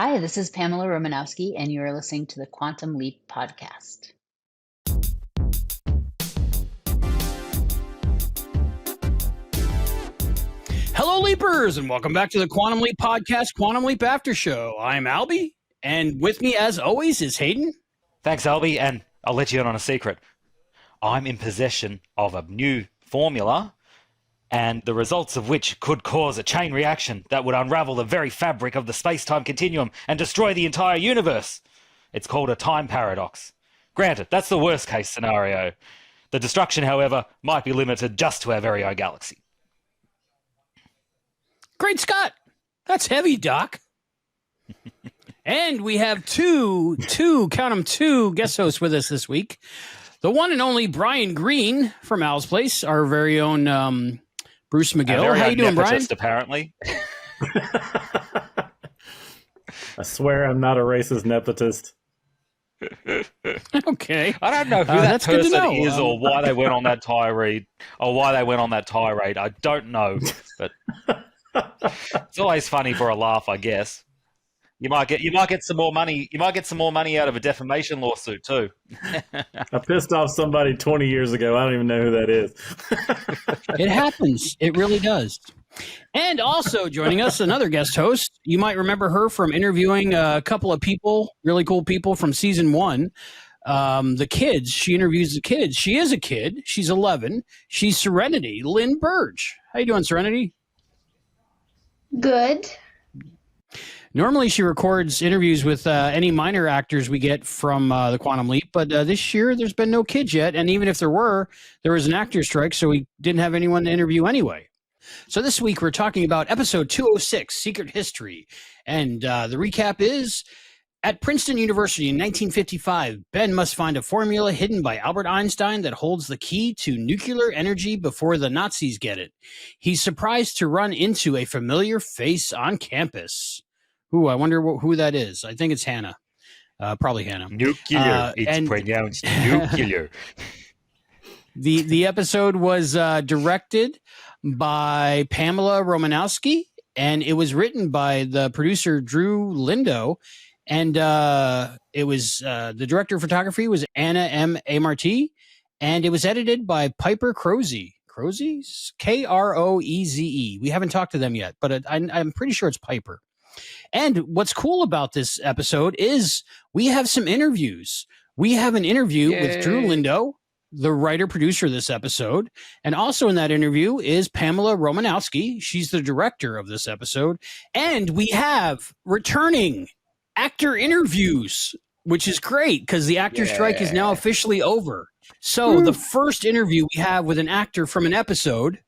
Hi, this is Pamela Romanowsky, and you are listening to the Quantum Leap podcast. Hello, Leapers, and welcome back to the Quantum Leap podcast, Quantum Leap After Show. I'm Albie, and with me, as always, is Hayden. Thanks, Albie, and I'll let you in on a secret. I'm in possession of a new formula, and the results of which could cause a chain reaction that would unravel the very fabric of the space-time continuum and destroy the entire universe. It's called a time paradox. Granted, that's the worst-case scenario. The destruction, however, might be limited just to our very own galaxy. Great Scott! That's heavy, Doc. And we have two guest hosts with us this week. The one and only Brian Greene from Al's Place, our very own Bruce McGill. How you doing, Brian? Apparently. I swear I'm not a racist nepotist. Okay. I don't know who that person is or why they went on that tirade. I don't know, but it's always funny for a laugh, I guess. You might get some more money. You might get some more money out of a defamation lawsuit too. I pissed off somebody 20 years ago. I don't even know who that is. It happens. It really does. And also joining us, another guest host. You might remember her from interviewing a couple of people, really cool people from season 1. The kids. She interviews the kids. She is a kid. She's 11. She's Serenity. Lynn Burge. How you doing, Serenity? Good. Normally, she records interviews with any minor actors we get from the Quantum Leap, but this year there's been no kids yet, and even if there was an actor strike, so we didn't have anyone to interview anyway. So this week we're talking about episode 206, Secret History, and the recap is, at Princeton University in 1955, Ben must find a formula hidden by Albert Einstein that holds the key to nuclear energy before the Nazis get it. He's surprised to run into a familiar face on campus. Ooh, I wonder who that is. I think it's Hannah. Probably Hannah. Nuclear. It's pronounced nuclear. The episode was directed by Pamela Romanowsky, and it was written by the producer Drew Lindo, and it was the director of photography was Anna M. Amartey, and it was edited by Piper Croze. Croze? Kroeze. We haven't talked to them yet, but I'm pretty sure it's Piper. And what's cool about this episode is we have some interviews. We have an interview with Drew Lindo, the writer-producer of this episode. And also in that interview is Pamela Romanowsky. She's the director of this episode. And we have returning actor interviews, which is great because the actor strike is now officially over. So the first interview we have with an actor from an episode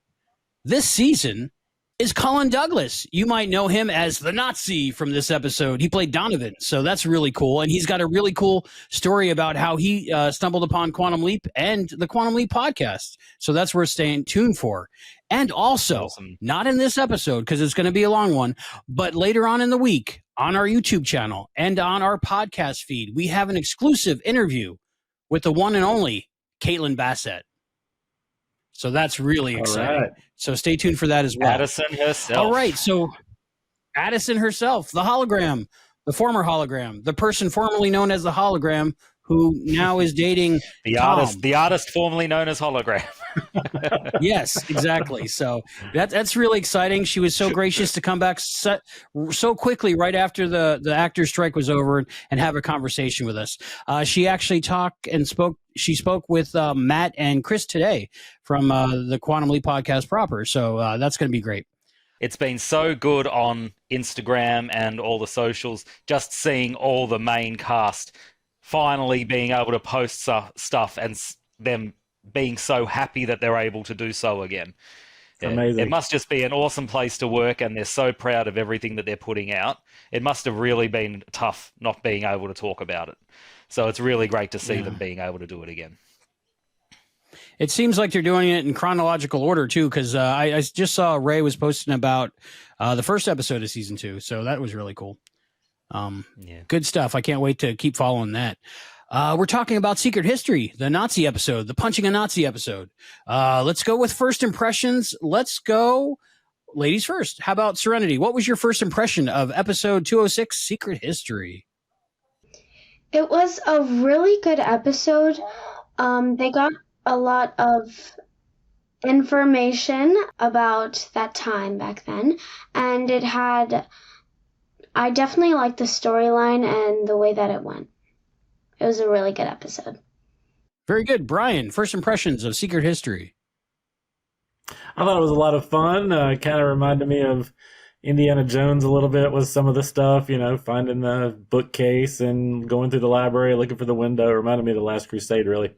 this season is Cullen Douglas. You might know him as the Nazi from this episode. He played Donovan, so that's really cool. And he's got a really cool story about how he stumbled upon Quantum Leap and the Quantum Leap podcast. So that's worth staying tuned for. And also, not in this episode because it's going to be a long one, but later on in the week on our YouTube channel and on our podcast feed, we have an exclusive interview with the one and only Caitlin Bassett. So that's really exciting. Right. So stay tuned for that as well. Addison herself. All right. So Addison herself, the hologram, the former hologram, the person formerly known as the hologram, who now is dating the Tom. the artist formerly known as Hologram. Yes, exactly. So that's really exciting. She was so gracious to come back so quickly right after the actor strike was over and have a conversation with us. She actually spoke with Matt and Chris today from the Quantum Leap podcast proper. So that's going to be great. It's been so good on Instagram and all the socials, just seeing all the main cast finally being able to post stuff and them being so happy that they're able to do so again. Amazing. It must just be an awesome place to work, and they're so proud of everything that they're putting out. It must have really been tough not being able to talk about it. So it's really great to see them being able to do it again. It seems like they're doing it in chronological order, too, because I just saw Ray was posting about the first episode of season 2. So that was really cool. Good stuff. I can't wait to keep following that. We're talking about Secret History, the Nazi episode, the punching a Nazi episode. Let's go with first impressions. Let's go ladies first. How about Serenity? What was your first impression of episode 206, Secret History? It was a really good episode. They got a lot of information about that time back then, and I definitely liked the storyline and the way that it went. It was a really good episode. Very good. Brian, first impressions of Secret History. I thought it was a lot of fun. Kind of reminded me of Indiana Jones a little bit with some of the stuff, finding the bookcase and going through the library, looking for the window. It reminded me of The Last Crusade, really,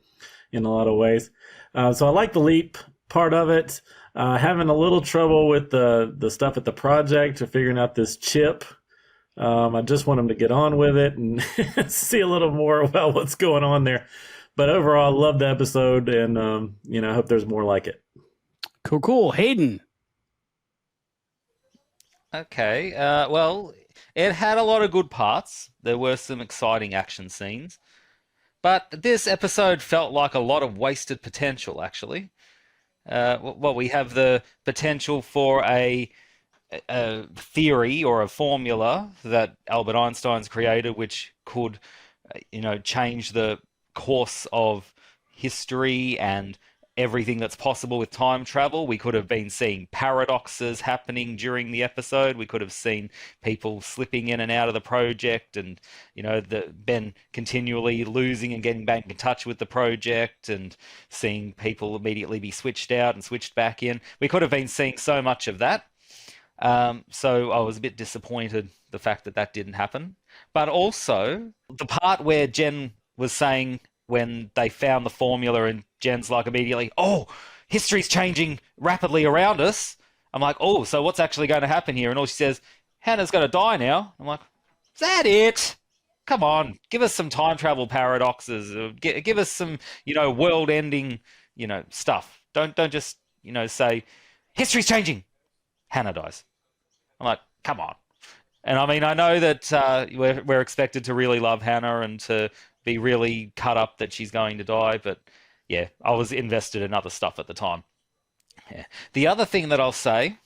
in a lot of ways. So I like the leap part of it. Having a little trouble with the stuff at the project or figuring out this chip. I just want them to get on with it and see a little more about what's going on there. But overall, I love the episode, and I hope there's more like it. Cool. Hayden. Okay. Well, it had a lot of good parts. There were some exciting action scenes. But this episode felt like a lot of wasted potential, actually. We have the potential for a theory or a formula that Albert Einstein's created, which could, change the course of history and everything that's possible with time travel. We could have been seeing paradoxes happening during the episode. We could have seen people slipping in and out of the project, and Ben continually losing and getting back in touch with the project, and seeing people immediately be switched out and switched back in. We could have been seeing so much of that. So I was a bit disappointed the fact that didn't happen. But also the part where Jen was saying, when they found the formula, and Jen's like immediately, oh, history's changing rapidly around us. I'm like, oh, so what's actually going to happen here? And all she says, Hannah's going to die now. I'm like, is that it? Come on, give us some time travel paradoxes. Give us some, world-ending, stuff. Don't just, say, history's changing. Hannah dies. I'm like, come on. And I mean, I know that we're expected to really love Hannah and to be really cut up that she's going to die, but yeah, I was invested in other stuff at the time. Yeah. The other thing that I'll say,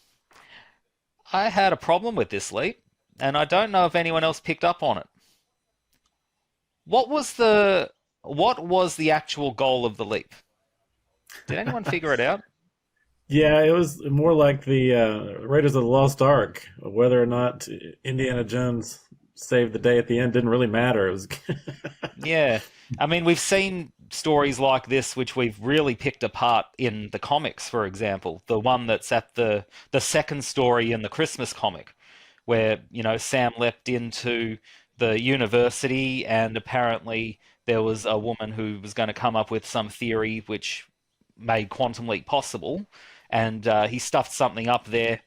I had a problem with this leap, and I don't know if anyone else picked up on it. What was the actual goal of the leap? Did anyone figure it out? Yeah, it was more like the Raiders of the Lost Ark. Whether or not Indiana Jones saved the day at the end didn't really matter. It was Yeah. I mean, we've seen stories like this which we've really picked apart in the comics, for example. The one that's at the second story in the Christmas comic, where, Sam leapt into the university, and apparently there was a woman who was going to come up with some theory which made quantum leap possible, and he stuffed something up there,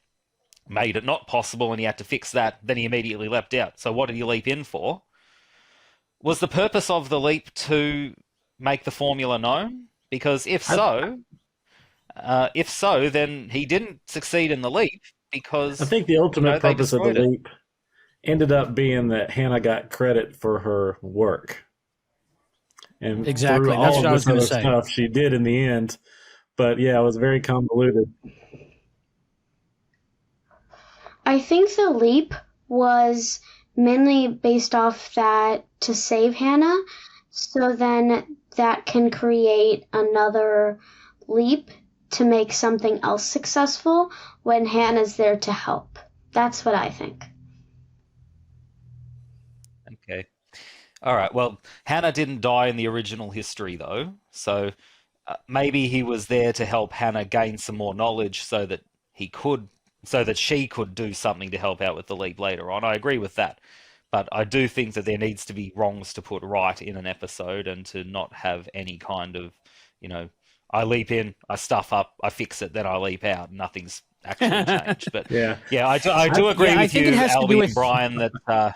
made it not possible, and he had to fix that. Then he immediately leapt out. So what did he leap in for? Was the purpose of the leap to make the formula known? Because if so, then he didn't succeed in the leap, because I think the ultimate purpose of the leap ended up being that Hannah got credit for her work. And exactly, through that's all what I was this going to other say. stuff she did in the end. But yeah, it was very convoluted. I think the leap was mainly based off that to save Hannah, so then that can create another leap to make something else successful when Hannah's there to help. That's what I think. Okay. All right. Well, Hannah didn't die in the original history, though. So maybe he was there to help Hannah gain some more knowledge so that she could do something to help out with the leap later on. I agree with that. But I do think that there needs to be wrongs to put right in an episode, and to not have any kind of, I leap in, I stuff up, I fix it, then I leap out. Nothing's actually changed. But yeah, I do agree with you, Albie and Brian, that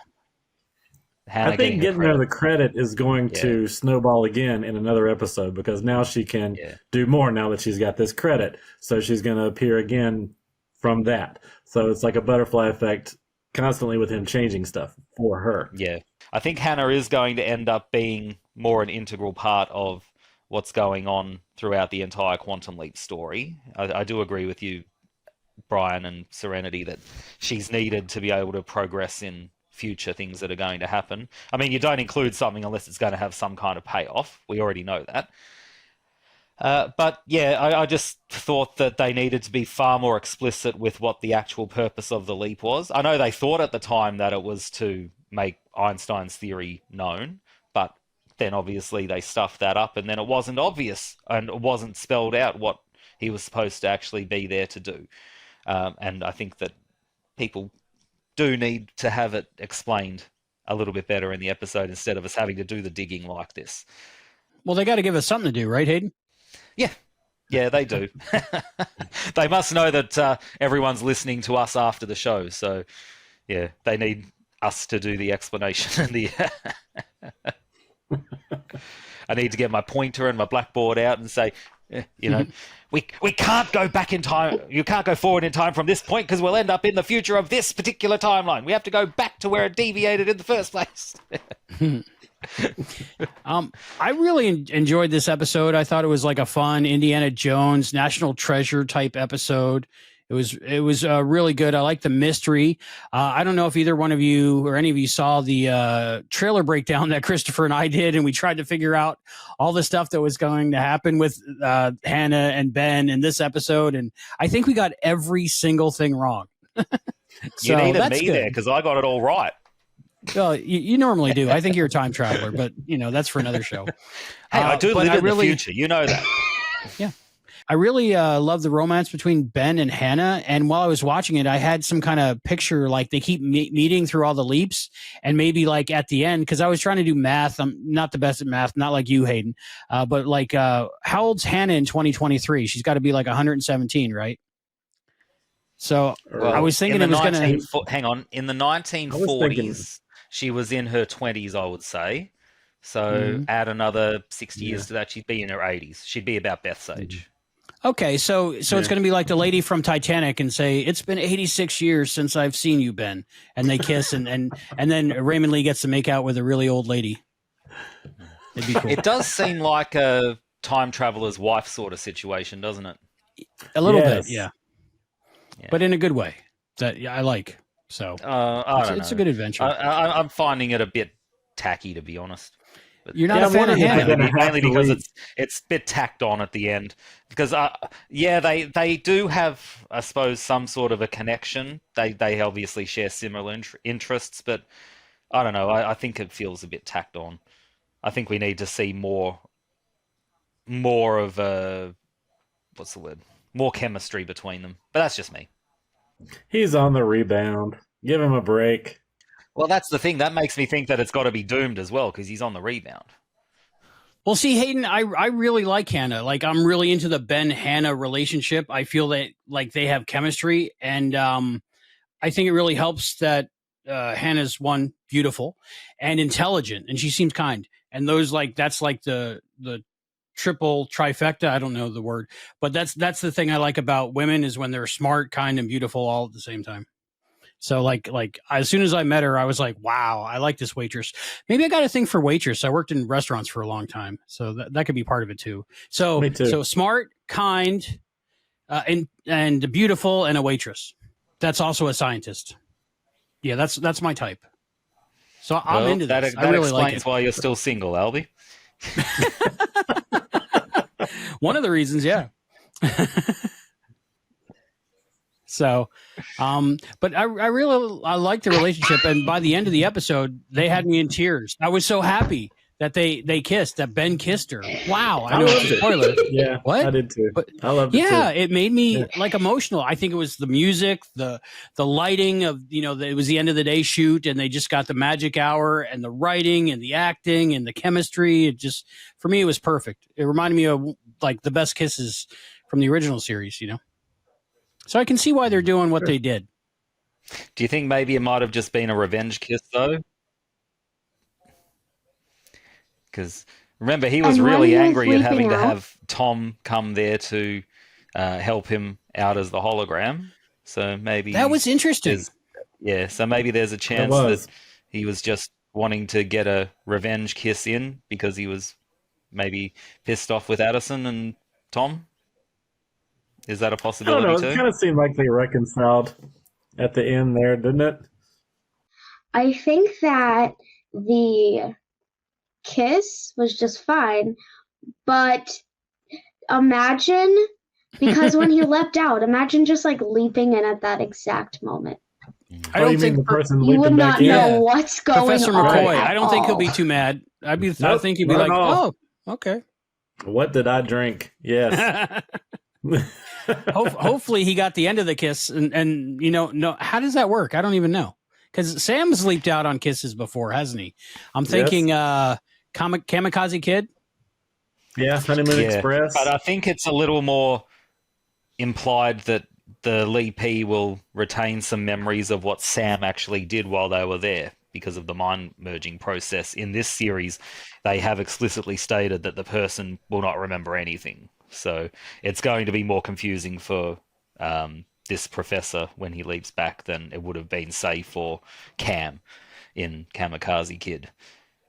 Hannah I think getting her the credit is going to snowball again in another episode, because now she can do more now that she's got this credit. So she's going to appear again from that. So it's like a butterfly effect constantly with him changing stuff for her. Yeah. I think Hannah is going to end up being more an integral part of what's going on throughout the entire Quantum Leap story. I do agree with you, Brian and Serenity that she's needed to be able to progress in future things that are going to happen. I mean, you don't include something unless it's going to have some kind of payoff. We already know that. But yeah, I just thought that they needed to be far more explicit with what the actual purpose of the leap was. I know they thought at the time that it was to make Einstein's theory known, but then obviously they stuffed that up, and then it wasn't obvious and it wasn't spelled out what he was supposed to actually be there to do. And I think that people do need to have it explained a little bit better in the episode instead of us having to do the digging like this. Well, they got to give us something to do, right, Hayden? Yeah, they do. They must know that everyone's listening to us after the show. So, yeah, they need us to do the explanation. And I need to get my pointer and my blackboard out and say, we can't go back in time. You can't go forward in time from this point because we'll end up in the future of this particular timeline. We have to go back to where it deviated in the first place. I really enjoyed this episode. I thought it was like a fun Indiana Jones National Treasure type episode. It was really good. I like the mystery. I don't know if either one of you or any of you saw the trailer breakdown that Christopher and I did, and we tried to figure out all the stuff that was going to happen with Hannah and Ben in this episode, and I think we got every single thing wrong. You needed me there because I got it all right. Well, you normally do. I think you're a time traveler, but that's for another show. Hey, I do live in the future. You know that. Yeah. I really love the romance between Ben and Hannah. And while I was watching it, I had some kind of picture, like they keep meeting through all the leaps, and maybe like at the end, because I was trying to do math. I'm not the best at math, not like you, Hayden. But like, how old's Hannah in 2023? She's got to be like 117, right? So I was thinking it was going to hang on. In the 1940s, she was in her 20s, I would say. So add another 60 years to that, she'd be in her 80s. She'd be about Beth's age. Okay, so it's going to be like the lady from Titanic and say, "It's been 86 years since I've seen you, Ben," and they kiss, and then Raymond Lee gets to make out with a really old lady. It'd be cool. It does seem like a time traveler's wife sort of situation, doesn't it? A little bit, yeah, but in a good way. That I like. So it's a good adventure. I'm finding it a bit tacky, to be honest. But you're not a fan of Hannah, mainly because it's a bit tacked on at the end. Because they do have, I suppose, some sort of a connection. They obviously share similar interests, but I don't know. I think it feels a bit tacked on. I think we need to see more of a what's the word? More chemistry between them. But that's just me. He's on the rebound. Give him a break. Well, that's the thing. That makes me think that it's got to be doomed as well because he's on the rebound. Well, see, Hayden, I really like Hannah. Like, I'm really into the Ben-Hannah relationship. I feel that, like, they have chemistry, and I think it really helps that Hannah's, one, beautiful and intelligent, and she seems kind. And those, like, that's like the triple trifecta. I don't know the word, but that's the thing I like about women is when they're smart, kind, and beautiful all at the same time. So like as soon as I met her, I was like, wow, I like this waitress. Maybe I got a thing for waitress. I worked in restaurants for a long time, so that could be part of it too. So Me too. So smart, kind, and beautiful, and a waitress. That's also a scientist. Yeah, that's my type. So I'm into this. That I really explains like it. why you're still single, Albie. One of the reasons, yeah. So, but I like the relationship, and by the end of the episode, they had me in tears. I was so happy that they kissed, that Ben kissed her. Wow, I know it's a spoiler. Yeah, what? I did too. But I loved it. Yeah, too. it made me like emotional. I think it was the music, the lighting of it was the end of the day shoot, and they just got the magic hour, and the writing, and the acting, and the chemistry. It just, for me, it was perfect. It reminded me of like the best kisses from the original series. So I can see why they're doing what they did. Do you think maybe it might have just been a revenge kiss, though? Because remember, he was really angry at having to have Tom come there to help him out as the hologram. So maybe that was interesting. So maybe there's a chance that he was just wanting to get a revenge kiss in because he was maybe pissed off with Addison and Tom. Is that a I don't possibility know. too? It kind of seemed like they reconciled at the end there, didn't it? I think that the kiss was just fine, but imagine, because when he leapt out, imagine just like leaping in at that exact moment. I don't you mean think the person You would leaping back not in? know Yeah. what's going Professor on. McCoy. at I don't think he'll all. be too mad. I Nope, think he'd be not like, at all. oh, okay. What did I drink? Yes. Hopefully he got the end of the kiss, and no. How does that work? I don't even know, because Sam's leaped out on kisses before, hasn't he? I'm thinking, Kamikaze Kid. Yeah, Honeymoon Express. But I think it's a little more implied that the Lee will retain some memories of what Sam actually did while they were there because of the mind merging process. In this series, they have explicitly stated that the person will not remember anything. So it's going to be more confusing for this professor when he leaps back than it would have been, say, for Cam in Kamikaze Kid.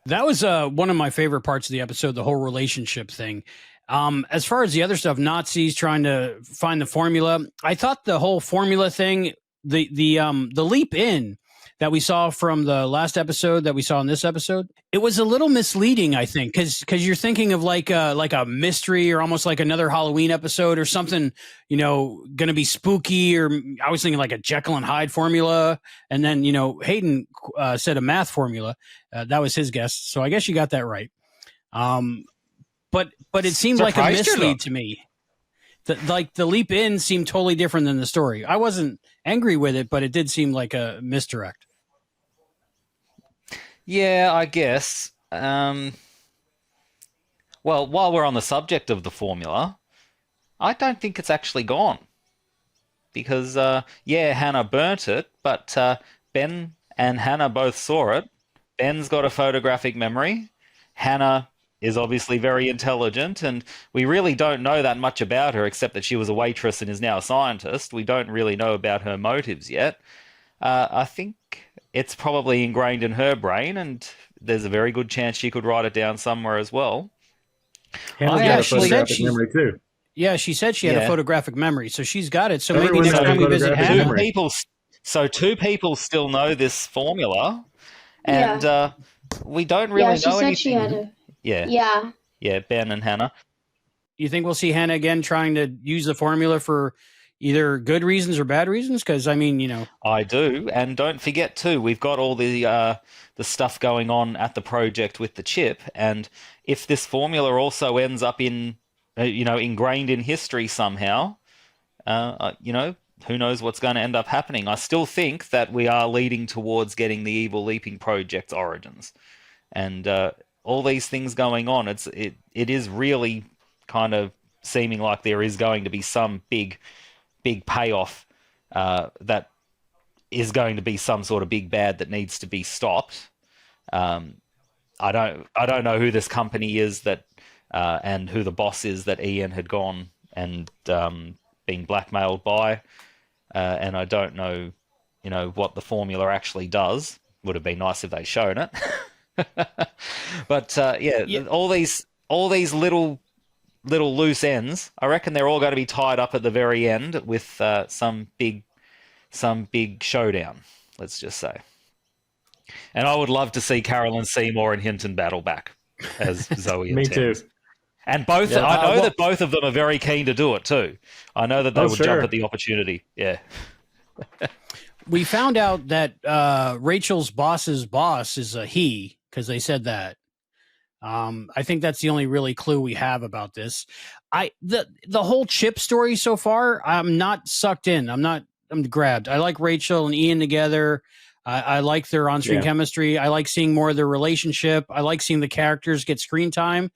That was one of my favorite parts of the episode, the whole relationship thing. As far as the other stuff, Nazis trying to find the formula, I thought the whole formula thing, the leap in that we saw from the last episode that we saw in this episode, it was a little misleading, I think, because you're thinking of like a mystery or almost like another Halloween episode or something, going to be spooky, or I was thinking like a Jekyll and Hyde formula. And then, Hayden said a math formula. That was his guess. So I guess you got that right. But it seemed like a mislead to me. The leap in seemed totally different than the story. I wasn't angry with it, but it did seem like a misdirect. Yeah, I guess. Well, while we're on the subject of the formula, I don't think it's actually gone. Because, Hannah burnt it, but Ben and Hannah both saw it. Ben's got a photographic memory. Hannah is obviously very intelligent, and we really don't know that much about her except that she was a waitress and is now a scientist. We don't really know about her motives yet. I think it's probably ingrained in her brain, and there's a very good chance she could write it down somewhere as well. Hannah's got a photographic memory too. Yeah, she said she had a photographic memory, so she's got it. So Everyone maybe next time we visit Hannah, two people still know this formula, and we don't really know anything. Yeah, she said she had it. Yeah, Ben and Hannah. You think we'll see Hannah again trying to use the formula for either good reasons or bad reasons? Because, I do. And don't forget, too, we've got all the stuff going on at the project with the chip. And if this formula also ends up in, ingrained in history somehow, who knows what's going to end up happening. I still think that we are leading towards getting the Evil Leaping Project's origins. And all these things going on, it is really kind of seeming like there is going to be some big payoff that is going to be some sort of big bad that needs to be stopped. I don't know who this company is that and who the boss is that Ian had gone and been blackmailed by, and I don't know, what the formula actually does. Would have been nice if they'd shown it. But all these little loose ends, I reckon they're all going to be tied up at the very end with some big showdown, let's just say. And I would love to see Carolyn Seymour and Hinton battle back as Zoe and Me Thames. too. And both, I know that both of them are very keen to do it too. I know that they would jump at the opportunity. Yeah. We found out that Rachel's boss's boss is a he, because they said that. I think that's the only really clue we have about this. The whole Chip story so far, I'm not sucked in. I'm grabbed. I like Rachel and Ian together. I like their on-screen chemistry. I like seeing more of their relationship. I like seeing the characters get screen time.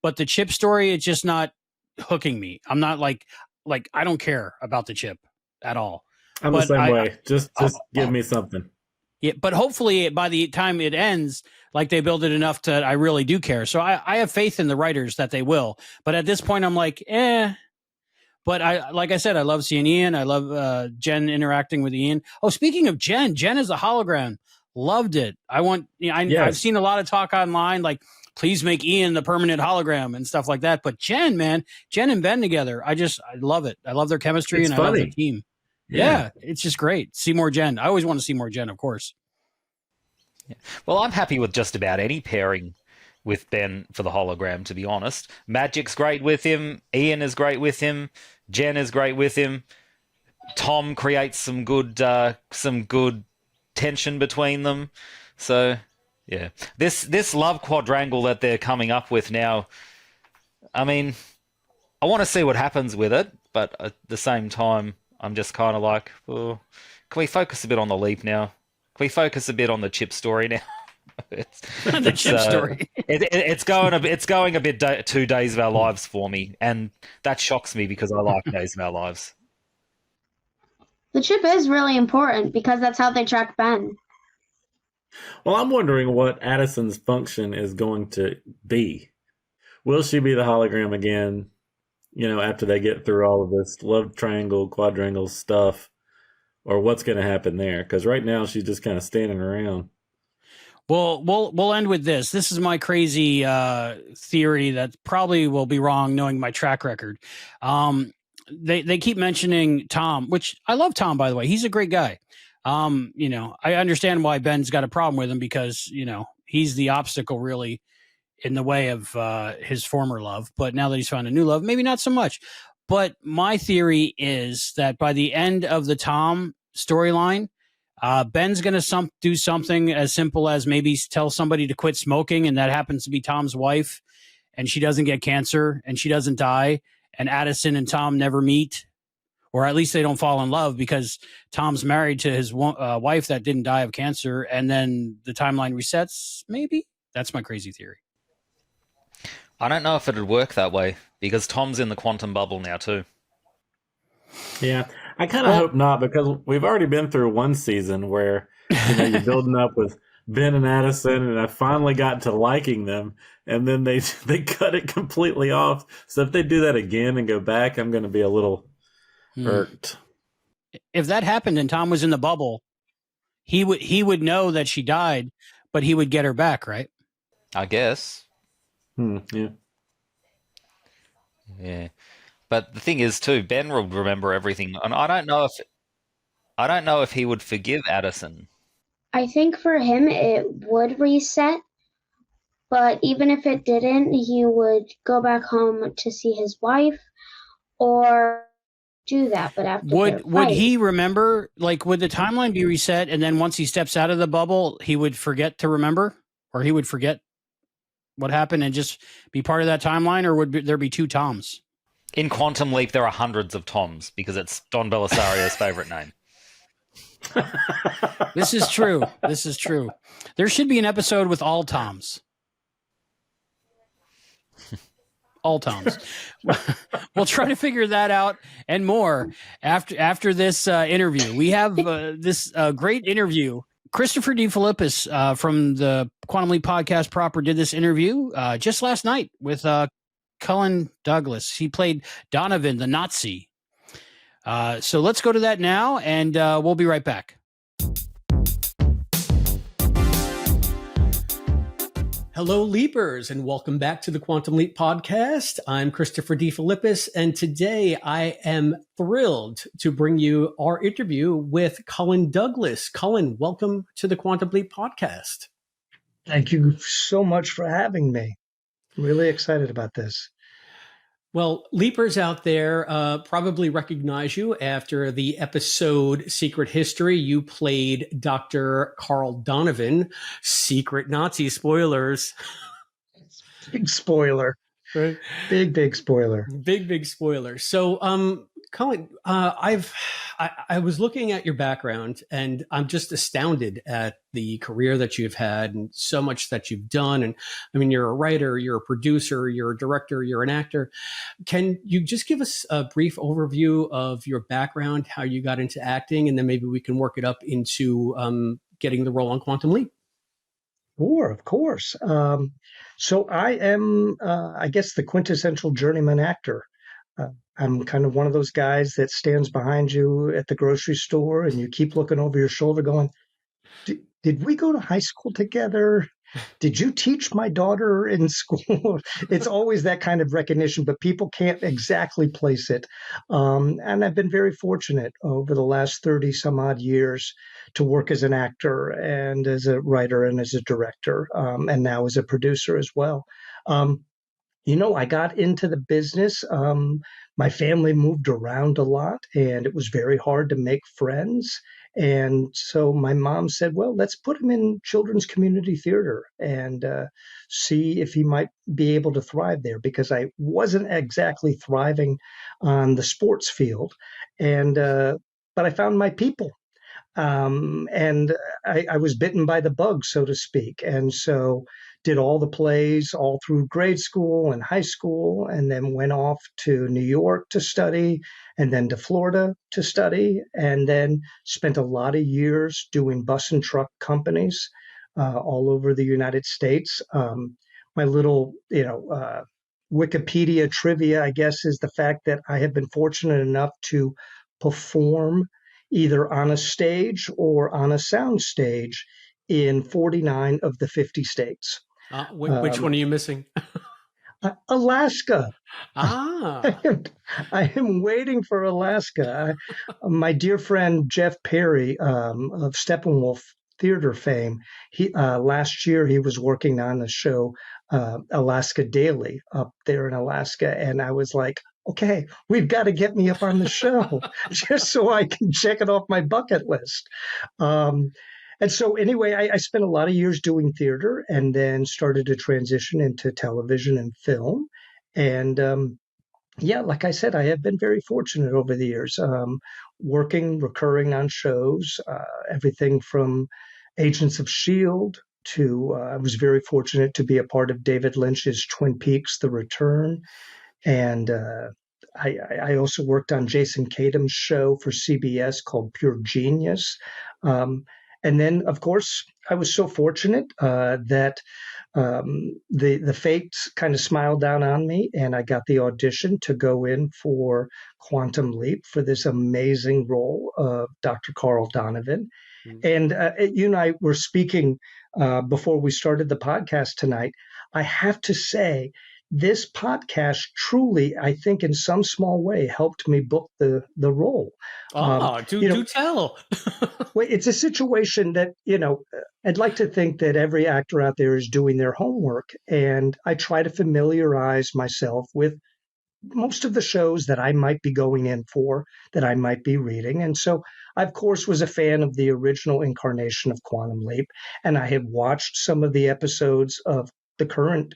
But the Chip story, it's just not hooking me. I'm not like I don't care about the Chip at all. I'm the same way. Just give me something. Yeah, but hopefully by the time it ends, like they build it enough that I really do care. So I have faith in the writers that they will. But at this point, I'm like, But like I said, I love seeing Ian. I love Jen interacting with Ian. Oh, speaking of Jen is a hologram. Loved it. I've seen a lot of talk online, like please make Ian the permanent hologram and stuff like that. But Jen, man, Jen and Ben together, I love it. I love their chemistry It's and I love funny. the team. Yeah. Yeah, it's just great. See more Jen. I always want to see more Jen, of course. Yeah. Well, I'm happy with just about any pairing with Ben for the hologram, to be honest. Magic's great with him. Ian is great with him. Jen is great with him. Tom creates some good tension between them. So, yeah. This love quadrangle that they're coming up with now, I mean, I want to see what happens with it, but at the same time, I'm just kind of like, oh, can we focus a bit on the leap now? Can we focus a bit on the Chip story now? The Chip story. It's going a bit too Days of Our Lives for me, and that shocks me because I like Days of Our Lives. The chip is really important because that's how they track Ben. Well, I'm wondering what Addison's function is going to be. Will she be the hologram again, after they get through all of this love triangle, quadrangle stuff, or what's going to happen there? Because right now she's just kind of standing around. Well, we'll end with this. This is my crazy theory that probably will be wrong, knowing my track record. They keep mentioning Tom, which I love Tom, by the way. He's a great guy. I understand why Ben's got a problem with him because, he's the obstacle really in the way of his former love. But now that he's found a new love, maybe not so much. But my theory is that by the end of the Tom storyline, Ben's going to do something as simple as maybe tell somebody to quit smoking, and that happens to be Tom's wife, and she doesn't get cancer, and she doesn't die, and Addison and Tom never meet, or at least they don't fall in love because Tom's married to his wife that didn't die of cancer, and then the timeline resets, maybe? That's my crazy theory. I don't know if it'd work that way because Tom's in the quantum bubble now too. Yeah, I kind of hope not, because we've already been through one season where you're building up with Ben and Addison, and I finally got to liking them, and then they cut it completely off. So if they do that again and go back, I'm going to be a little irked. If that happened and Tom was in the bubble, he would know that she died, but he would get her back, right? I guess. Yeah. Yeah. But the thing is, too, Ben will remember everything, and I don't know if he would forgive Addison. I think for him it would reset, but even if it didn't, he would go back home to see his wife, or do that. But after would he remember? Like, would the timeline be reset, and then once he steps out of the bubble, he would forget to remember, or he would forget what happened and just be part of that timeline, or would there be two Toms? In Quantum Leap, there are hundreds of Toms because it's Don Bellisario's favorite name. This is true. This is true. There should be an episode with all Toms. All Toms. We'll try to figure that out and more after this interview. We have this great interview. Christopher D. Philippus from the Quantum Leap podcast proper did this interview just last night with Cullen Douglas. He played Donovan, the Nazi. So let's go to that now, and we'll be right back. Hello, Leapers, and welcome back to the Quantum Leap podcast. I'm Christopher D. Philippus, and today I am thrilled to bring you our interview with Cullen Douglas. Cullen, welcome to the Quantum Leap podcast. Thank you so much for having me. Really excited about this. Well, Leapers out there probably recognize you after the episode Secret History. You played Dr. Carl Donovan, Secret Nazi. Spoilers. Big spoiler. Right? Big spoiler. Big spoiler. So, Cullen, I was looking at your background, and I'm just astounded at the career that you've had and so much that you've done. And I mean, you're a writer, you're a producer, you're a director, you're an actor. Can you just give us a brief overview of your background, how you got into acting, and then maybe we can work it up into getting the role on Quantum Leap? Sure, of course. So I am, I guess, the quintessential journeyman actor. I'm kind of one of those guys that stands behind you at the grocery store and you keep looking over your shoulder going, did we go to high school together? did you teach my daughter in school? It's always that kind of recognition, but people can't exactly place it. And I've been very fortunate over the last 30 some odd years to work as an actor and as a writer and as a director, and now as a producer as well. Um, I got into the business. My family moved around a lot, and it was very hard to make friends. And so my mom said, well, let's put him in children's community theater and see if he might be able to thrive there, because I wasn't exactly thriving on the sports field. And, but I found my people. And I was bitten by the bug, so to speak. And so did all the plays all through grade school and high school, and then went off to New York to study, and then to Florida to study, and then spent a lot of years doing bus and truck companies all over the United States. My little, Wikipedia trivia, I guess, is the fact that I have been fortunate enough to perform either on a stage or on a sound stage in 49 of the 50 states. Which one are you missing? Alaska. Ah. I am waiting for Alaska. My dear friend Jeff Perry of Steppenwolf Theater fame, last year he was working on the show Alaska Daily up there in Alaska, and I was like, okay, we've got to get me up on the show just so I can check it off my bucket list. And so anyway, I spent a lot of years doing theater, and then started to transition into television and film. And like I said, I have been very fortunate over the years, recurring on shows, everything from Agents of S.H.I.E.L.D. to I was very fortunate to be a part of David Lynch's Twin Peaks: The Return. And I also worked on Jason Kadam's show for CBS called Pure Genius. And then, of course, I was so fortunate that the fates kind of smiled down on me, and I got the audition to go in for Quantum Leap for this amazing role of Dr. Carl Donovan. And you and I were speaking before we started the podcast tonight. I have to say, this podcast truly, I think, in some small way, helped me book the role. Do tell. Well, it's a situation that, I'd like to think that every actor out there is doing their homework, and I try to familiarize myself with most of the shows that I might be going in for, that I might be reading. And so I, of course, was a fan of the original incarnation of Quantum Leap, and I had watched some of the episodes of the current,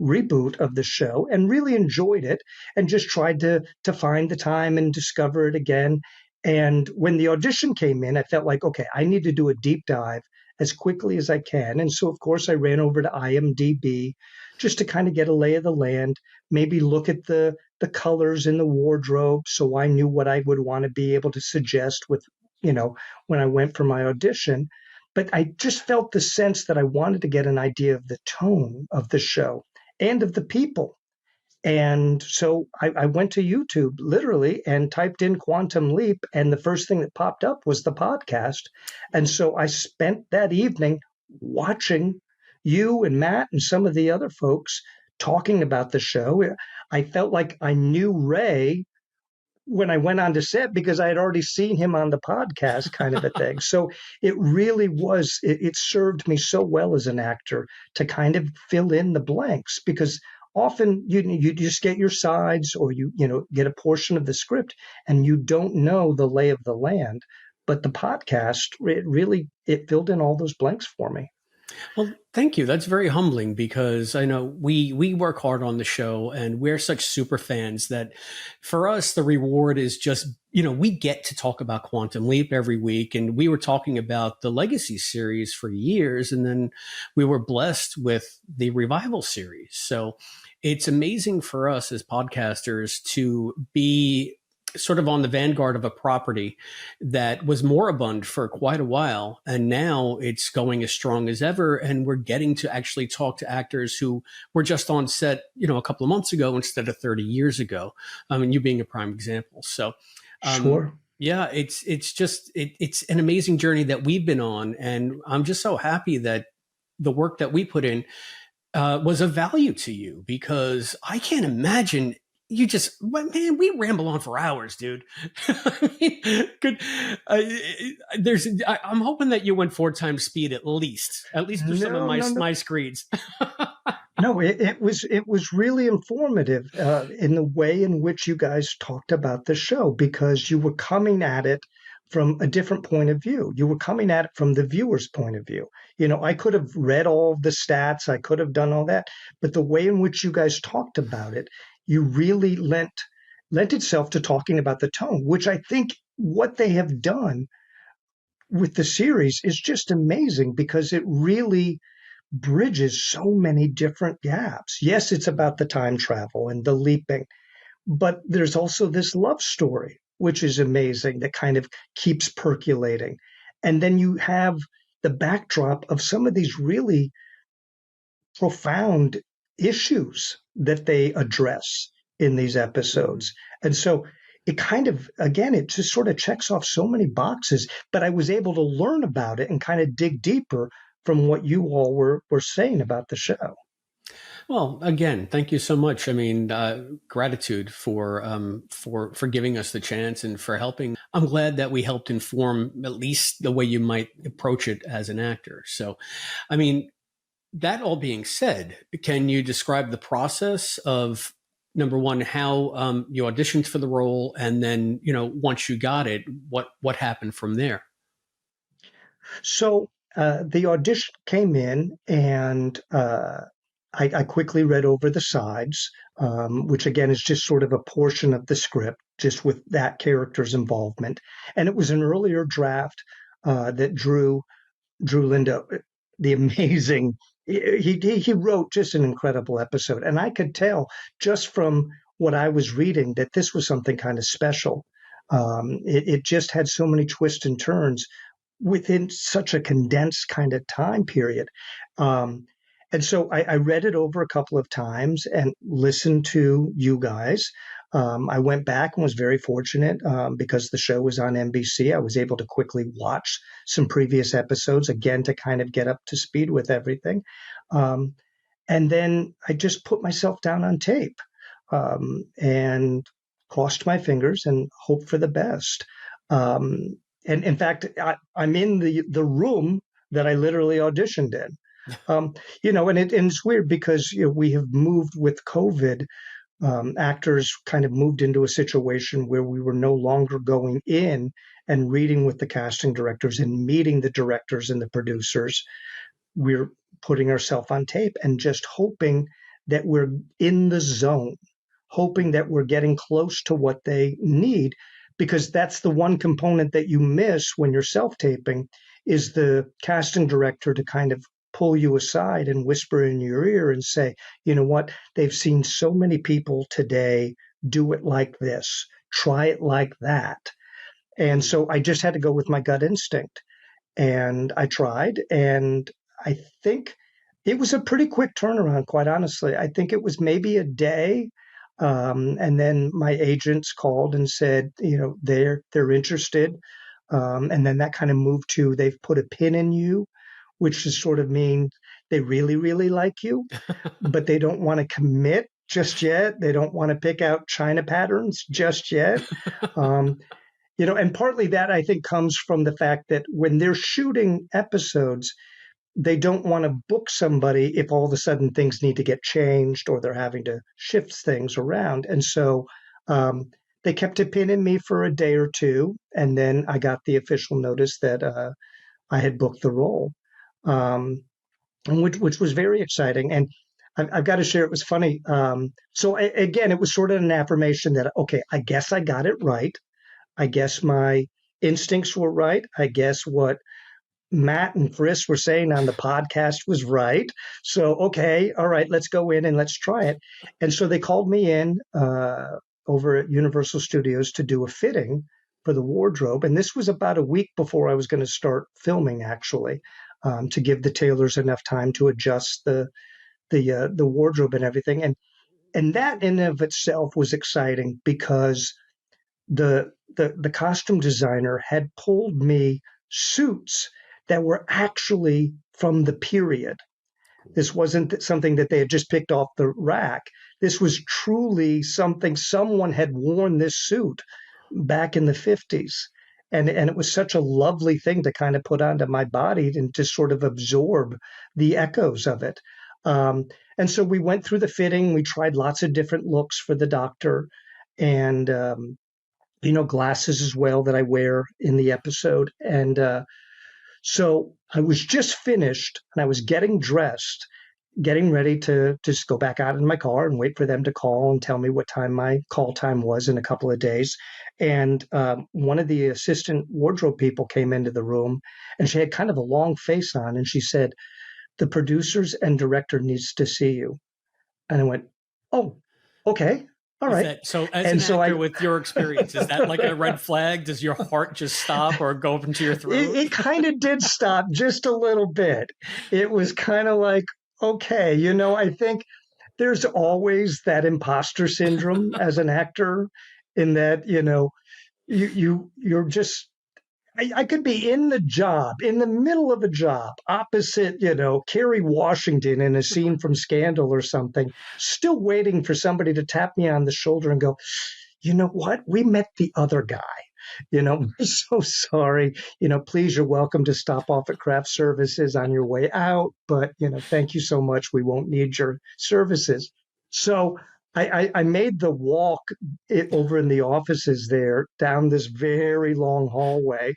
reboot of the show, and really enjoyed it, and just tried to find the time and discover it again. And when the audition came in, I felt like, okay, I need to do a deep dive as quickly as I can. And so, of course, I ran over to IMDb just to kind of get a lay of the land, maybe look at the colors in the wardrobe, so I knew what I would want to be able to suggest with, when I went for my audition. But I just felt the sense that I wanted to get an idea of the tone of the show and of the people. And so I went to YouTube literally and typed in Quantum Leap, and the first thing that popped up was the podcast. And so I spent that evening watching you and Matt and some of the other folks talking about the show. I felt like I knew Ray when I went on to set because I had already seen him on the podcast, kind of a thing. So it really was, it served me so well as an actor to kind of fill in the blanks, because often you just get your sides, or you get a portion of the script and you don't know the lay of the land. But the podcast, it filled in all those blanks for me. Well, thank you. That's very humbling, because I know we work hard on the show, and we're such super fans that for us, the reward is just, we get to talk about Quantum Leap every week. And we were talking about the Legacy series for years, and then we were blessed with the Revival series. So it's amazing for us as podcasters to be sort of on the vanguard of a property that was moribund for quite a while. And now it's going as strong as ever. And we're getting to actually talk to actors who were just on set, a couple of months ago instead of 30 years ago. You being a prime example. So, sure. Yeah, it's an amazing journey that we've been on. And I'm just so happy that the work that we put in was of value to you, because I can't imagine you just, man, we ramble on for hours, dude. I mean, I'm hoping that you went 4 times speed at least through some of my screens. No, it was really informative in the way in which you guys talked about the show, because you were coming at it from a different point of view. You were coming at it from the viewer's point of view. I could have read all the stats, I could have done all that, but the way in which you guys talked about it, you really lent itself to talking about the tone, which I think what they have done with the series is just amazing, because it really bridges so many different gaps. Yes, it's about the time travel and the leaping, but there's also this love story, which is amazing, that kind of keeps percolating. And then you have the backdrop of some of these really profound issues that they address in these episodes. And so it kind of, again, it just sort of checks off so many boxes, but I was able to learn about it and kind of dig deeper from what you all were saying about the show. Well, again, thank you so much. I mean, gratitude for giving us the chance and for helping. I'm glad that we helped inform at least the way you might approach it as an actor. So, I mean, that all being said, can you describe the process of, number one, how you auditioned for the role, and then, once you got it, what happened from there? So the audition came in, and I quickly read over the sides, which again is just sort of a portion of the script, just with that character's involvement. And it was an earlier draft that Drew Lindo, the amazing, he wrote just an incredible episode. And I could tell just from what I was reading that this was something kind of special. It just had so many twists and turns within such a condensed kind of time period. And so I read it over a couple of times and listened to you guys. I went back and was very fortunate because the show was on NBC. I was able to quickly watch some previous episodes again to kind of get up to speed with everything. And then I just put myself down on tape and crossed my fingers and hoped for the best. And in fact, I'm in the room that I literally auditioned in. And it's weird because we have moved with COVID. Actors kind of moved into a situation where we were no longer going in and reading with the casting directors and meeting the directors and the producers. We're putting ourselves on tape and just hoping that we're in the zone, hoping that we're getting close to what they need, because that's the one component that you miss when you're self-taping, is the casting director to kind of pull you aside and whisper in your ear and say, you know what, they've seen so many people today do it like this, try it like that. And so I just had to go with my gut instinct, and I tried, and I think it was a pretty quick turnaround, quite honestly. I think it was maybe a day. And then my agents called and said, they're interested. And then that kind of moved to, they've put a pin in you, which is sort of mean they really, really like you, but they don't want to commit just yet. They don't want to pick out China patterns just yet. And partly that I think comes from the fact that when they're shooting episodes, they don't want to book somebody if all of a sudden things need to get changed or they're having to shift things around. And so they kept a pin in me for a day or two, and then I got the official notice that I had booked the role. Which was very exciting. And I've got to share, it was funny. Again, it was sort of an affirmation that, okay, I guess I got it right. I guess my instincts were right. I guess what Matt and Chris were saying on the podcast was right. So, okay, all right, let's go in and let's try it. And so they called me in over at Universal Studios to do a fitting for the wardrobe. And this was about a week before I was going to start filming, actually. To give the tailors enough time to adjust the wardrobe and everything, and that in and of itself was exciting because the costume designer had pulled me suits that were actually from the period. This wasn't something that they had just picked off the rack. This was truly something someone had worn this suit back in the 50s. And it was such a lovely thing to kind of put onto my body and to sort of absorb the echoes of it. And so we went through the fitting. We tried lots of different looks for the doctor, and glasses as well that I wear in the episode. And so I was just finished, and I was getting dressed, getting ready to just go back out in my car and wait for them to call and tell me what time my call time was in a couple of days. And one of the assistant wardrobe people came into the room, and she had kind of a long face on, and she said, "The producers and director needs to see you." And I went, "Oh, okay. All right." So as an actor with your experience, is that like a red flag? Does your heart just stop or go up into your throat? It kind of did stop just a little bit. It was kind of like, okay, I think there's always that imposter syndrome as an actor, in that, you're just, I could be in the job, in the middle of a job, opposite, Kerry Washington in a scene from Scandal or something, still waiting for somebody to tap me on the shoulder and go, "You know what? We met the other guy. I'm so sorry. Please, you're welcome to stop off at craft services on your way out. But, thank you so much. We won't need your services." So I made the walk over in the offices there down this very long hallway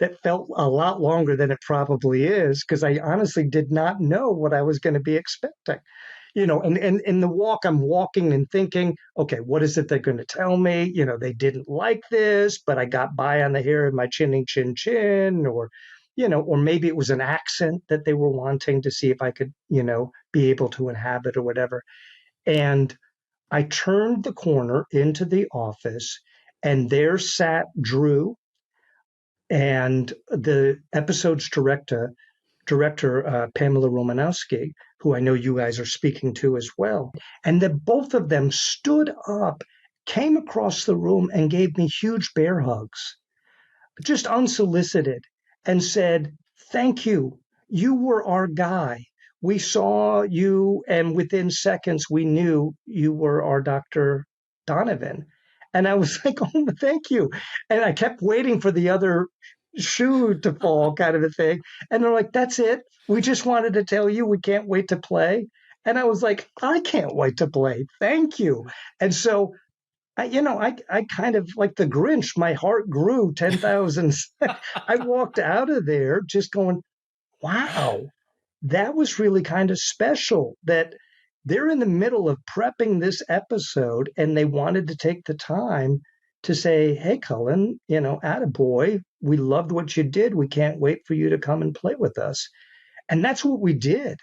that felt a lot longer than it probably is, because I honestly did not know what I was going to be expecting. And in the walk, I'm walking and thinking, okay, what is it they're going to tell me? They didn't like this, but I got by on the hair of my chinning chin chin, or maybe it was an accent that they were wanting to see if I could, be able to inhabit or whatever. And I turned the corner into the office, and there sat Drew and the episode's director, Pamela Romanowsky, who I know you guys are speaking to as well. And that both of them stood up, came across the room, and gave me huge bear hugs, just unsolicited, and said, "Thank you. You were our guy. We saw you, and within seconds, we knew you were our Dr. Donovan." And I was like, "Oh, thank you." And I kept waiting for the other shoe to fall, kind of a thing. And they're like, "That's it. We just wanted to tell you we can't wait to play." And I was like, "I can't wait to play. Thank you." And so I kind of, like the Grinch, my heart grew 10,000. I walked out of there just going, wow, that was really kind of special, that they're in the middle of prepping this episode and they wanted to take the time to say, "Hey, Cullen, attaboy, we loved what you did. We can't wait for you to come and play with us." And that's what we did.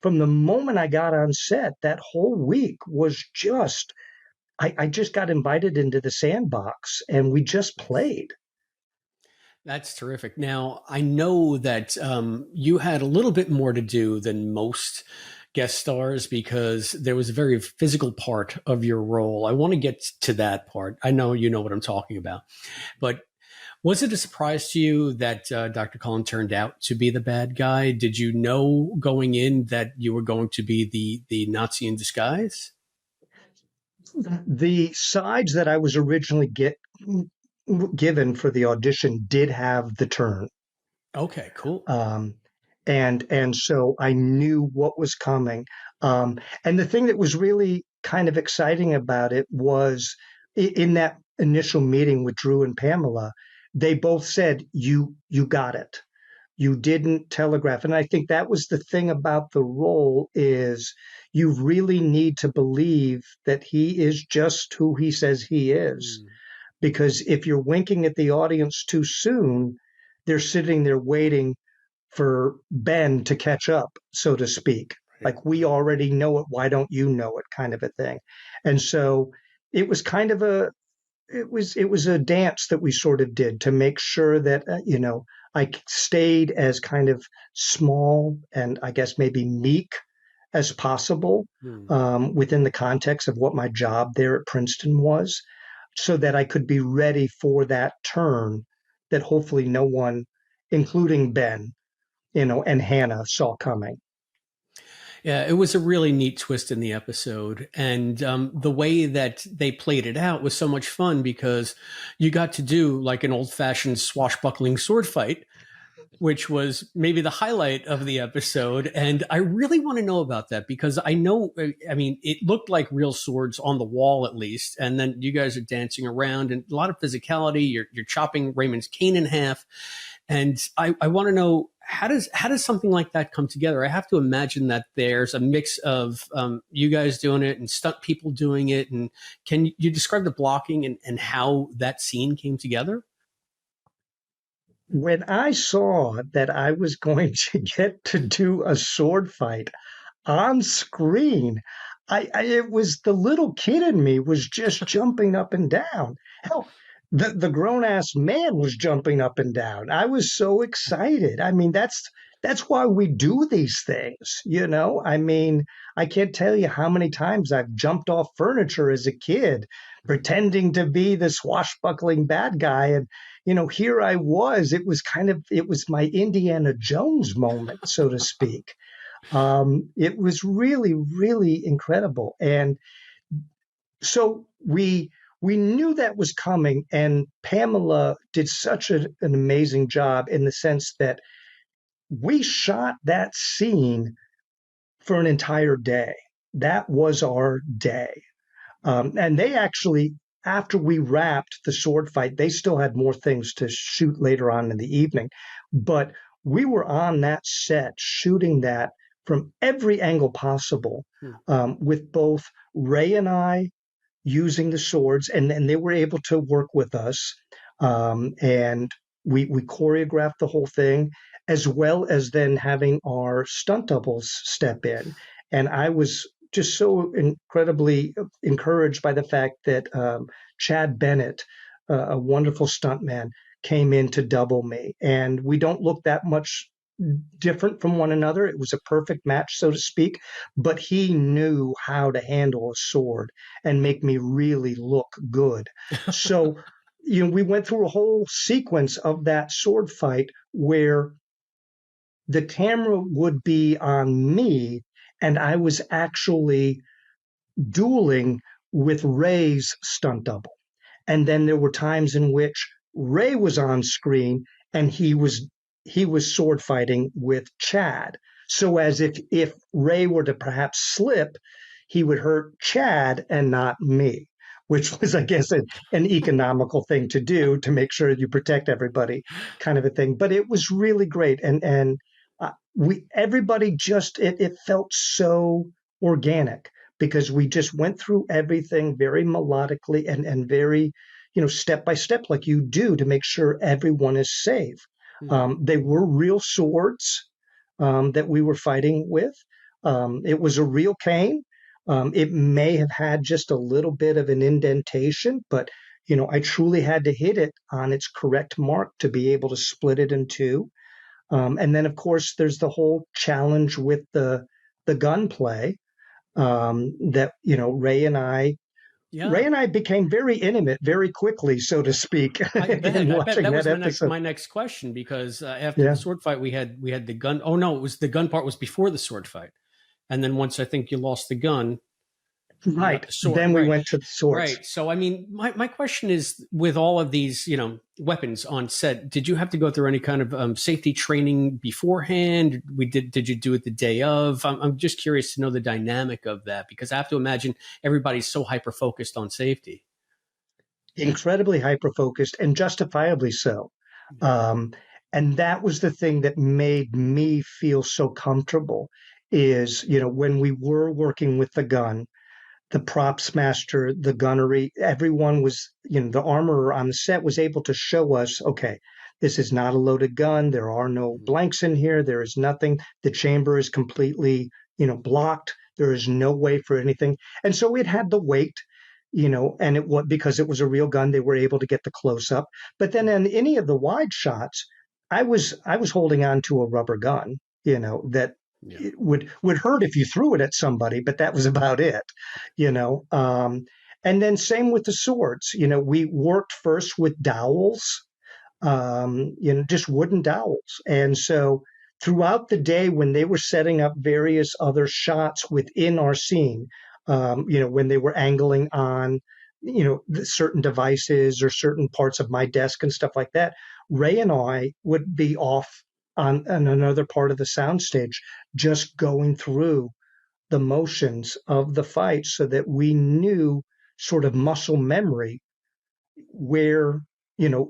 From the moment I got on set, that whole week was just, I just got invited into the sandbox and we just played. That's terrific. Now, I know that you had a little bit more to do than most guest stars, because there was a very physical part of your role. I want to get to that part. I know you know what I'm talking about. But was it a surprise to you that Dr. Cullen turned out to be the bad guy? Did you know going in that you were going to be the Nazi in disguise? The sides that I was originally given for the audition did have the turn. Okay, cool. And so I knew what was coming. And the thing that was really kind of exciting about it was, in that initial meeting with Drew and Pamela, they both said, you got it. You didn't telegraph. And I think that was the thing about the role, is you really need to believe that he is just who he says he is. Because if you're winking at the audience too soon, they're sitting there waiting for Ben to catch up, so to speak. Like, we already know it. Why don't you know it, kind of a thing. And so it was kind of it was a dance that we sort of did to make sure that, I stayed as kind of small and I guess maybe meek as possible within the context of what my job there at Princeton was, so that I could be ready for that turn that hopefully no one, including Ben, and Hannah, saw coming. Yeah, it was a really neat twist in the episode. And the way that they played it out was so much fun because you got to do like an old fashioned swashbuckling sword fight, which was maybe the highlight of the episode. And I really want to know about that because I know, I mean, it looked like real swords on the wall at least. And then you guys are dancing around and a lot of physicality. You're chopping Raymond's cane in half. And I want to know, how does something like that come together? I have to imagine that there's a mix of you guys doing it and stunt people doing it. And can you describe the blocking and how that scene came together? When I saw that I was going to get to do a sword fight on screen, it was the little kid in me was just jumping up and down. Hell, the grown ass man was jumping up and down. I was so excited. I mean, that's why we do these things, you know? I mean, I can't tell you how many times I've jumped off furniture as a kid, pretending to be the swashbuckling bad guy. And, you know, here I was. It was my Indiana Jones moment, so to speak. It was really, really incredible. And so we knew that was coming, and Pamela did such an amazing job in the sense that we shot that scene for an entire day. That was our day. And they actually, after we wrapped the sword fight, they still had more things to shoot later on in the evening. But we were on that set shooting that from every angle possible, with both Ray and I using the swords, and they were able to work with us. And we choreographed the whole thing, as well as then having our stunt doubles step in. And I was just so incredibly encouraged by the fact that Chad Bennett, a wonderful stuntman, came in to double me. And we don't look that much different from one another. It was a perfect match, so to speak, but he knew how to handle a sword and make me really look good. So, you know, we went through a whole sequence of that sword fight where the camera would be on me and I was actually dueling with Ray's stunt double. And then there were times in which Ray was on screen and he was sword fighting with Chad. So as if Ray were to perhaps slip, he would hurt Chad and not me, which was, I guess, an economical thing to do to make sure you protect everybody, kind of a thing. But it was really great. And everybody just, it felt so organic because we just went through everything very melodically and very, you know, step by step, like you do, to make sure everyone is safe. They were real swords that we were fighting with. It was a real cane. It may have had just a little bit of an indentation, but, you know, I truly had to hit it on its correct mark to be able to split it in two. And then, of course, there's the whole challenge with the gunplay that, you know, Ray and I became very intimate very quickly, so to speak. I bet that was my next question, because after the sword fight, we had the gun. Oh no, it was the gun part was before the sword fight, and then once I think you lost the gun, right? Then we went to the swords. Right. So I mean, my question is, with all of these, you know, weapons on set, did you have to go through any kind of safety training beforehand? Did you do it the day of? I'm just curious to know the dynamic of that, because I have to imagine everybody's so hyper focused on safety. Incredibly hyper focused, and justifiably so. And that was the thing that made me feel so comfortable. Is, you know, when we were working with the gun, the props master, the gunnery, everyone was, you know, the armorer on the set was able to show us, okay, this is not a loaded gun. There are no blanks in here. There is nothing. The chamber is completely, you know, blocked. There is no way for anything. And so it had the weight, you know, and because it was a real gun, they were able to get the close up. But then in any of the wide shots, I was holding on to a rubber gun, you know, that it would hurt if you threw it at somebody, but that was about it, you know. And then same with the swords. You know, we worked first with dowels, you know, just wooden dowels. And so throughout the day when they were setting up various other shots within our scene, when they were angling on, certain devices or certain parts of my desk and stuff like that, Ray and I would be off on another part of the soundstage, just going through the motions of the fight so that we knew sort of muscle memory where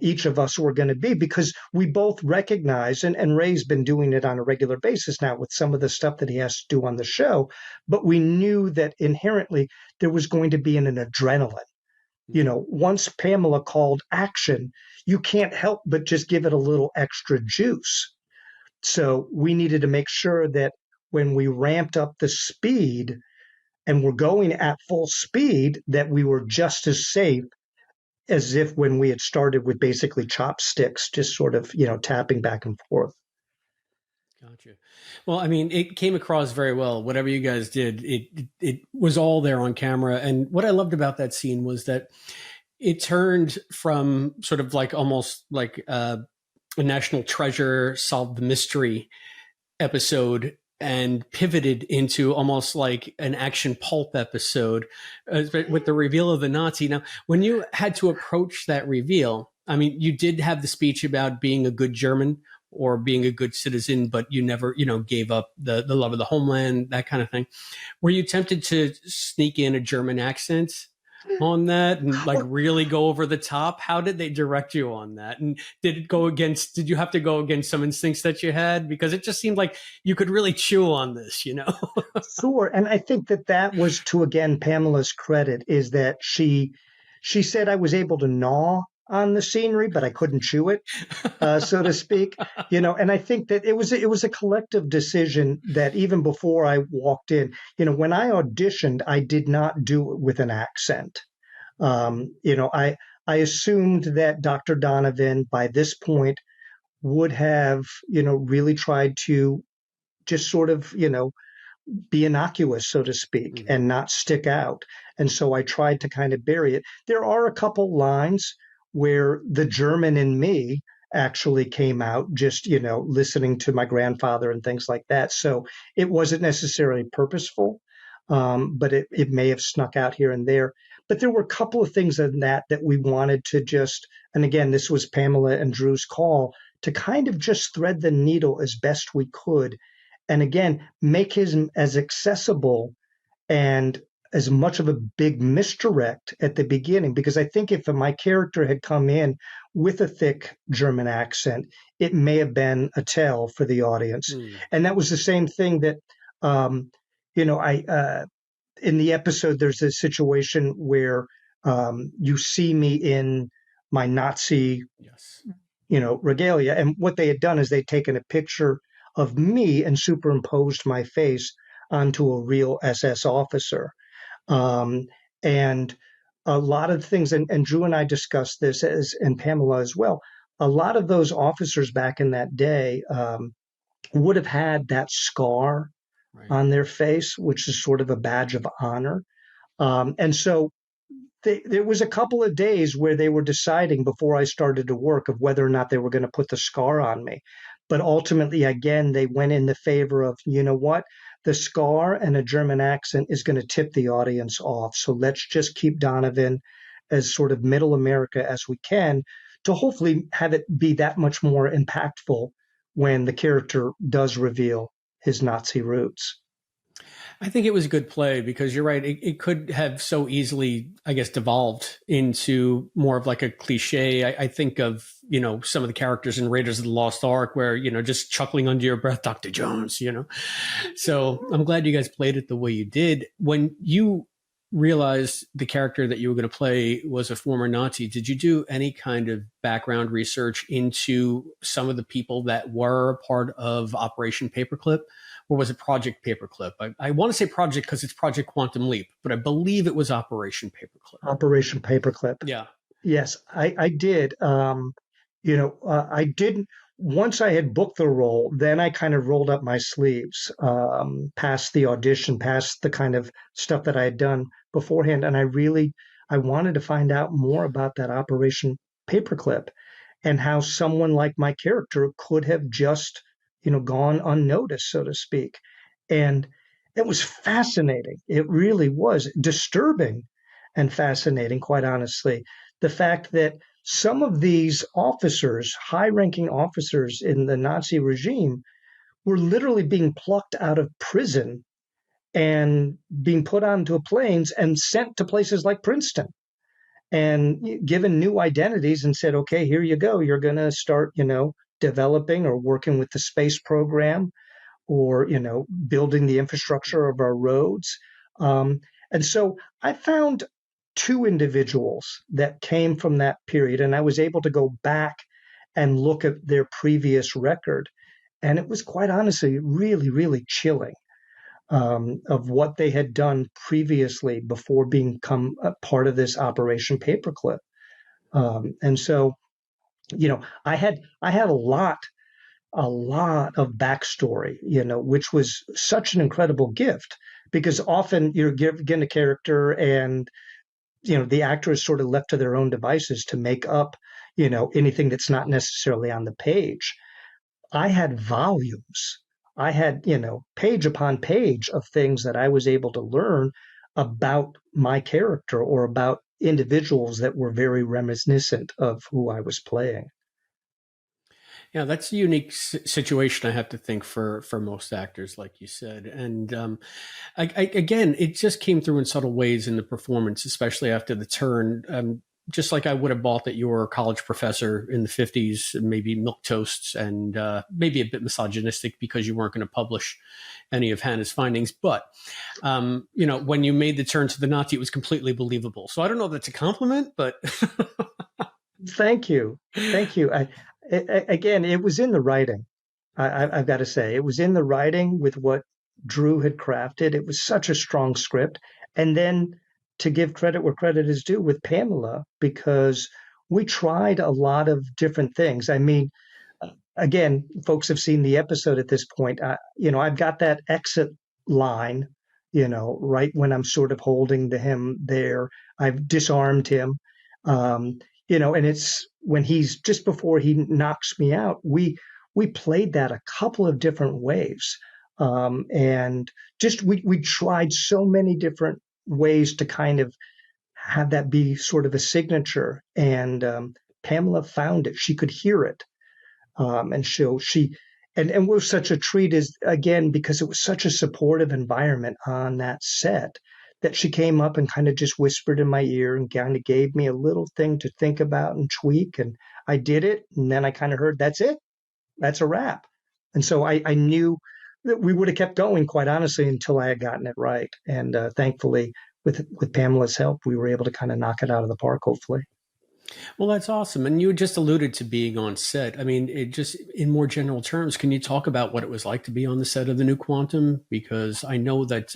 each of us were going to be, because we both recognize, and Ray's been doing it on a regular basis now with some of the stuff that he has to do on the show, but we knew that inherently there was going to be an adrenaline. Once Pamela called action, you can't help but just give it a little extra juice. So we needed to make sure that when we ramped up the speed and we're going at full speed, that we were just as safe as if when we had started with basically chopsticks, just sort of, tapping back and forth. Gotcha. Well, I mean, it came across very well. Whatever you guys did, it was all there on camera. And what I loved about that scene was that it turned from sort of like almost like a National Treasure solve the mystery episode and pivoted into almost like an action pulp episode with the reveal of the Nazi. Now, when you had to approach that reveal, I mean, you did have the speech about being a good German or being a good citizen, but you never, gave up the love of the homeland, that kind of thing. Were you tempted to sneak in a German accent on that and like really go over the top? How did they direct you on that? And did you have to go against some instincts that you had? Because it just seemed like you could really chew on this, Sure. And I think that was to, again, Pamela's credit, is that she said I was able to gnaw on the scenery, but I couldn't chew it, so to speak, and I think that it was a collective decision that even before I walked in, when I auditioned, I did not do it with an accent. I assumed that Dr. Donovan by this point would have, really tried to just sort of, be innocuous, so to speak, and not stick out. And so I tried to kind of bury it. There are a couple lines where the German in me actually came out, just, listening to my grandfather and things like that. So it wasn't necessarily purposeful, but it may have snuck out here and there. But there were a couple of things in that we wanted to just, and again, this was Pamela and Drew's call, to kind of just thread the needle as best we could. And again, make him as accessible and as much of a big misdirect at the beginning, because I think if my character had come in with a thick German accent, it may have been a tell for the audience. And that was the same thing that, in the episode, there's a situation where you see me in my Nazi, regalia. And what they had done is they'd taken a picture of me and superimposed my face onto a real SS officer. And a lot of things, and Drew and I discussed this, and Pamela as well, a lot of those officers back in that day would have had that scar on their face, which is sort of a badge of honor. And so there was a couple of days where they were deciding before I started to work of whether or not they were going to put the scar on me. But ultimately, again, they went in the favor of, what? The scar and a German accent is going to tip the audience off. So let's just keep Donovan as sort of middle America as we can, to hopefully have it be that much more impactful when the character does reveal his Nazi roots. I think it was a good play, because you're right. It could have so easily, I guess, devolved into more of like a cliche. I think of, some of the characters in Raiders of the Lost Ark where, just chuckling under your breath, Dr. Jones, So I'm glad you guys played it the way you did. When you realized the character that you were going to play was a former Nazi, did you do any kind of background research into some of the people that were part of Operation Paperclip? Or was it Project Paperclip? I want to say Project because it's Project Quantum Leap, but I believe it was Operation Paperclip. Operation Paperclip. Yeah. Yes, I did. I didn't. Once I had booked the role, then I kind of rolled up my sleeves, past the audition, past the kind of stuff that I had done beforehand. And I wanted to find out more about that Operation Paperclip and how someone like my character could have just, gone unnoticed, so to speak. And it was fascinating. It really was disturbing and fascinating, quite honestly. The fact that some of these officers, high-ranking officers in the Nazi regime, were literally being plucked out of prison and being put onto planes and sent to places like Princeton and given new identities and said, okay, here you go. You're going to start, developing or working with the space program or, building the infrastructure of our roads. And so I found two individuals that came from that period, and I was able to go back and look at their previous record. And it was quite honestly really, really chilling of what they had done previously before become a part of this Operation Paperclip. And so, I had a lot of backstory, which was such an incredible gift because often you're given a character and, the actor is sort of left to their own devices to make up, anything that's not necessarily on the page. I had volumes. I had, page upon page of things that I was able to learn about my character or about individuals that were very reminiscent of who I was playing. Yeah, that's a unique situation, I have to think, for most actors, like you said. And again, it just came through in subtle ways in the performance, especially after the turn. Just like I would have bought that you were a college professor in the 50s, maybe milquetoasts, and maybe a bit misogynistic because you weren't going to publish any of Hannah's findings. But, when you made the turn to the Nazi, it was completely believable. So I don't know if that's a compliment, but... Thank you. Again, it was in the writing. I've got to say, it was in the writing with what Drew had crafted. It was such a strong script. And then to give credit where credit is due with Pamela, because we tried a lot of different things. I mean, again, folks have seen the episode at this point. I've got that exit line, right when I'm sort of holding to him there. I've disarmed him. And it's when he's just before he knocks me out, we played that a couple of different ways. And just we tried so many different ways to kind of have that be sort of a signature. And Pamela found it. She could hear it. And and was such a treat is again, because it was such a supportive environment on that set that she came up and kind of just whispered in my ear and kind of gave me a little thing to think about and tweak. And I did it. And then I kind of heard, that's it. That's a wrap. And so I knew that we would have kept going, quite honestly, until I had gotten it right. And thankfully, with Pamela's help, we were able to kind of knock it out of the park, hopefully. Well, that's awesome. And you just alluded to being on set. I mean, it just in more general terms, can you talk about what it was like to be on the set of the new Quantum? Because I know that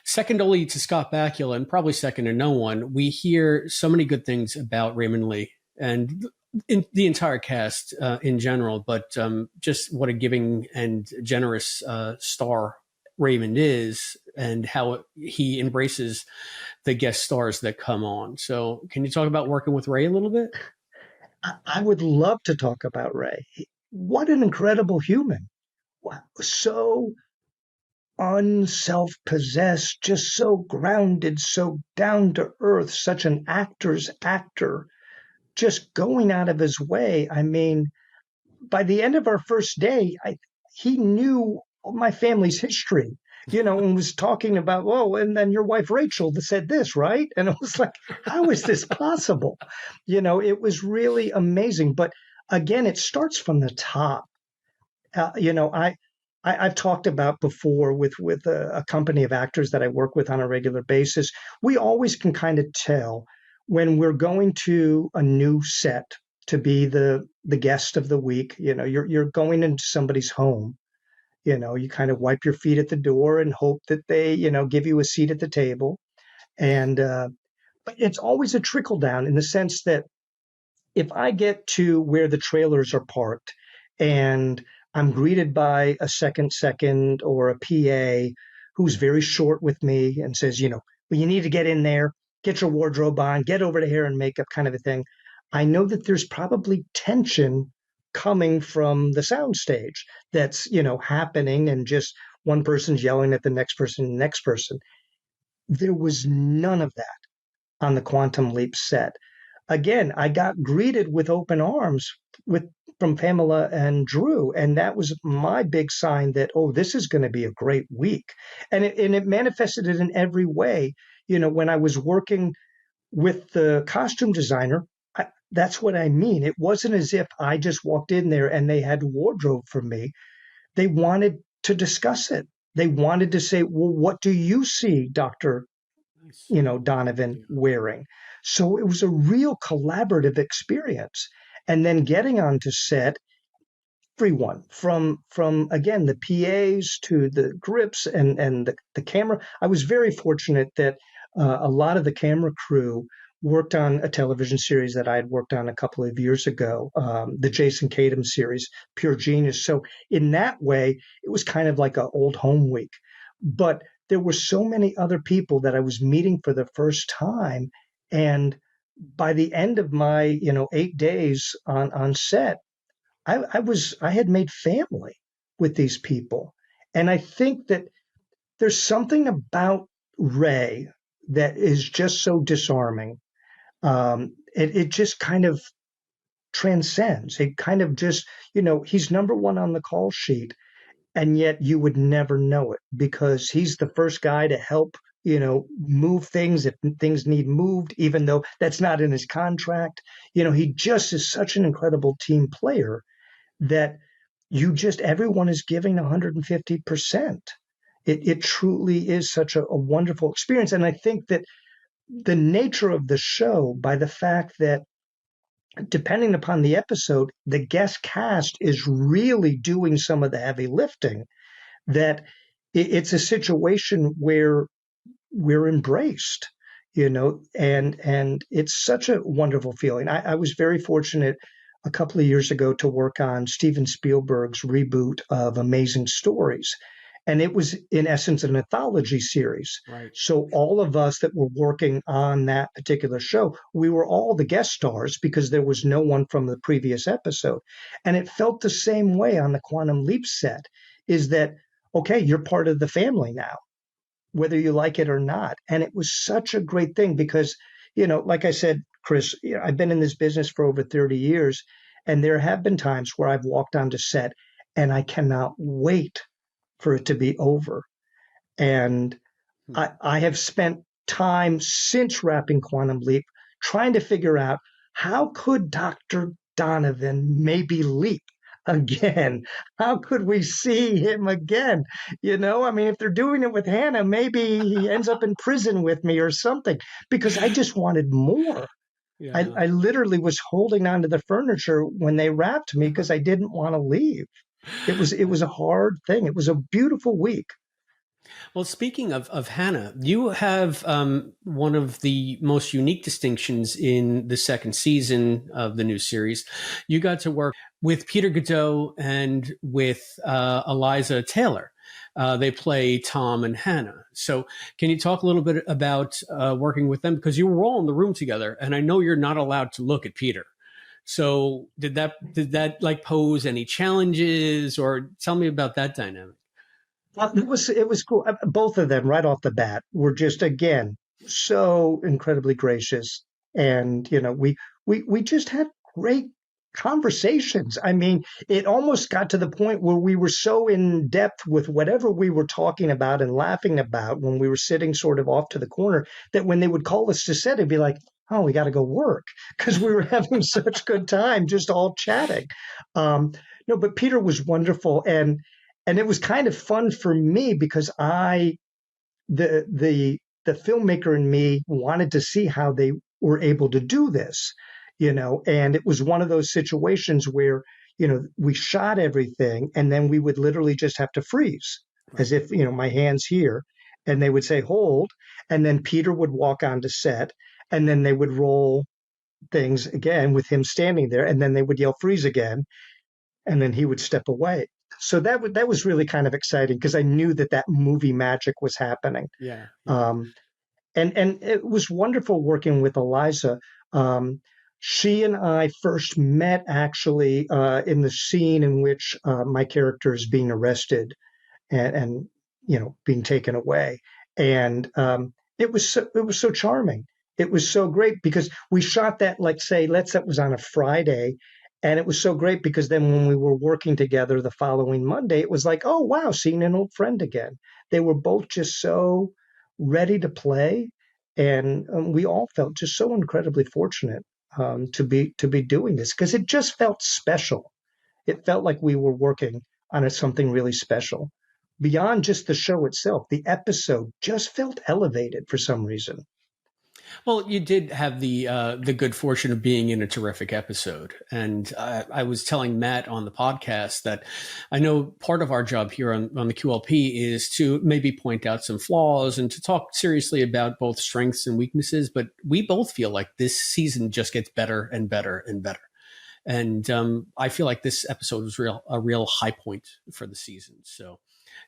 second only to Scott Bakula and probably second to no one, we hear so many good things about Raymond Lee and in the entire cast in general, but just what a giving and generous star Raymond is and how he embraces the guest stars that come on. So can you talk about working with Ray a little bit? I would love to talk about Ray. What an incredible human. Wow. So unself-possessed, just so grounded, so down to earth, such an actor's actor, just going out of his way. I mean, by the end of our first day, he knew my family's history, and was talking about, oh, and then your wife Rachel said this, right? And it was like, how is this possible? It was really amazing. But again, it starts from the top. I've talked about before with a company of actors that I work with on a regular basis. We always can kind of tell when we're going to a new set to be the guest of the week. You're going into somebody's home. You kind of wipe your feet at the door and hope that they, give you a seat at the table. And but it's always a trickle down in the sense that if I get to where the trailers are parked and I'm greeted by a second or a PA who's very short with me and says, well, you need to get in there, get your wardrobe on, get over to hair and makeup kind of a thing. I know that there's probably tension coming from the soundstage that's, happening, and just one person's yelling at the next person and the next person. There was none of that on the Quantum Leap set. Again, I got greeted with open arms from Pamela and Drew, and that was my big sign that, oh, this is going to be a great week. And it manifested it in every way. When I was working with the costume designer, that's what I mean. It wasn't as if I just walked in there and they had wardrobe for me. They wanted to discuss it. They wanted to say, well, what do you see, Dr. Donovan wearing? So it was a real collaborative experience. And then getting onto set, everyone from again, the PAs to the grips and the camera. I was very fortunate that a lot of the camera crew worked on a television series that I had worked on a couple of years ago, the Jason Kadam series, Pure Genius. So in that way, it was kind of like an old home week. But there were so many other people that I was meeting for the first time. And by the end of my, 8 days on set, I had made family with these people. And I think that there's something about Ray that is just so disarming. It just kind of transcends. It kind of just, he's number one on the call sheet, and yet you would never know it because he's the first guy to help, move things if things need moved, even though that's not in his contract. He just is such an incredible team player that everyone is giving 150%. It truly is such a wonderful experience. And I think that the nature of the show, by the fact that depending upon the episode, the guest cast is really doing some of the heavy lifting, that it's a situation where we're embraced, and it's such a wonderful feeling. I was very fortunate a couple of years ago to work on Steven Spielberg's reboot of Amazing Stories. And it was, in essence, an anthology series. Right. So all of us that were working on that particular show, we were all the guest stars because there was no one from the previous episode. And it felt the same way on the Quantum Leap set, is that, okay, you're part of the family now, whether you like it or not. And it was such a great thing because, like I said, Chris, I've been in this business for over 30 years, and there have been times where I've walked onto set and I cannot wait for it to be over. And I have spent time since wrapping Quantum Leap trying to figure out how could Dr. Donovan maybe leap again? How could we see him again? If they're doing it with Hannah, maybe he ends up in prison with me or something, because I just wanted more. Yeah. I literally was holding onto the furniture when they wrapped me because I didn't want to leave. It was a hard thing. It was a beautiful week. Well, speaking of Hannah, you have one of the most unique distinctions in the second season of the new series. You got to work with Peter Godot and with Eliza Taylor. They play Tom and Hannah. So can you talk a little bit about working with them? Because you were all in the room together, and I know you're not allowed to look at Peter. So did that like pose any challenges, or tell me about that dynamic? It was cool. Both of them right off the bat were just, again, so incredibly gracious. And, we just had great conversations. I mean, it almost got to the point where we were so in depth with whatever we were talking about and laughing about when we were sitting sort of off to the corner, that when they would call us to set, it'd be like, oh, we got to go work, because we were having such good time just all chatting. No, but Peter was wonderful. And it was kind of fun for me because the filmmaker in me wanted to see how they were able to do this, and it was one of those situations where, we shot everything and then we would literally just have to freeze, as if, my hand's here, and they would say, hold. And then Peter would walk onto set, and then they would roll things again with him standing there, and then they would yell freeze again, and then he would step away. So that was really kind of exciting because I knew that movie magic was happening. Yeah. And it was wonderful working with Eliza. She and I first met actually in the scene in which my character is being arrested and being taken away, and it was so charming. It was so great because we shot that, like, say, that was on a Friday, and it was so great because then when we were working together the following Monday, it was like, oh wow, seeing an old friend again. They were both just so ready to play, and we all felt just so incredibly fortunate to be doing this because it just felt special. It felt like we were working on something really special. Beyond just the show itself, the episode just felt elevated for some reason. Well, you did have the good fortune of being in a terrific episode, and I was telling Matt on the podcast that I know part of our job here on the QLP is to maybe point out some flaws and to talk seriously about both strengths and weaknesses. But we both feel like this season just gets better and better and better. And I feel like this episode was a real high point for the season. So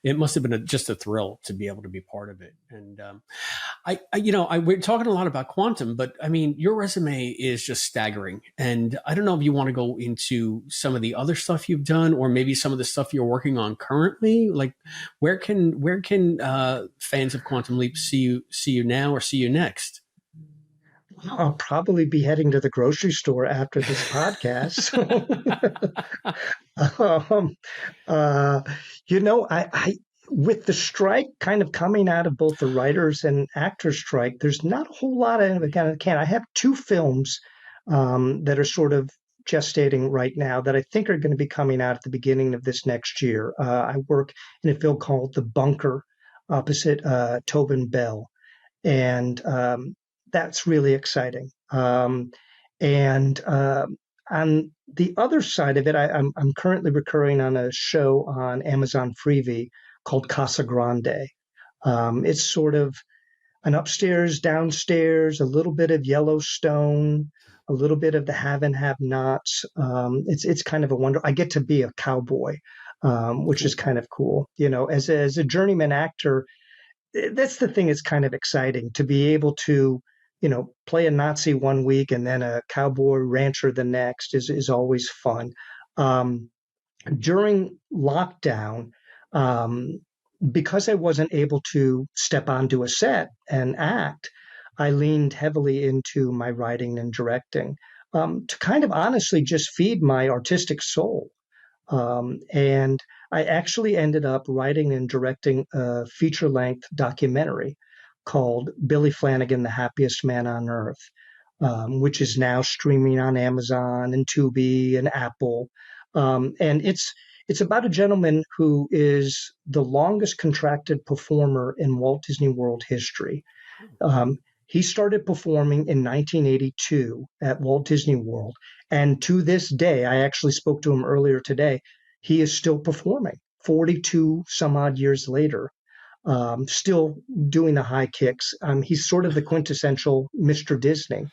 it must have been just a thrill to be able to be part of it. And we're talking a lot about Quantum, but I mean, your resume is just staggering. And I don't know if you want to go into some of the other stuff you've done, or maybe some of the stuff you're working on currently. Like, where can fans of Quantum Leap see you now or see you next? I'll probably be heading to the grocery store after this podcast. I with the strike kind of coming out of both the writers and actors strike, there's not a whole lot of I have 2 films that are sort of gestating right now that I think are going to be coming out at the beginning of this next year. I work in a film called The Bunker opposite Tobin Bell, and that's really exciting. And on the other side of it, I'm currently recurring on a show on Amazon Freevee called Casa Grande. It's sort of an upstairs, downstairs, a little bit of Yellowstone, a little bit of the have and have nots. It's kind of a wonder. I get to be a cowboy, which is kind of cool. As a journeyman actor, that's the thing that's kind of exciting, to be able to play a Nazi one week and then a cowboy rancher the next is always fun. During lockdown, because I wasn't able to step onto a set and act, I leaned heavily into my writing and directing to kind of honestly just feed my artistic soul. And I actually ended up writing and directing a feature-length documentary called Billy Flanagan, the Happiest Man on Earth, which is now streaming on Amazon and Tubi and Apple. And it's about a gentleman who is the longest contracted performer in Walt Disney World history. He started performing in 1982 at Walt Disney World. And to this day, I actually spoke to him earlier today, he is still performing 42 some odd years later. Still doing the high kicks. He's sort of the quintessential Mr. Disney.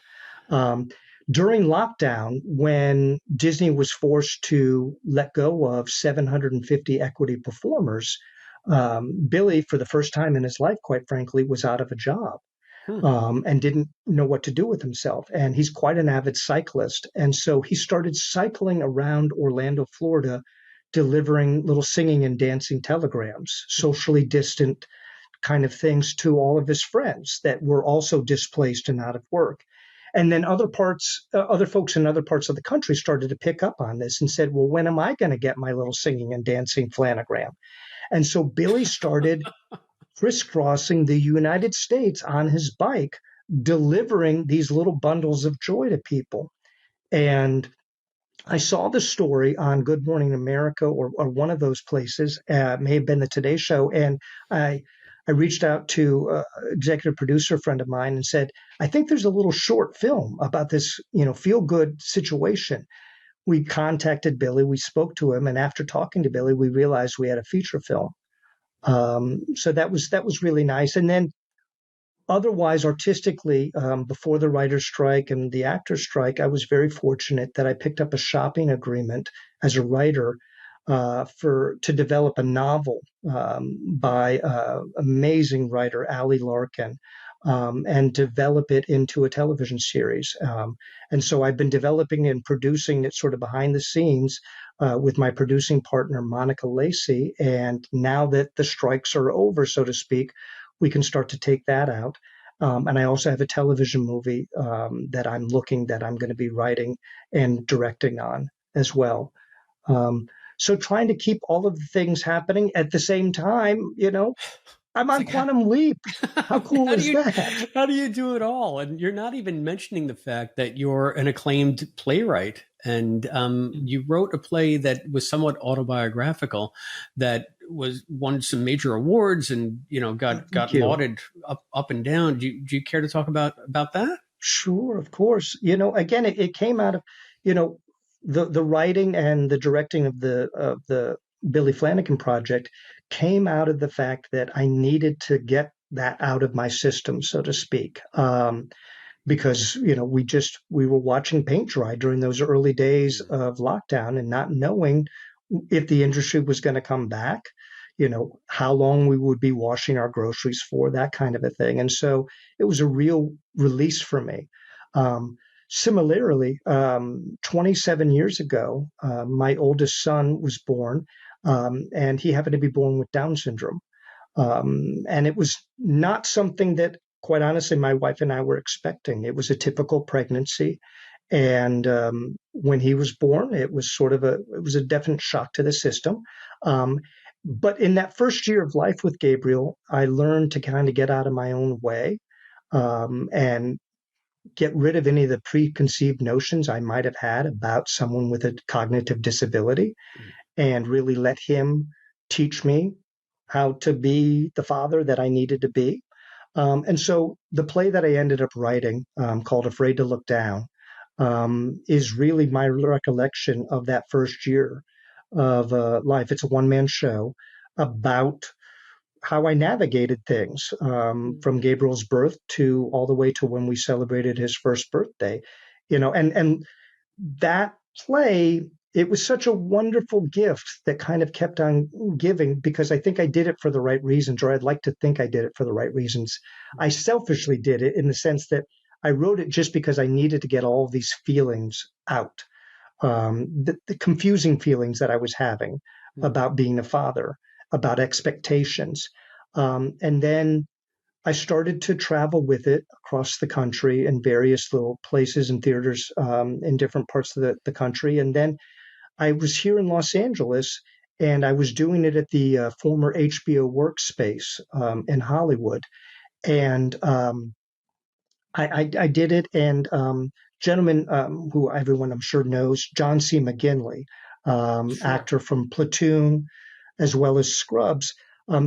During lockdown, when Disney was forced to let go of 750 equity performers, Billy, for the first time in his life, quite frankly, was out of a job and didn't know what to do with himself. And he's quite an avid cyclist. And so he started cycling around Orlando, Florida, delivering little singing and dancing telegrams, socially distant kind of things to all of his friends that were also displaced and out of work. And then other folks in other parts of the country started to pick up on this and said, well, when am I going to get my little singing and dancing flanagram? And so Billy started crisscrossing the United States on his bike, delivering these little bundles of joy to people. And I saw the story on Good Morning America or one of those places, may have been the Today Show, and I reached out to an executive producer friend of mine and said, I think there's a little short film about this, feel-good situation. We contacted Billy, we spoke to him, and after talking to Billy, we realized we had a feature film. So that was really nice. And then otherwise, artistically, before the writer's strike and the actor's strike, I was very fortunate that I picked up a shopping agreement as a writer to develop a novel by amazing writer Allie Larkin and develop it into a television series. And so I've been developing and producing it sort of behind the scenes with my producing partner, Monica Lacey. And now that the strikes are over, so to speak, we can start to take that out. And I also have a television movie that I'm going to be writing and directing on as well. So trying to keep all of the things happening at the same time, I'm on Quantum Leap. How cool is that? How do you do it all? And you're not even mentioning the fact that you're an acclaimed playwright. And you wrote a play that was somewhat autobiographical, that won some major awards and got lauded up and down. Do you care to talk about that? Sure, of course. Again, it came out of the writing and the directing of the Billy Flanagan project came out of the fact that I needed to get that out of my system, so to speak. Because we were watching paint dry during those early days of lockdown and not knowing if the industry was going to come back, how long we would be washing our groceries for, that kind of a thing. And so it was a real release for me. Similarly, 27 years ago, my oldest son was born, and he happened to be born with Down syndrome. And it was not something that, quite honestly, my wife and I were expecting. It was a typical pregnancy. And when he was born, it was a definite shock to the system. But in that first year of life with Gabriel, I learned to kind of get out of my own way and get rid of any of the preconceived notions I might have had about someone with a cognitive disability, and really let him teach me how to be the father that I needed to be. And so the play that I ended up writing, called Afraid to Look Down, is really my recollection of that first year of life. It's a one-man show about how I navigated things from Gabriel's birth to all the way to when we celebrated his first birthday, and that play, it was such a wonderful gift that kind of kept on giving, because I think I did it for the right reasons, or I'd like to think I did it for the right reasons. I selfishly did it in the sense that I wrote it just because I needed to get all these feelings out, the confusing feelings that I was having about being a father, about expectations. And then I started to travel with it across the country in various little places and theaters in different parts of the country. And then I was here in Los Angeles, and I was doing it at the former HBO Workspace in Hollywood. And I did it, and gentleman who everyone I'm sure knows, John C. McGinley, actor from Platoon, as well as Scrubs.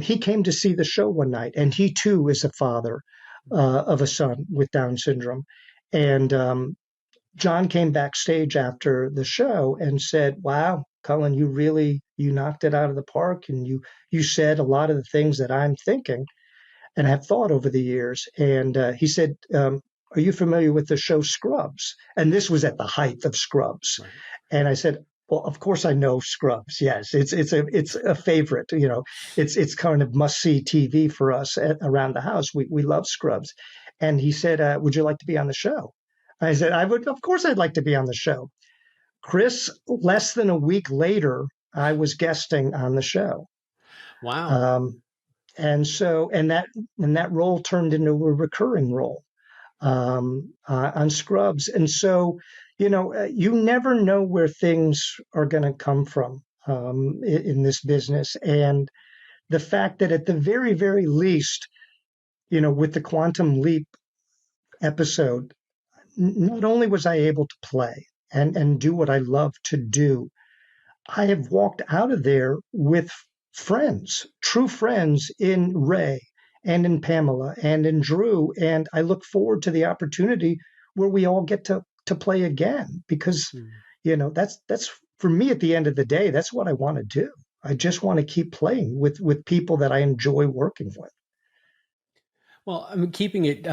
He came to see the show one night, and he too is a father of a son with Down syndrome. And John came backstage after the show and said, "Wow, Cullen, you knocked it out of the park, and you said a lot of the things that I'm thinking and have thought over the years." And he said, "Are you familiar with the show Scrubs?" And this was at the height of Scrubs. Right. And I said, "Well, of course I know Scrubs. Yes, it's a favorite. It's kind of must see TV for us around the house. We love Scrubs." And he said, "Would you like to be on the show?" I said, "I would. Of course, I'd like to be on the show." Chris, less than a week later, I was guesting on the show. Wow. And that role turned into a recurring role on Scrubs. And so, you never know where things are going to come from in this business. And the fact that at the very, very least, with the Quantum Leap episode, not only was I able to play and do what I love to do, I have walked out of there with friends, true friends in Ray and in Pamela and in Drew. And I look forward to the opportunity where we all get to play again, because, that's for me at the end of the day, that's what I want to do. I just want to keep playing with people that I enjoy working with. Well, I'm keeping it,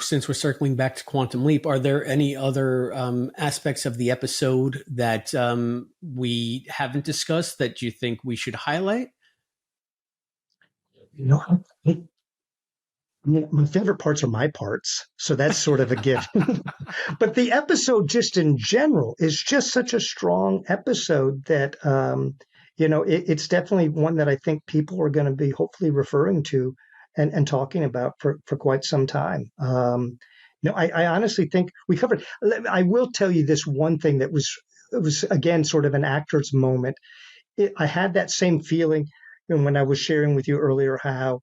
since we're circling back to Quantum Leap, are there any other aspects of the episode that we haven't discussed that you think we should highlight? My favorite parts are my parts, so that's sort of a given. But the episode, just in general, is just such a strong episode that it's definitely one that I think people are going to be hopefully referring to and talking about for quite some time. I honestly think we covered. I will tell you this one thing that was again sort of an actor's moment. I had that same feeling when I was sharing with you earlier how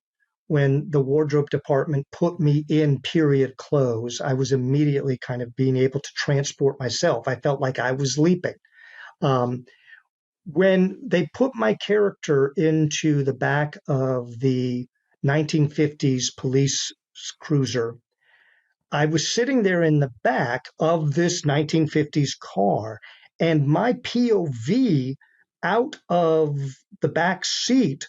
when the wardrobe department put me in period clothes, I was immediately kind of being able to transport myself. I felt like I was leaping. When they put my character into the back of the 1950s police cruiser, I was sitting there in the back of this 1950s car, and my POV out of the back seat,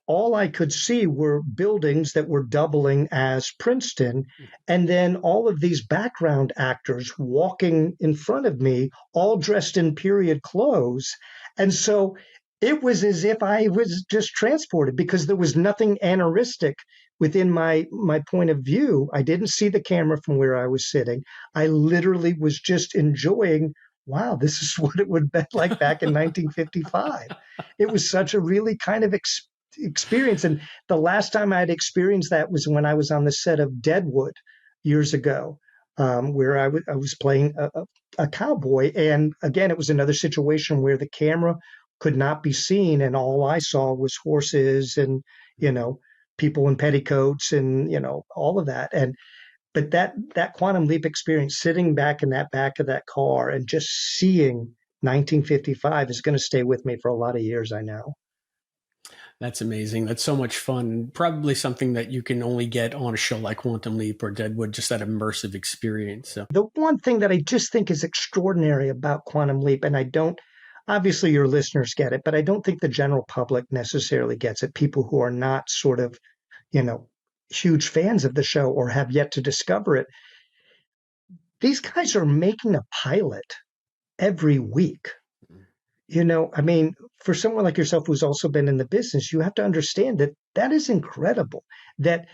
all I could see were buildings that were doubling as Princeton, and then all of these background actors walking in front of me, all dressed in period clothes. And so it was as if I was just transported because there was nothing aneristic within my point of view. I didn't see the camera from where I was sitting. I literally was just enjoying, wow, this is what it would be like back in 1955. It was such a really kind of experience. And the last time I had experienced that was when I was on the set of Deadwood years ago, where I was playing a cowboy. And again, it was another situation where the camera could not be seen, and all I saw was horses and people in petticoats and all of that. But that quantum leap experience, sitting back in that back of that car and just seeing 1955, is going to stay with me for a lot of years, I know. That's amazing. That's so much fun. Probably something that you can only get on a show like Quantum Leap or Deadwood, just that immersive experience. So the one thing that I just think is extraordinary about Quantum Leap, and I don't, obviously your listeners get it, but I don't think the general public necessarily gets it. People who are not sort of, huge fans of the show or have yet to discover it. These guys are making a pilot every week. For someone like yourself who's also been in the business, you have to understand that is incredible. That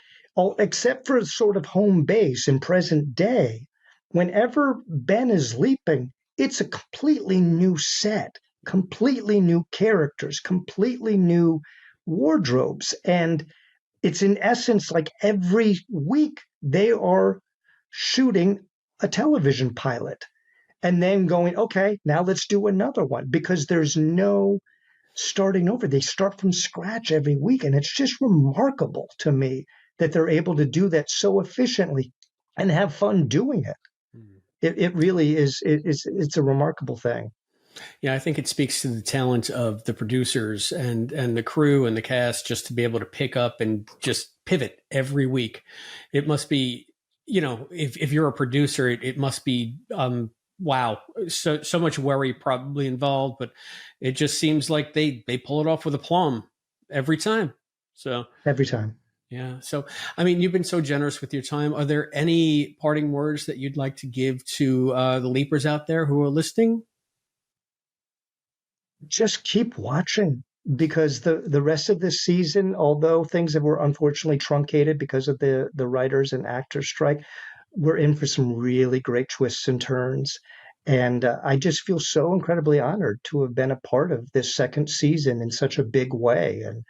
except for sort of home base in present day, whenever Ben is leaping, it's a completely new set, completely new characters, completely new wardrobes. And it's in essence like every week they are shooting a television pilot. And then going, okay, now let's do another one, because there's no starting over. They start from scratch every week. And it's just remarkable to me that they're able to do that so efficiently and have fun doing it. It really is. It's a remarkable thing. Yeah, I think it speaks to the talent of the producers and the crew and the cast just to be able to pick up and just pivot every week. It must be, if you're a producer, it must be wow, so much worry probably involved, but it just seems like they pull it off with aplomb every time. So every time. Yeah. So, you've been so generous with your time. Are there any parting words that you'd like to give to the leapers out there who are listening? Just keep watching, because the rest of this season, although things were unfortunately truncated because of the writers and actors strike, we're in for some really great twists and turns. And I just feel so incredibly honored to have been a part of this second season in such a big way. And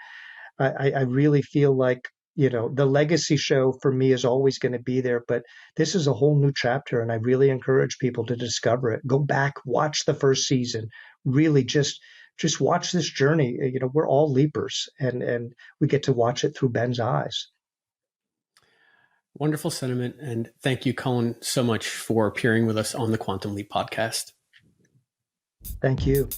I really feel like, the legacy show for me is always going to be there, but this is a whole new chapter. And I really encourage people to discover it. Go back, watch the first season, really just watch this journey. We're all leapers, and we get to watch it through Ben's eyes. Wonderful sentiment. And thank you, Cullen, so much for appearing with us on the Quantum Leap podcast. Thank you.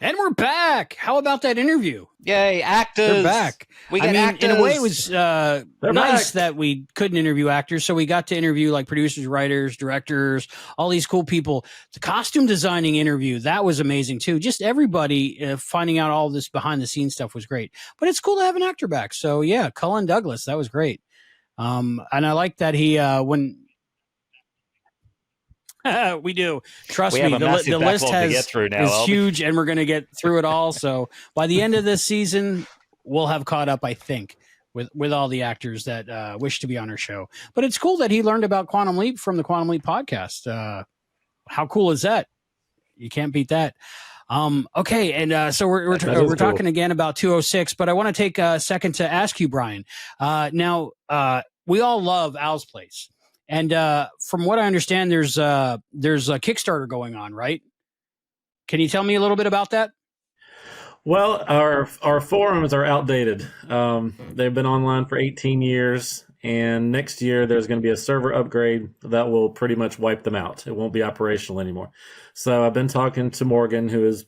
And we're back. How about that interview? Yay, actors. They're back. We get actors. In a way, it was nice back. that we couldn't interview actors. So we got to interview like producers, writers, directors, all these cool people. The costume designing interview, that was amazing too. Just everybody finding out all this behind the scenes stuff was great. But it's cool to have an actor back. So yeah, Cullen Douglas, that was great. And I like that he, when we do. Trust me, the list is huge, and we're going to get through it all. So by the end of this season, we'll have caught up, I think. with all the actors that wish to be on our show. But it's cool that he learned about Quantum Leap from the Quantum Leap podcast. How cool is that? You can't beat that. Okay, and so we're talking again about 206, but I want to take a second to ask you, Brian. Now, we all love Al's Place, and from what I understand, there's a Kickstarter going on, right? Can you tell me a little bit about that? Well, our forums are outdated. They've been online for 18 years, and next year there's going to be a server upgrade that will pretty much wipe them out. It won't be operational anymore. So I've been talking to Morgan, who is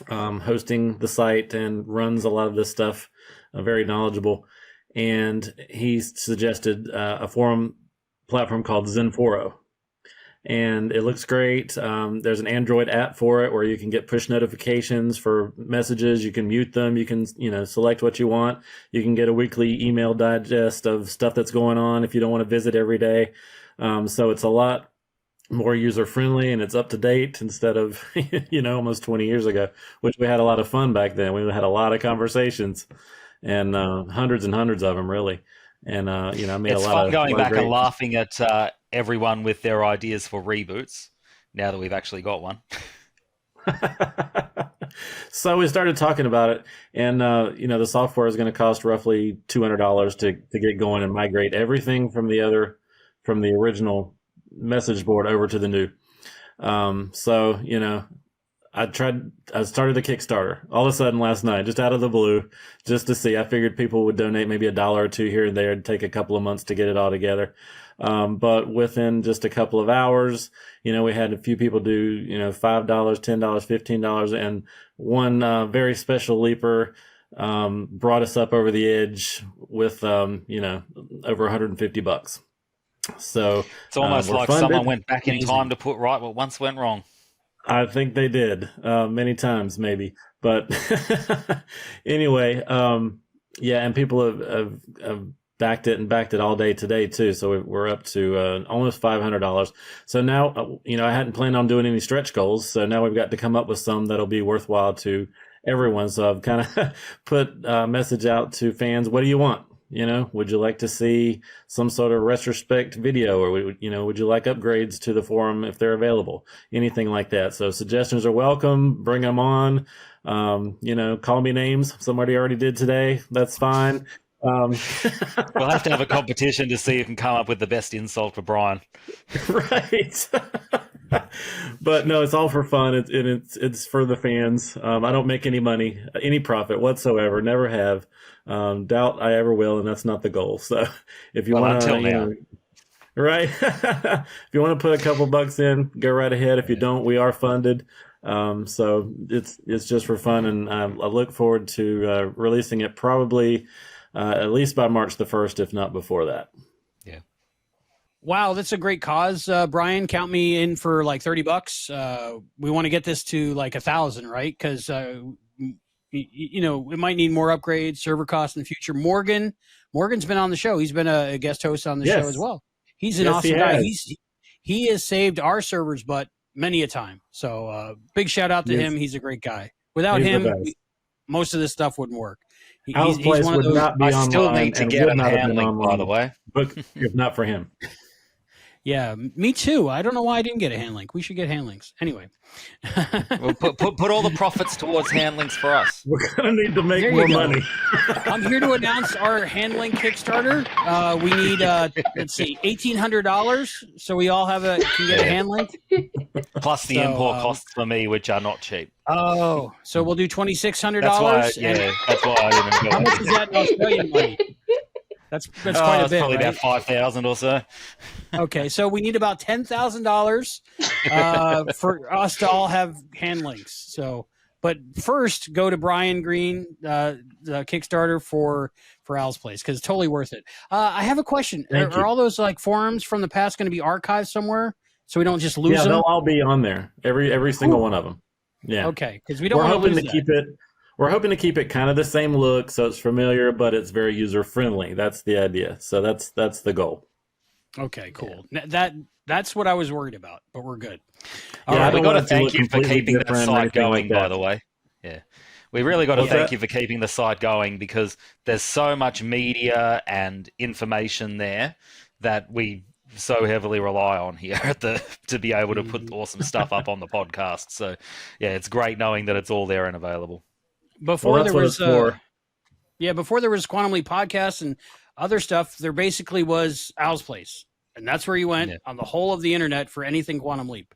hosting the site and runs a lot of this stuff, very knowledgeable, and he suggested a forum platform called Zenforo. And it looks great. There's an Android app for it where you can get push notifications for messages. You can mute them. You can, select what you want. You can get a weekly email digest of stuff that's going on if you don't want to visit every day. So it's a lot more user friendly and it's up to date instead of, almost 20 years ago, which we had a lot of fun back then. We had a lot of conversations and hundreds and hundreds of them, really. And, I made it's a lot fun of going back great... and laughing at everyone with their ideas for reboots now that we've actually got one. So we started talking about it, and the software is going to cost roughly $200 to get going and migrate everything from the original message board over to the new. I started a Kickstarter all of a sudden last night, just out of the blue, just to see. I figured people would donate maybe $1 or $2 here and there. It'd take a couple of months to get it all together. But within just a couple of hours, we had a few people do, $5, $10, $15, and one very special leaper brought us up over the edge with, over $150. So it's almost like funded. Someone went back in time to put right what once went wrong. I think they did many times, maybe. But anyway, and people have backed it all day today, too. So we're up to almost $500. So now, I hadn't planned on doing any stretch goals. So now we've got to come up with some that'll be worthwhile to everyone. So I've kind of put a message out to fans. What do you want? Would you like to see some sort of retrospect video, or would you like upgrades to the forum if they're available? Anything like that. So suggestions are welcome. Bring them on. Call me names. Somebody already did today. That's fine. We'll have to have a competition to see who can come up with the best insult for Brian. Right. But no, it's all for fun. It's for the fans. I don't make any money, any profit whatsoever. Never have. Doubt I ever will, and that's not the goal. So if you want to, right? If you want to put a couple bucks in, go right ahead. If you don't, we are funded. So it's just for fun, and I look forward to releasing it probably at least by March the 1st, if not before that. Yeah. Wow, that's a great cause, Brian. Count me in for like $30. We want to get this to like 1,000, right? Because we might need more upgrades, server costs in the future. Morgan's been on the show. He's been a guest host on the show as well. He's an awesome guy. He has saved our servers butt many a time. So big shout out to him. He's a great guy. Without him, most of this stuff wouldn't work. Al's Place would not be online. I still need to get a hand link, by the way. But if not for him. Yeah, me too. I don't know why I didn't get a hand link. We should get hand links. Anyway. We'll put all the profits towards hand links for us. We're going to need to make more money. I'm here to announce our hand link Kickstarter. We need, $1,800 so we all can get a hand link. Plus the import costs for me, which are not cheap. Oh, so we'll do $2,600. That's why I didn't go. How much is that in Australian money? That's quite a bit. Probably right? about 5,000 or so. Okay, so we need about $10,000 for us to all have hand links. So, but first, go to Brian Greene, the Kickstarter for Al's Place, because it's totally worth it. I have a question: are all those like forums from the past going to be archived somewhere, so we don't just lose them? Yeah, they'll all be on there. Every single one of them. Yeah, okay, because we don't want to lose that. We're hoping to keep it kind of the same look, so it's familiar, but it's very user friendly. That's the idea. So that's the goal. Okay, cool. That's what I was worried about, but we're good. All right, we got to thank you for keeping that site going, by the way. Yeah, We really got to What's thank that? you for keeping the site going, because there's so much media and information there that we so heavily rely on here to be able to put awesome stuff up on the podcast. So, yeah, it's great knowing that it's all there and available. Before Well, there that's what was it's for. before there was Quantum Leap podcast and other stuff, there basically was Al's Place, and that's where you went Yeah. on the whole of the internet for anything Quantum Leap,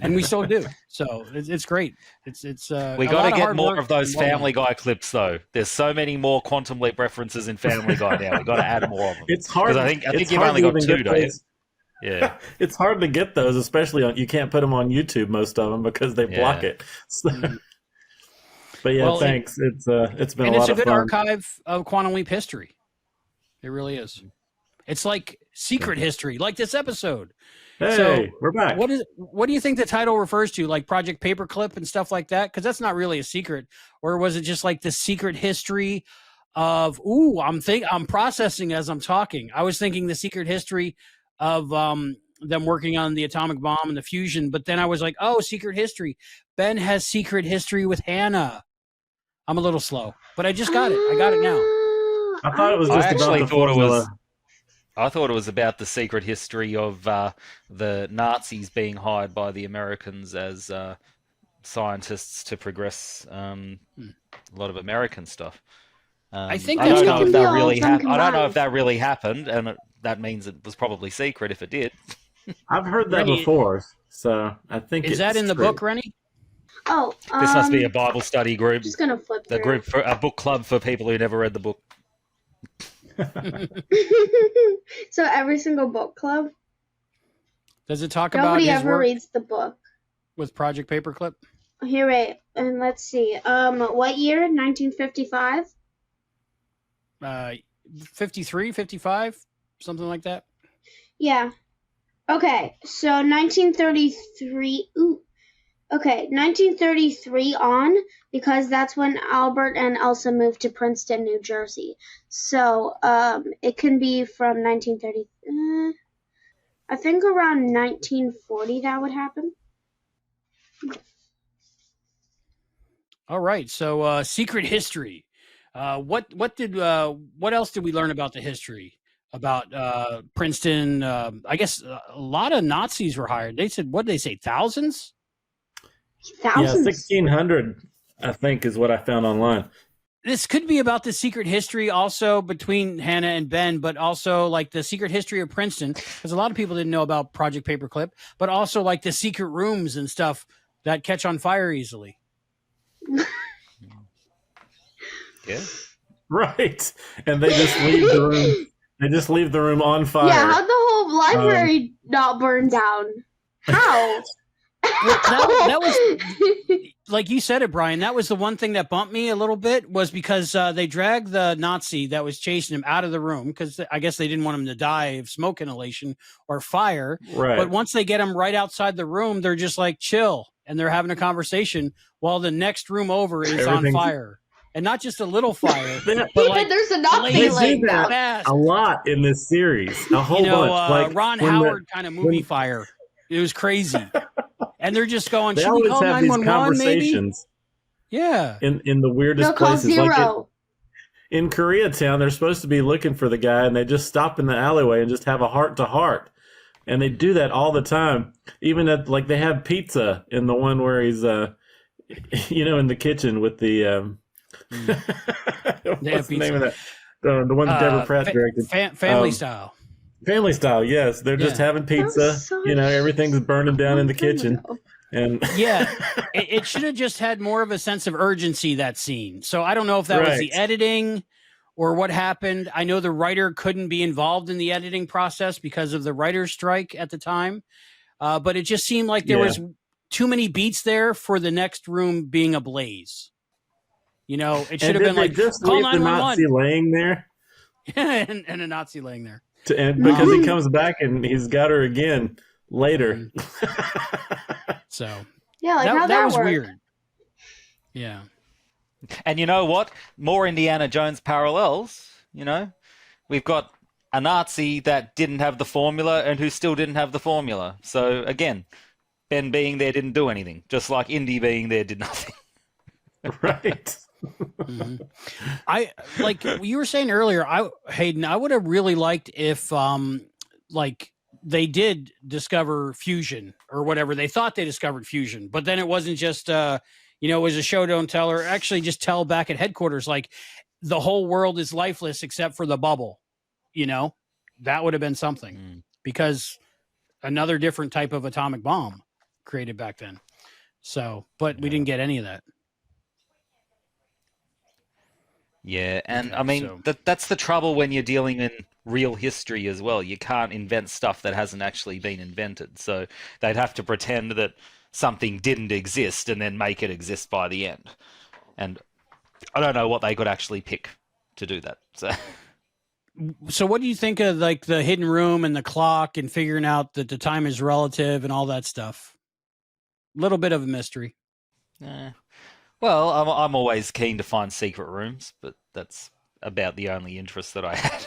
and we still do. So it's great. It's We a got lot to of get hard more work of those and well Family done. Guy clips, though. There's so many more Quantum Leap references in Family Guy now. We got to add more of them. It's hard. Because I think it's you've hard only to got even two, get don't you? those. Yeah. It's hard to get those, especially on. You can't put them on YouTube, most of them, because they block Yeah. it. So, but yeah, Well, thanks. It's been And a it's lot a of good fun. archive of Quantum Leap history. It really is. It's like secret history, like this episode. Hey, So, we're back. What do you think the title refers to, like Project Paperclip and stuff like that? Because that's not really a secret, or was it just like the secret history of? Ooh, I'm processing as I'm talking. I was thinking the secret history of them working on the atomic bomb and the fusion, but then I was like, oh, secret history. Ben has secret history with Hannah. I'm a little slow, but I just got it. I got it now. I thought it was I just about actually the thought it formula. was. I thought it was about the secret history of the Nazis being hired by the Americans as scientists to progress a lot of American stuff. I think I that's don't got know to if be that all really of them happened. I don't know combined. if that really happened, and that means it was probably secret if it did. I've heard that Rennie, before, so I think is that it's in the true. book, Rennie? Oh, This must be a Bible study group, I'm just gonna flip the through. group for a book club for people who never read the book. So every single book club, Does it talk about nobody his ever work reads the book. with Project Paperclip? Here, wait, and let's see. What year? 1955. 53, 55, something like that. Yeah. Okay, so 1933. Ooh. Okay, 1933 on, because that's when Albert and Elsa moved to Princeton, New Jersey. So, it can be from 1930. I think around 1940 that would happen. All right. So, secret history. What else did we learn about the history about Princeton? I guess a lot of Nazis were hired. They said, what did they say? Thousands? Yeah, Thousands. 1600, I think, is what I found online. This could be about the secret history also between Hannah and Ben, but also like the secret history of Princeton, because a lot of people didn't know about Project Paperclip, but also like the secret rooms and stuff that catch on fire easily. Yeah. Right, and they just leave the room. They just leave the room on fire. Yeah, how'd the whole library not burn down? How? Well, that was, like you said it, Brian, that was the one thing that bumped me a little bit, was because they dragged the Nazi that was chasing him out of the room, because I guess they didn't want him to die of smoke inhalation or fire. Right. But once they get him right outside the room, they're just like chill, and they're having a conversation while the next room over is on Everything's- fire. And not just a little fire, They- but like There's a Nazi blazing laying do that. down. fast. a lot in this series, a whole You know, bunch. Like Ron when Howard kind of movie when- fire. It was crazy. And they're just going, They should we always call have these 911 maybe? conversations Yeah. in the weirdest They'll call places. Like zero. in Koreatown, they're supposed to be looking for the guy, and they just stop in the alleyway and just have a heart to heart. And they do that all the time. Even at like they have pizza in the one where he's in the kitchen with the what's the name of that? The one that Deborah Pratt directed. Family Style. Family Style, yes. They're just Yeah. having pizza. so Everything's burning down in the long time kitchen. ago. And Yeah. It should have just had more of a sense of urgency, that scene. So I don't know if that was the Right. editing or what happened. I know the writer couldn't be involved in the editing process because of the writer's strike at the time. But it just seemed like there Yeah. was too many beats there for the next room being ablaze. You know, it should have did been they like, just call leave the Nazi 911. laying there? and a Nazi laying there. And because he comes back and he's got her again later. So Yeah, like how that that was worked. weird. Yeah. And you know what? More Indiana Jones parallels. We've got a Nazi that didn't have the formula and who still didn't have the formula. So again, Ben being there didn't do anything, just like Indy being there did nothing. Right. Mhm. I like you were saying earlier, Hayden, I would have really liked if like they did discover fusion or whatever. They thought they discovered fusion, but then it wasn't just it was a show don't tell, or actually just tell back at headquarters like the whole world is lifeless except for the bubble. That would have been something because another different type of atomic bomb created back then. So, but we didn't get any of that. Yeah, and Okay, I mean that's the trouble when you're dealing in real history as well. You can't invent stuff that hasn't actually been invented. So they'd have to pretend that something didn't exist and then make it exist by the end. And I don't know what they could actually pick to do that. So what do you think of like the hidden room and the clock and figuring out that the time is relative and all that stuff? A little bit of a mystery. Well, I'm always keen to find secret rooms, but that's about the only interest that I had.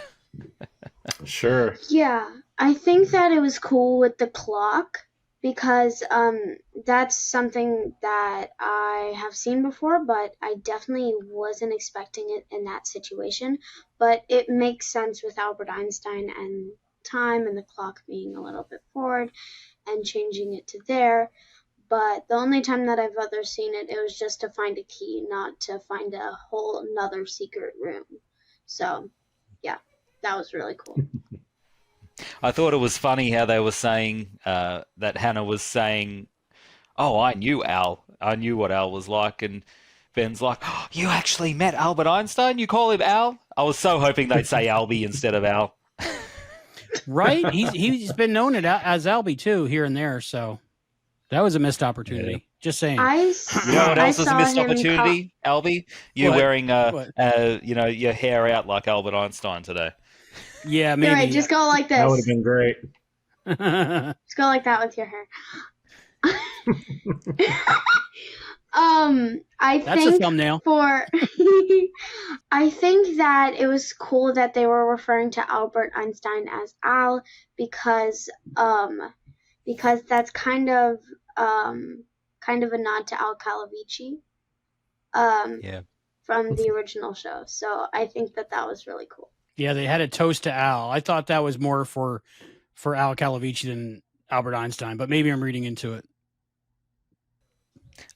Sure. Yeah, I think that it was cool with the clock because that's something that I have seen before, but I definitely wasn't expecting it in that situation. But it makes sense with Albert Einstein and time and the clock being a little bit forward and changing it to there. But the only time that I've ever seen it, it was just to find a key, not to find a whole another secret room. So, yeah, that was really cool. I thought it was funny how they were saying that Hannah was saying, "Oh, I knew Al. I knew what Al was like." And Ben's like, "Oh, you actually met Albert Einstein? You call him Al?" I was so hoping they'd say Albie instead of Al. Right? He's been known as Albie too, here and there. So that was a missed opportunity. Yeah. Just saying. You know what else was a missed opportunity, Albie? You What? wearing your hair out like Albert Einstein today. Yeah, maybe. All right, just go like this. That would have been great. Just go like that with your hair. That's a thumbnail. I think that it was cool that they were referring to Albert Einstein as Al because that's kind of a nod to Al Calavici from the original show. So I think that was really cool. Yeah, they had a toast to Al. I thought that was more for Al Calavici than Albert Einstein, but maybe I'm reading into it.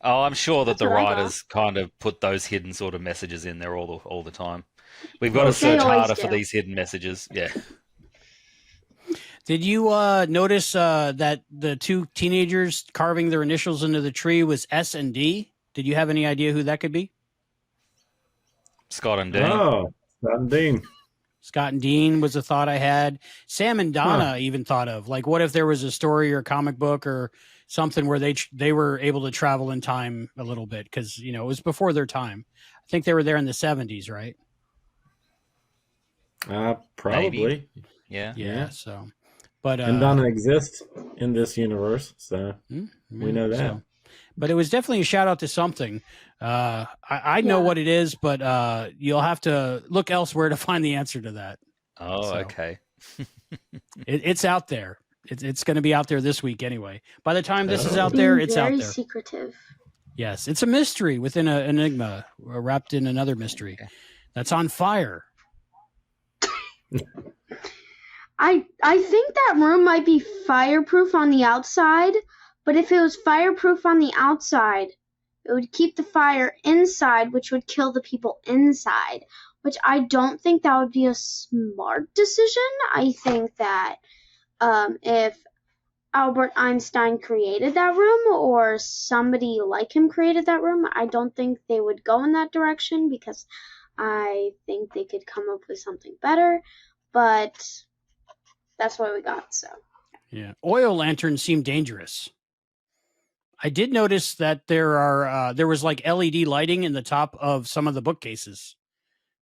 Oh, I'm sure that That's the what I thought. writers kind of put those hidden sort of messages in there all the time. We've got to They search always harder for do. these hidden messages. Yeah. Did you notice that the two teenagers carving their initials into the tree was S and D? Did you have any idea who that could be? Scott and Dean. Oh, Scott and Dean. Scott and Dean was a thought I had. Sam and Donna even thought of, like, what if there was a story or comic book or something where they were able to travel in time a little bit because, it was before their time. I think they were there in the 70s, right? Probably. Maybe. Yeah. Yeah. So, but And Donna exists in this universe, so we know that. So, but it was definitely a shout out to something. I know what it is, but you'll have to look elsewhere to find the answer to that. Oh, okay. It's out there. It's going to be out there this week anyway. By the time this is out there, it's out very there. secretive. Yes, it's a mystery within an enigma, wrapped in another mystery that's on fire. I think that room might be fireproof on the outside, but if it was fireproof on the outside, it would keep the fire inside, which would kill the people inside, which I don't think that would be a smart decision. I think that if Albert Einstein created that room or somebody like him created that room, I don't think they would go in that direction because I think they could come up with something better, but that's what we got, so. Yeah. Oil lanterns seem dangerous. I did notice that there was like LED lighting in the top of some of the bookcases.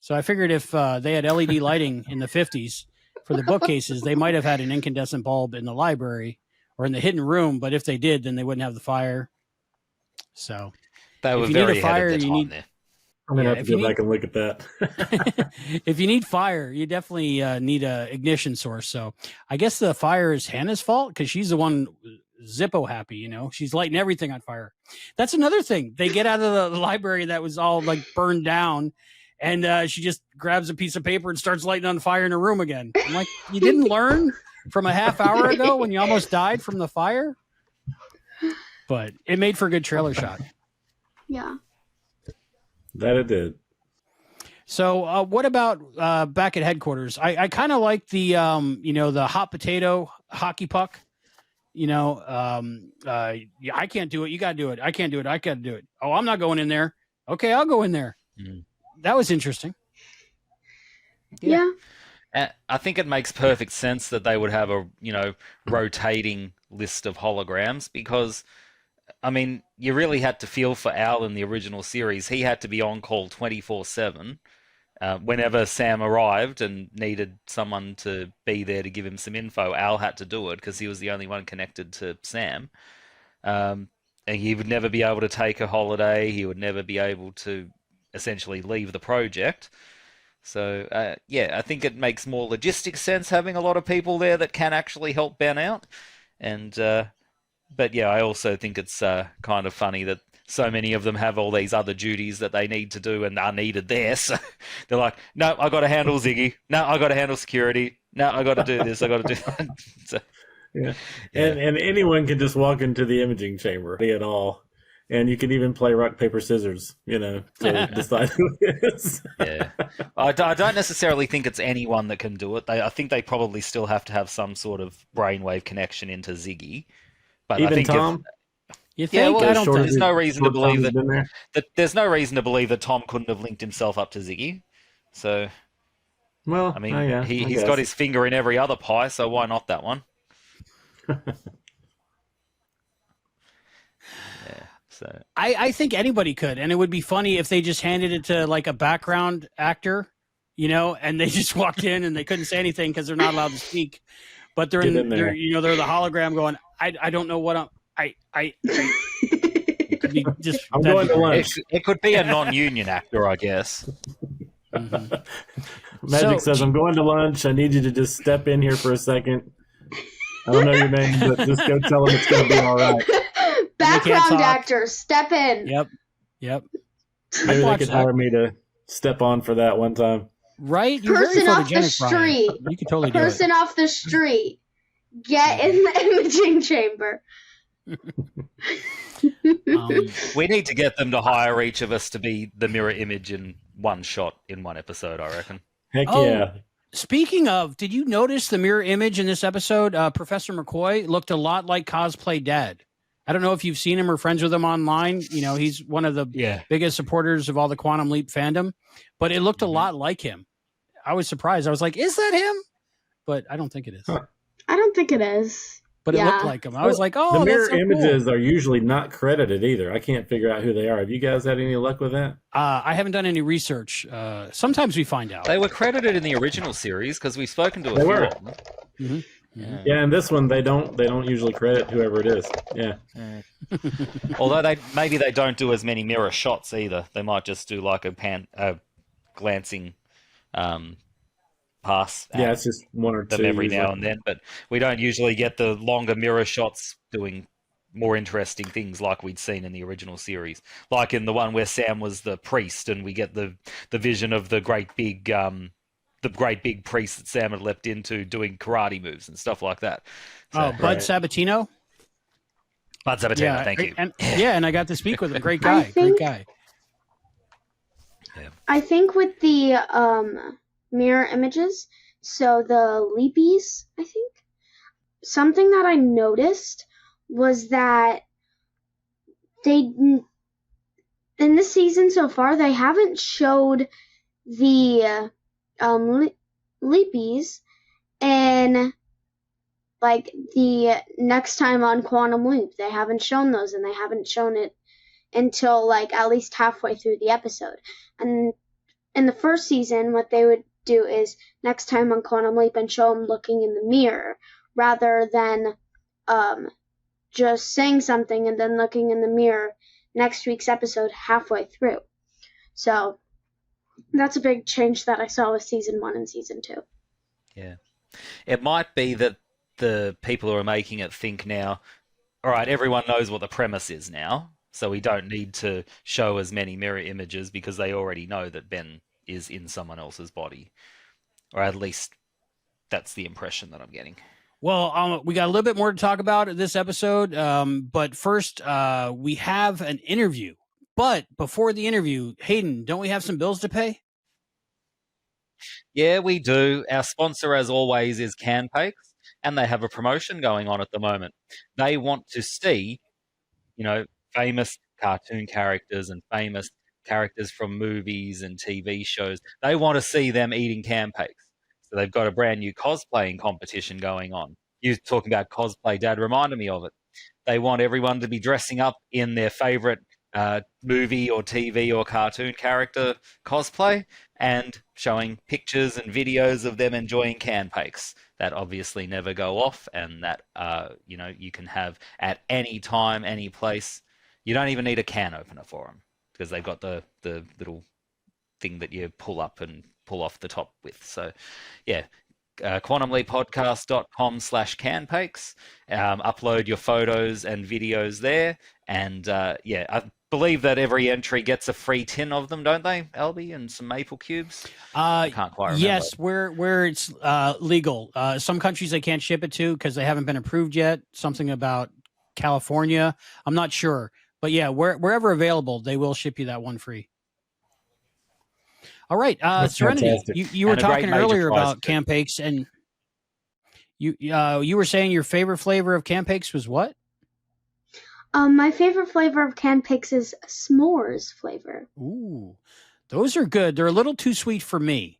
So I figured if they had LED lighting in the 50s for the bookcases, they might have had an incandescent bulb in the library or in the hidden room. But if they did, then they wouldn't have the fire. So They were if you need very a fire, ahead of their you time need. there. I'm going to Yeah, have if to you go need- back and look at that. If you need fire, you definitely need a ignition source. So I guess the fire is Hannah's fault because she's the one Zippo happy, you know, she's lighting everything on fire. That's another thing. They get out of the library that was all like burned down, and she just grabs a piece of paper and starts lighting on fire in her room again. I'm like, you didn't learn from a half hour ago when you almost died from the fire? But it made for a good trailer shot. Yeah. That it did. So what about back at headquarters? I kind of like the, the hot potato hockey puck. Yeah, I can't do it. You got to do it. I can't do it. I got to do it. Oh, I'm not going in there. Okay, I'll go in there. Mm. That was interesting. Yeah. I think it makes perfect sense that they would have a, rotating list of holograms because, I mean, you really had to feel for Al in the original series. He had to be on call 24/7. Whenever Sam arrived and needed someone to be there to give him some info, Al had to do it because he was the only one connected to Sam. And he would never be able to take a holiday. He would never be able to essentially leave the project. So, I think it makes more logistics sense having a lot of people there that can actually help Ben out. And, but yeah, I also think it's kind of funny that so many of them have all these other duties that they need to do and are needed there. So they're like, no, I got to handle Ziggy. No, I got to handle security. No, I got to do this. I got to do that. So, yeah. And anyone can just walk into the imaging chamber at all. And you can even play rock, paper, scissors, to decide who it is. Yeah. I don't necessarily think it's anyone that can do it. I think they probably still have to have some sort of brainwave connection into Ziggy. But even I think Tom? You think? I don't think there's no reason to believe that there's no reason to believe that Tom couldn't have linked himself up to Ziggy. So, well, I mean, he's got his finger in every other pie, so why not that one? So I think anybody could, and it would be funny if they just handed it to like a background actor, and they just walked in and they couldn't say anything because they're not allowed to speak, but they're they're the hologram going, I don't know what it could be just. I'm going to lunch. It could be a non-union actor, I guess. Mm-hmm. Magic says, I'm going to lunch. I need you to just step in here for a second. I don't know your name, but just go tell them it's going to be all right. Background actors, step in. Yep. Maybe they could hire me to step on for that one time. Right? You're person off the street. Brian. You could totally do it. Person off the street. Get in the imaging chamber. We need to get them to hire each of us to be the mirror image in one shot in one episode, I reckon. Heck yeah. Speaking of, did you notice the mirror image in this episode? Professor McCoy looked a lot like Cosplay Dad. I don't know if you've seen him or friends with him online. He's one of the biggest supporters of all the Quantum Leap fandom, but it looked a lot like him. I was surprised. I was like, is that him? But I don't think it is. Huh. I don't think it is. But it looked like him. I was like, oh, the mirror that's so images cool. are usually not credited either. I can't figure out who they are. Have you guys had any luck with that? I haven't done any research. Sometimes we find out. They were credited in the original series because we've spoken to a few of them. Mm-hmm. Yeah, and this one they don't usually credit whoever it is. Yeah. Although maybe they don't do as many mirror shots either. They might just do like a glancing pass. Yeah, it's just one or them two every usually. now and then, but we don't usually get the longer mirror shots doing more interesting things like we'd seen in the original series, like in the one where Sam was the priest, and we get the vision of the great big priest that Sam had leapt into doing karate moves and stuff like that. So, Bud Sabatino. Bud Sabatino, thank you. And I got to speak with him. Great guy. Great guy. Yeah. I think with the mirror images, so the Leapies, I think, something that I noticed was that they, in this season so far, they haven't showed the Leapies and like the Next Time on Quantum Leap. They haven't shown those, and they haven't shown it until like at least halfway through the episode. And in the first season, what they would do is Next Time on Quantum Leap and show them looking in the mirror rather than just saying something and then looking in the mirror next week's episode halfway through. So that's a big change that I saw with season 1 and season 2. Yeah. It might be that the people who are making it think now all right, everyone knows what the premise is now, so we don't need to show as many mirror images because they already know that Ben is in someone else's body. Or at least that's the impression that I'm getting. Well, we got a little bit more to talk about in this episode, but first we have an interview. But before the interview, Hayden, don't we have some bills to pay? Yeah, we do. Our sponsor, as always, is CanPakes, and they have a promotion going on at the moment. They want to see, famous cartoon characters and famous characters from movies and TV shows. They want to see them eating CanPakes. So they've got a brand new cosplaying competition going on. You talking about cosplay, Dad, reminded me of it. They want everyone to be dressing up in their favorite movie or TV or cartoon character cosplay and showing pictures and videos of them enjoying CanPakes that obviously never go off and that you can have at any time, any place. You don't even need a can opener for them because they've got the little thing that you pull up and pull off the top with. So yeah, quantumleappodcast.com/CanPakes. Upload your photos and videos there. And I believe that every entry gets a free tin of them, don't they, Albie? And some maple cubes? I can't quite remember. Yes, where it's legal. Some countries they can't ship it to because they haven't been approved yet. Something about California. I'm not sure. But yeah, wherever available, they will ship you that one free. All right, Serenity, you were talking earlier about CanPakes, and you were saying your favorite flavor of CanPakes was what? My favorite flavor of CanPakes is s'mores flavor. Ooh, those are good. They're a little too sweet for me.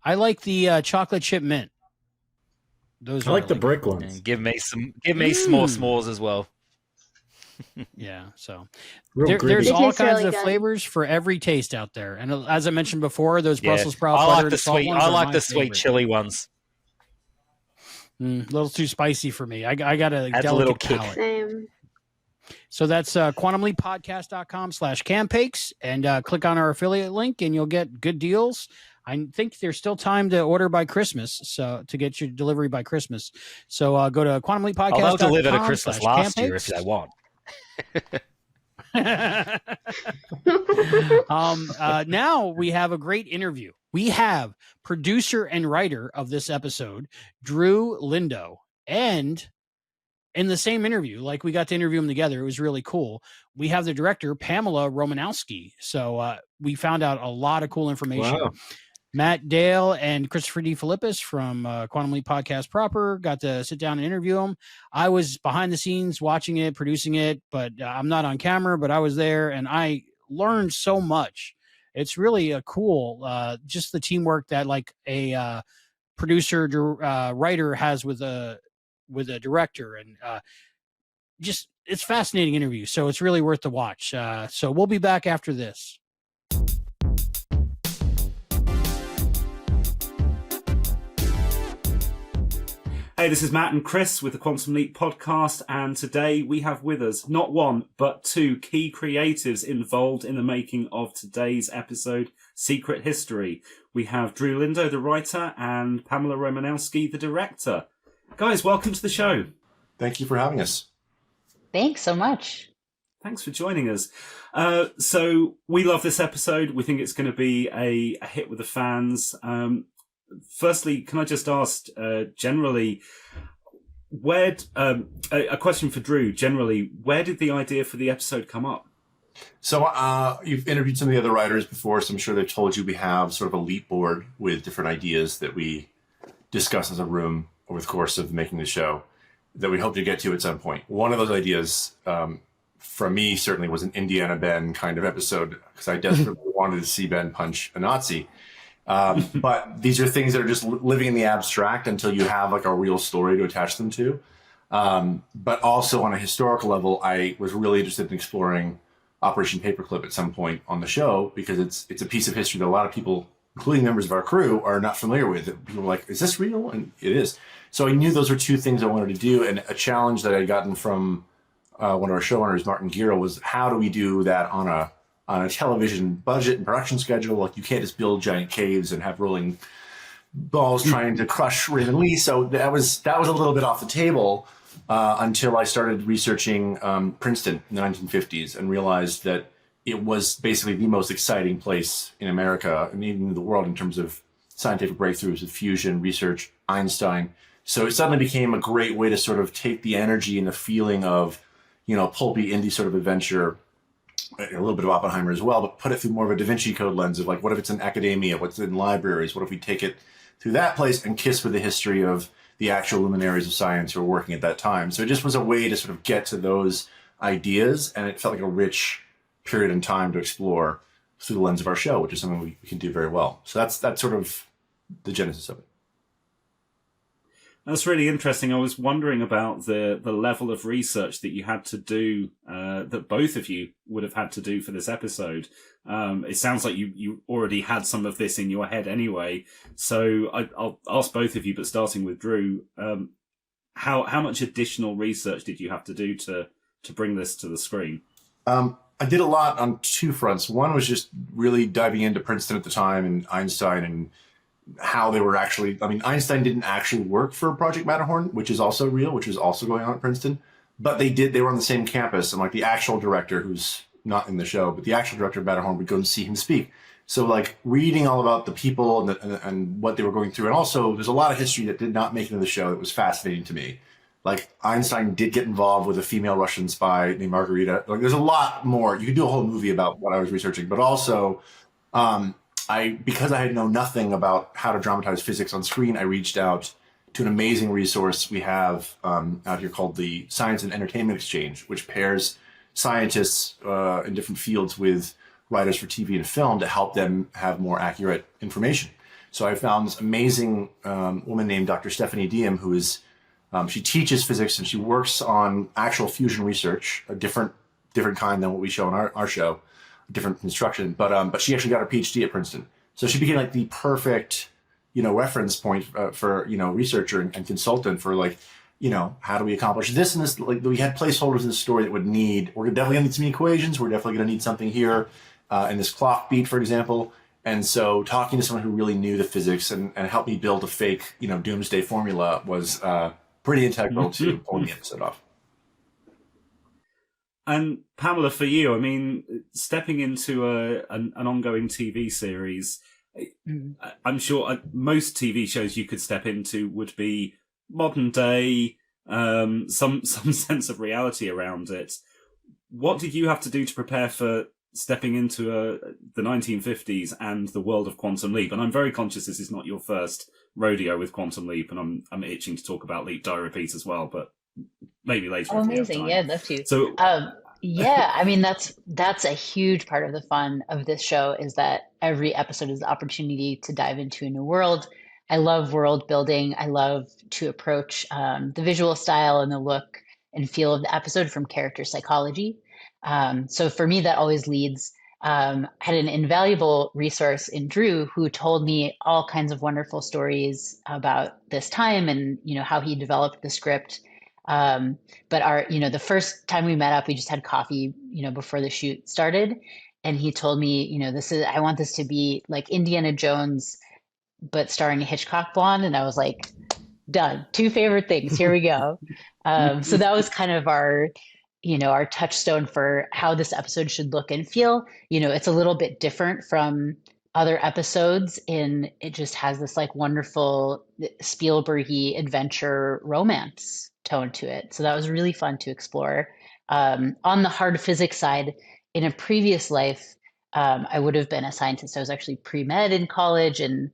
I like the chocolate chip mint. I like the brick ones. And give me more s'mores as well. Yeah, so there's all kinds of flavors for every taste out there, and as I mentioned before, those Brussels sprouts. I like the sweet chili ones. A little too spicy for me. I got a delicate little palate. Same. So that's quantumleappodcast.com/CanPakes, and click on our affiliate link and you'll get good deals. I think there's still time to order by Christmas, so to get your delivery by Christmas. So go to quantumleappodcast.com. They'll deliver to Christmas last year if they want. Now we have a great interview. We have producer and writer of this episode, Drew Lindo, and in the same interview, like we got to interview them together, it was really cool. We have the director, Pamela Romanowsky. So we found out a lot of cool information. Wow. Matt Dale and Christopher D. Philippus from Quantum Leap Podcast proper got to sit down and interview them. I was behind the scenes watching it, producing it, but I'm not on camera, but I was there and I learned so much. It's really a cool, just the teamwork that like a producer, writer has with a director, and just it's fascinating interview. So it's really worth the watch. So we'll be back after this. Hey, this is Matt and Chris with the Quantum Leap Podcast, and today we have with us not one, but two key creatives involved in the making of today's episode, Secret History. We have Drew Lindo, the writer, and Pamela Romanowsky, the director. Guys, welcome to the show. Thank you for having us. Thanks so much. Thanks for joining us. So we love this episode. We think it's going to be a hit with the fans. Firstly, can I just ask, generally, a question for Drew, generally, where did the idea for the episode come up? So you've interviewed some of the other writers before, so I'm sure they've told you we have sort of a leap board with different ideas that we discuss as a room over the course of making the show that we hope to get to at some point. One of those ideas, from me, certainly was an Indiana Ben kind of episode, because I desperately wanted to see Ben punch a Nazi. But these are things that are just living in the abstract until you have like a real story to attach them to. But also on a historical level, I was really interested in exploring Operation Paperclip at some point on the show, because it's a piece of history that a lot of people, including members of our crew, are not familiar with. People are like, is this real? And it is. So I knew those were two things I wanted to do. And a challenge that I'd gotten from one of our showrunners, Martin Giro, was how do we do that on a television budget and production schedule? Like, you can't just build giant caves and have rolling balls trying to crush Raymond Lee. So that was a little bit off the table. until I started researching Princeton in the 1950s and realized that it was basically the most exciting place in America and even in the world in terms of scientific breakthroughs of fusion, research, Einstein. So it suddenly became a great way to sort of take the energy and the feeling of, pulpy indie sort of adventure, a little bit of Oppenheimer as well, but put it through more of a Da Vinci Code lens of like, what if it's in academia? What's in libraries? What if we take it through that place and kiss with the history of the actual luminaries of science who were working at that time? So it just was a way to sort of get to those ideas, and it felt like a rich period in time to explore through the lens of our show, which is something we can do very well. So that's sort of the genesis of it. That's really interesting. I was wondering about the level of research that you had to do, that both of you would have had to do for this episode. It sounds like you already had some of this in your head anyway. So I'll ask both of you, but starting with Drew, how much additional research did you have to do to bring this to the screen? I did a lot on two fronts. One was just really diving into Princeton at the time and Einstein and how they were actually, Einstein didn't actually work for Project Matterhorn, which is also real, which is also going on at Princeton, but they were on the same campus, and like the actual director, who's not in the show, but the actual director of Matterhorn would go and see him speak. So like reading all about the people and what they were going through. And also there's a lot of history that did not make it into the show that was fascinating to me. Like Einstein did get involved with a female Russian spy named Margarita. Like there's a lot more. You could do a whole movie about what I was researching, but also, because I had known nothing about how to dramatize physics on screen, I reached out to an amazing resource we have out here called the Science and Entertainment Exchange, which pairs scientists in different fields with writers for TV and film to help them have more accurate information. So I found this amazing woman named Dr. Stephanie Diem, who is, she teaches physics and she works on actual fusion research, a different kind than what we show on our show. Different construction, but she actually got her PhD at Princeton, so she became like the perfect, reference point for researcher and consultant for like, how do we accomplish this and this? Like we had placeholders in the story that we're definitely gonna need some equations. We're definitely gonna need something here in this clock beat, for example. And so talking to someone who really knew the physics and helped me build a fake, doomsday formula was pretty integral to pulling the episode off. And Pamela, for you, stepping into an ongoing TV series, I'm sure most TV shows you could step into would be modern day, some sense of reality around it. What did you have to do to prepare for stepping into the 1950s and the world of Quantum Leap? And I'm very conscious this is not your first rodeo with Quantum Leap, and I'm itching to talk about Leap Die Repeat as well, but maybe later. Oh, amazing. Yeah, I'd love to. So, that's a huge part of the fun of this show, is that every episode is the opportunity to dive into a new world. I love world building. I love to approach the visual style and the look and feel of the episode from character psychology. So for me, that always leads. I had an invaluable resource in Drew, who told me all kinds of wonderful stories about this time and, how he developed the script. But the first time we met up, we just had coffee, before the shoot started. And he told me, I want this to be like Indiana Jones, but starring a Hitchcock blonde. And I was like, done. Two favorite things. Here we go. So that was kind of our touchstone for how this episode should look and feel. It's a little bit different from other episodes in it just has this like wonderful Spielberg-y adventure romance tone to it. So that was really fun to explore. On the hard physics side, in a previous life, I would have been a scientist. I was actually pre-med in college and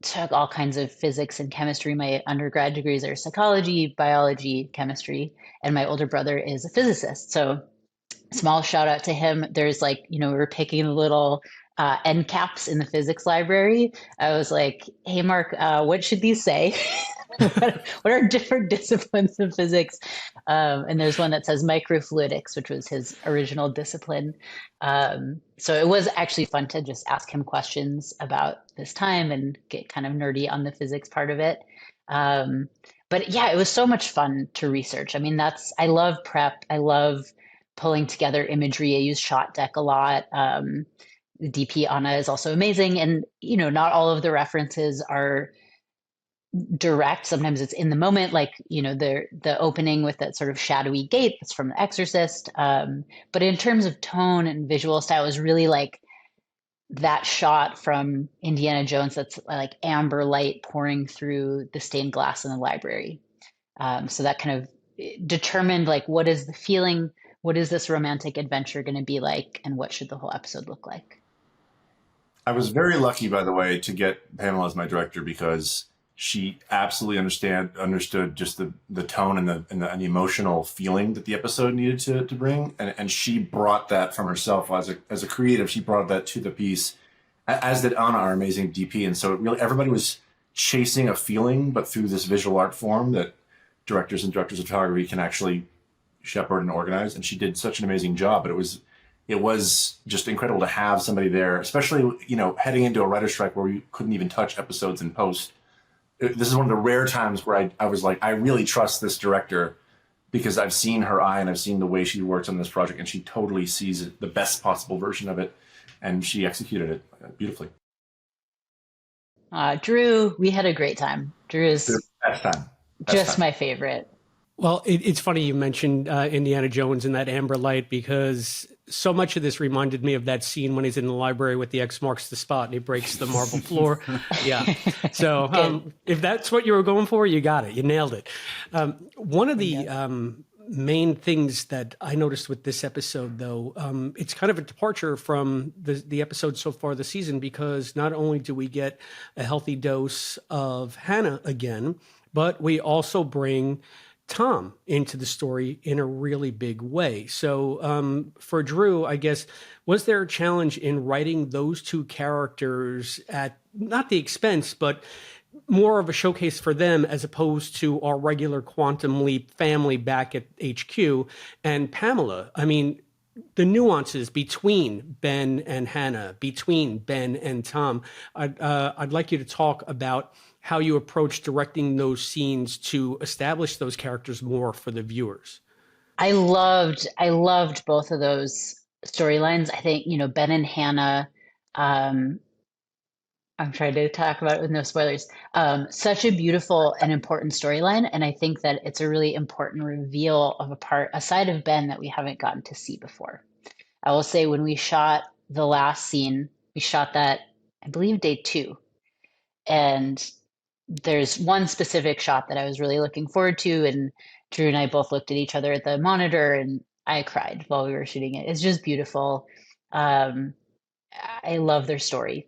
took all kinds of physics and chemistry. My undergrad degrees are psychology, biology, chemistry, and my older brother is a physicist. So small shout out to him. There's we were picking the little end caps in the physics library. I was like, hey, Mark, what should these say? What are different disciplines of physics? And there's one that says microfluidics, which was his original discipline. So it was actually fun to just ask him questions about this time and get kind of nerdy on the physics part of it. But yeah, it was so much fun to research. I love prep. I love pulling together imagery. I use Shot Deck a lot. The DP Anna is also amazing. And, not all of the references are direct. Sometimes it's in the moment, like, the opening with that sort of shadowy gate that's from The Exorcist. But in terms of tone and visual style, it was really like that shot from Indiana Jones that's like amber light pouring through the stained glass in the library. So that kind of determined like, what is the feeling? What is this romantic adventure going to be like? And what should the whole episode look like? I was very lucky, by the way, to get Pamela as my director because she absolutely understood just the tone and the emotional feeling that the episode needed to bring, and she brought that from herself as a creative. She brought that to the piece, as did Anna, our amazing DP. And so it really, everybody was chasing a feeling, but through this visual art form that directors and directors of photography can actually shepherd and organize. And she did such an amazing job. But it was just incredible to have somebody there, especially, heading into a writer's strike where we couldn't even touch episodes in post. This is one of the rare times where I was like, I really trust this director because I've seen her eye and I've seen the way she works on this project, and she totally sees it, the best possible version of it, and she executed it beautifully. Drew, we had a great time. Drew is best time. Just my favorite. Well, it's funny you mentioned Indiana Jones and that amber light, because so much of this reminded me of that scene when he's in the library with the X marks the spot and he breaks the marble floor. Yeah. So if that's what you were going for, you got it. You nailed it. One of the main things that I noticed with this episode, though, it's kind of a departure from the episode so far this season, because not only do we get a healthy dose of Hannah again, but we also bring Tom into the story in a really big way. So for Drew, I guess, was there a challenge in writing those two characters at not the expense, but more of a showcase for them as opposed to our regular Quantum Leap family back at HQ? And Pamela, I mean, the nuances between Ben and Hannah, between Ben and Tom, I'd like you to talk about how you approach directing those scenes to establish those characters more for the viewers. I loved both of those storylines. I think, Ben and Hannah, I'm trying to talk about it with no spoilers. Such a beautiful and important storyline. And I think that it's a really important reveal of a side of Ben that we haven't gotten to see before. I will say, when we shot the last scene, we shot that, I believe, day 2. And there's one specific shot that I was really looking forward to, and Drew and I both looked at each other at the monitor and I cried while we were shooting it. It's just beautiful. I love their story.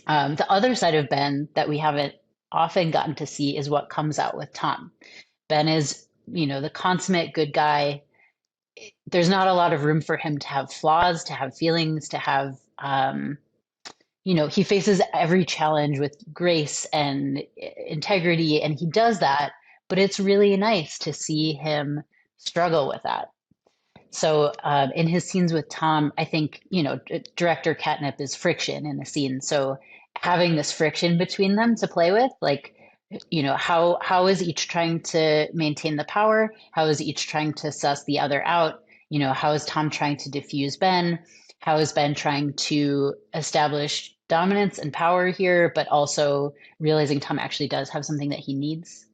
The other side of Ben that we haven't often gotten to see is what comes out with Tom. Ben is, the consummate good guy. There's not a lot of room for him to have flaws, to have feelings, to have, he faces every challenge with grace and integrity, and he does that, but it's really nice to see him struggle with that. So in his scenes with Tom, I think, director catnip is friction in the scene. So having this friction between them to play with, like, how is each trying to maintain the power? How is each trying to suss the other out? How is Tom trying to diffuse Ben? How is Ben trying to establish dominance and power here, but also realizing Tom actually does have something that he needs?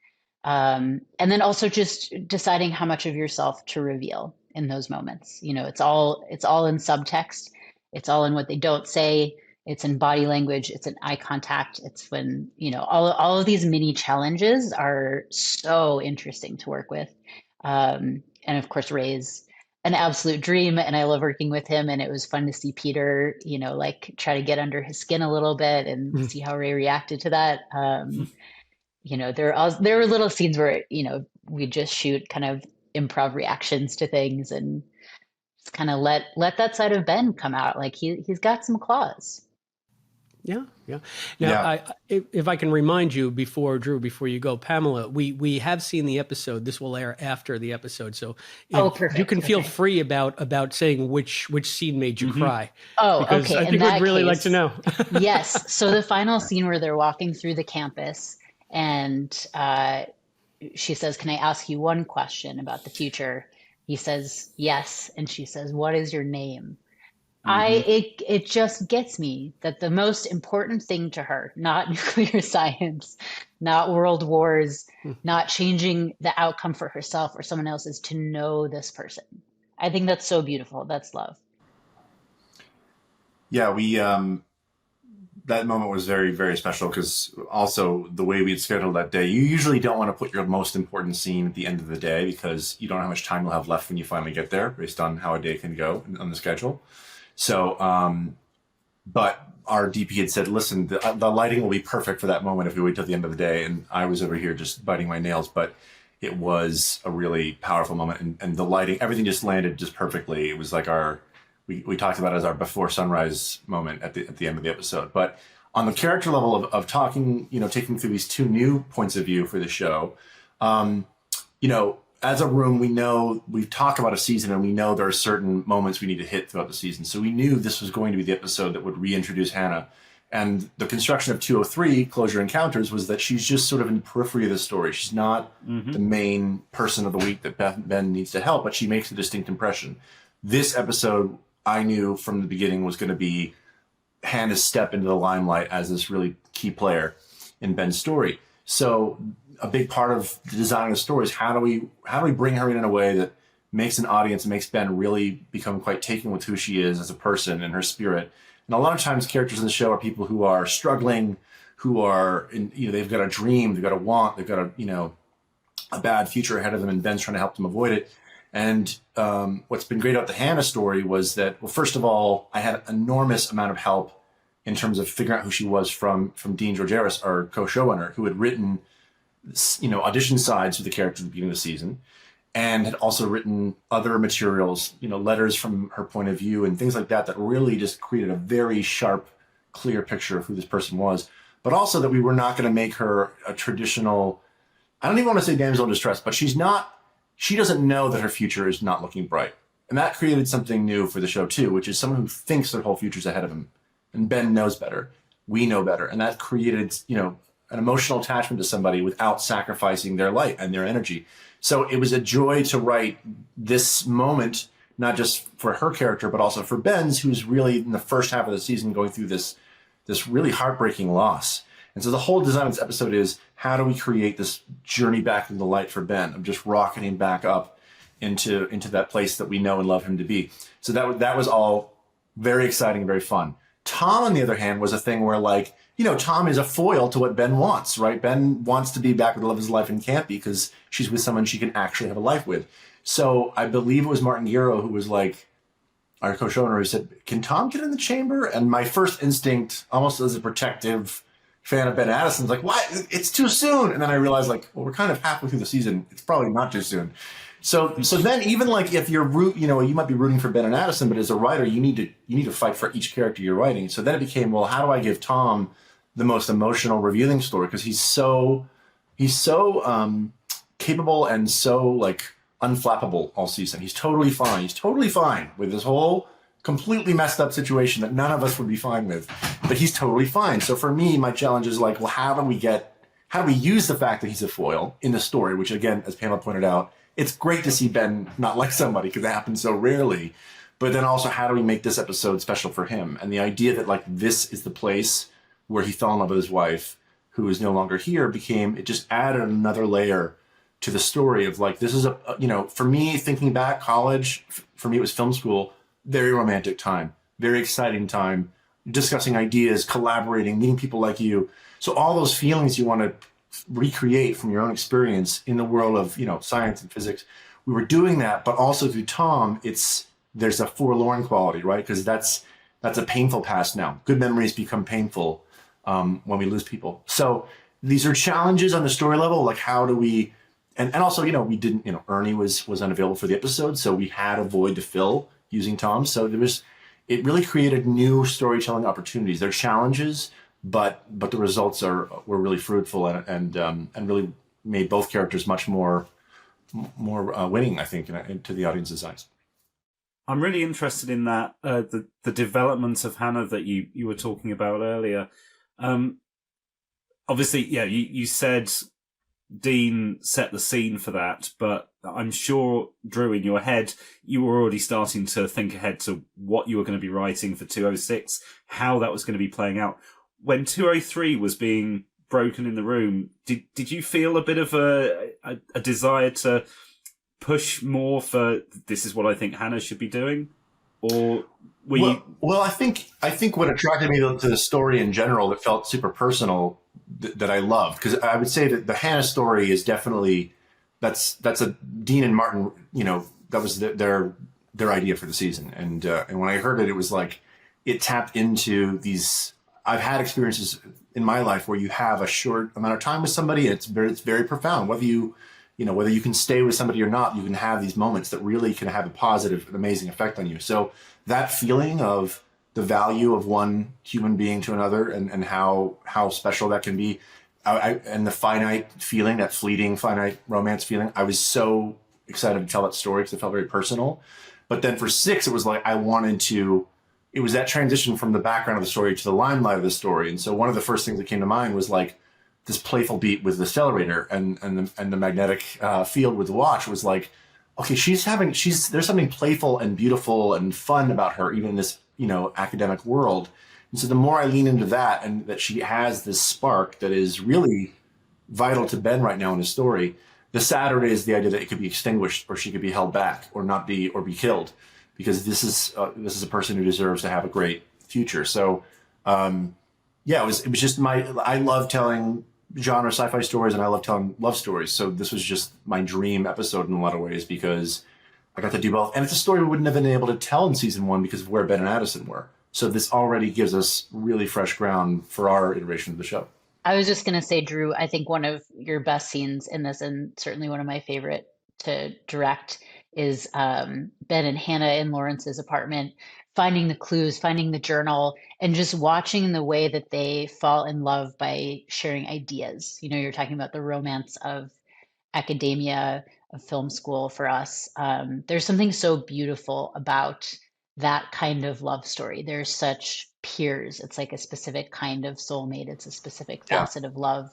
And then also just deciding how much of yourself to reveal in those moments. It's all in subtext. It's all in what they don't say. It's in body language. It's in eye contact. It's when, all of these mini challenges are so interesting to work with. And of course, Ray's an absolute dream, and I love working with him. And it was fun to see Peter, try to get under his skin a little bit and see how Ray reacted to that. There were little scenes where, we just shoot kind of improv reactions to things and just kind of let that side of Ben come out. Like he's got some claws. Yeah. Now, if I can remind you before you go, Pamela, we have seen the episode. This will air after the episode, so you can feel free about saying which scene made you cry. Oh, because okay. I think we'd really like to know. Yes. So the final scene where they're walking through the campus, and she says, "Can I ask you one question about the future?" He says, "Yes," and she says, "What is your name?" It just gets me that the most important thing to her, not nuclear science, not world wars, not changing the outcome for herself or someone else, is to know this person. I think that's so beautiful. That's love. Yeah, we that moment was very, very special because also the way we had scheduled that day, you usually don't want to put your most important scene at the end of the day because you don't know how much time you'll have left when you finally get there based on how a day can go on the schedule. So, but our DP had said, listen, the lighting will be perfect for that moment if we wait till the end of the day. And I was over here just biting my nails, but it was a really powerful moment. And the lighting, everything just landed just perfectly. It was like we talked about it as our before sunrise moment at the end of the episode. But on the character level of talking, taking through these two new points of view for the show, as a room, we've talked about a season and we know there are certain moments we need to hit throughout the season. So we knew this was going to be the episode that would reintroduce Hannah. And the construction of 203, Closure Encounters, was that she's just sort of in the periphery of the story. She's not the main person of the week that Ben needs to help, but she makes a distinct impression. This episode, I knew from the beginning, was going to be Hannah's step into the limelight as this really key player in Ben's story. So a big part of the design of the story is how do we bring her in a way that makes an audience and makes Ben really become quite taken with who she is as a person and her spirit. And a lot of times characters in the show are people who are struggling, who are, they've got a dream, they've got a want, they've got a bad future ahead of them, and Ben's trying to help them avoid it. And what's been great about the Hannah story was that, well, first of all, I had an enormous amount of help in terms of figuring out who she was from Dean Georgeris, our co-showrunner, who had written, audition sides for the character at the beginning of the season, and had also written other materials, letters from her point of view and things like that really just created a very sharp, clear picture of who this person was. But also that we were not going to make her a traditional, I don't even want to say damsel in distress, but she doesn't know that her future is not looking bright. And that created something new for the show too, which is someone who thinks their whole future's ahead of him. And Ben knows better. We know better. And that created, an emotional attachment to somebody without sacrificing their light and their energy. So it was a joy to write this moment, not just for her character, but also for Ben's, who's really in the first half of the season going through this really heartbreaking loss. And so the whole design of this episode is, how do we create this journey back into the light for Ben of just rocketing back up into that place that we know and love him to be. So that was all very exciting and very fun. Tom, on the other hand, was a thing where, Tom is a foil to what Ben wants, right? Ben wants to be back with the love of his life and can't because she's with someone she can actually have a life with. So I believe it was Martin Guerro who was our co-showrunner, who said, can Tom get in the chamber? And my first instinct, almost as a protective fan of Ben Addison's what? It's too soon. And then I realized we're kind of halfway through the season. It's probably not too soon. So then even if you're you might be rooting for Ben and Addison, but as a writer, you need to fight for each character you're writing. So then it became, well, how do I give Tom the most emotional, revealing story? Because he's so capable and so unflappable all season. He's totally fine. He's totally fine with this whole completely messed up situation that none of us would be fine with, but he's totally fine. So for me, my challenge is well, how do we use the fact that he's a foil in the story, which again, as Pamela pointed out, it's great to see Ben not like somebody because that happens so rarely. But then also, how do we make this episode special for him? And the idea that this is the place where he fell in love with his wife, who is no longer here, it just added another layer to the story of this is for me, thinking back, college, for me, it was film school, very romantic time, very exciting time, discussing ideas, collaborating, meeting people like you. So all those feelings you want to recreate from your own experience in the world of science and physics, we were doing that. But also through Tom, there's a forlorn quality, right? Because that's a painful past now. Good memories become painful when we lose people. So these are challenges on the story level. How do we, and also we didn't, Ernie was unavailable for the episode, so we had a void to fill using Tom. So it really created new storytelling opportunities. They're challenges, but the results were really fruitful and really made both characters much more winning, I think, to the audience's eyes. I'm really interested in that the development of Hannah that you were talking about earlier. Obviously, yeah, you said Dean set the scene for that, but I'm sure, Drew, in your head, you were already starting to think ahead to what you were going to be writing for 206, how that was going to be playing out. When 203 was being broken in the room, did you feel a bit of a desire to push more for, this is what I think Hannah should be doing? Or were you... Well, I think what attracted me to the story in general that felt super personal that I loved, because I would say that the Hannah story is definitely... That's a Dean and Martin, that was their idea for the season. And when I heard it, it was like, it tapped into these, I've had experiences in my life where you have a short amount of time with somebody and it's very profound. Whether you can stay with somebody or not, you can have these moments that really can have a positive and amazing effect on you. So that feeling of the value of one human being to another and how special that can be, and the finite feeling, that fleeting finite romance feeling, I was so excited to tell that story because it felt very personal. But then for 6, it was like it was that transition from the background of the story to the limelight of the story. And so one of the first things that came to mind was like this playful beat with the accelerator and the magnetic field with the watch was like, okay, there's something playful and beautiful and fun about her, even in this, academic world. And so the more I lean into that and that she has this spark that is really vital to Ben right now in his story, the sadder it is the idea that it could be extinguished or she could be held back or be killed, because this is a person who deserves to have a great future. So, it was just I love telling genre sci-fi stories and I love telling love stories. So this was just my dream episode in a lot of ways because I got to do both. And it's a story we wouldn't have been able to tell in season 1 because of where Ben and Addison were. So this already gives us really fresh ground for our iteration of the show. I was just going to say, Drew, I think one of your best scenes in this, and certainly one of my favorite to direct, is Ben and Hannah in Lawrence's apartment, finding the clues, finding the journal, and just watching the way that they fall in love by sharing ideas. You're talking about the romance of academia, of film school for us. There's something so beautiful about that kind of love story. There's such peers. It's like a specific kind of soulmate. It's a specific facet of love.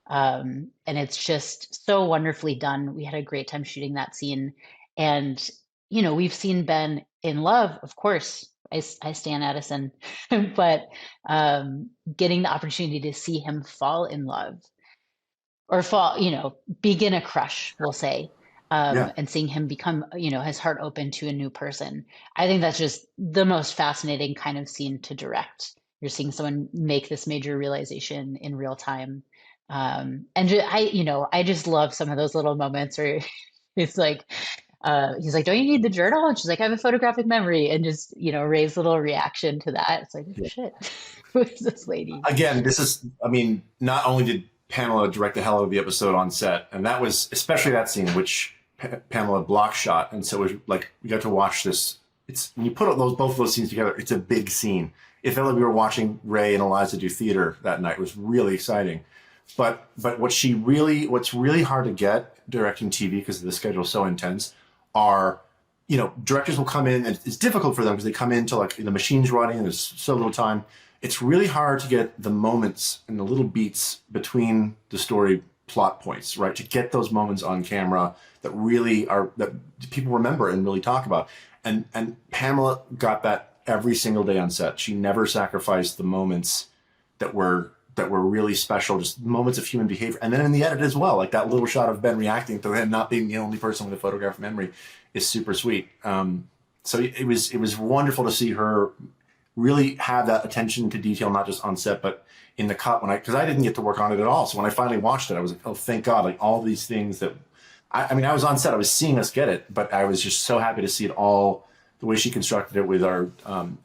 And it's just so wonderfully done. We had a great time shooting that scene. And, we've seen Ben in love, of course. I stan Addison, but getting the opportunity to see him fall in love or begin a crush, we'll say, and seeing him become, his heart open to a new person. I think that's just the most fascinating kind of scene to direct. You're seeing someone make this major realization in real time. I just love some of those little moments where it's like, he's like, don't you need the journal? And she's like, I have a photographic memory, and just, Ray's little reaction to that. It's like, shit, who is this lady? Again, not only did Pamela direct the hell out of the episode on set, and that was especially that scene, which Pamela block shot. And so it was like, we got to watch this. It's when you put both of those scenes together, it's a big scene. It felt like we were watching Ray and Eliza do theater that night. It was really exciting. But what's really hard to get directing TV because the schedule is so intense are, directors will come in and it's difficult for them because they come in to like the machine's running and there's so little time. It's really hard to get the moments and the little beats between the story plot points, right? To get those moments on camera that people remember and really talk about. And Pamela got that every single day on set. She never sacrificed the moments that were really special, just moments of human behavior. And then in the edit as well, like that little shot of Ben reacting to him not being the only person with a photographic memory is super sweet. So it was wonderful to see her really have that attention to detail, not just on set, but in the cut because I didn't get to work on it at all. So when I finally watched it, I was like, oh, thank God, like all these things that, I was on set, I was seeing us get it, but I was just so happy to see it all, the way she constructed it with our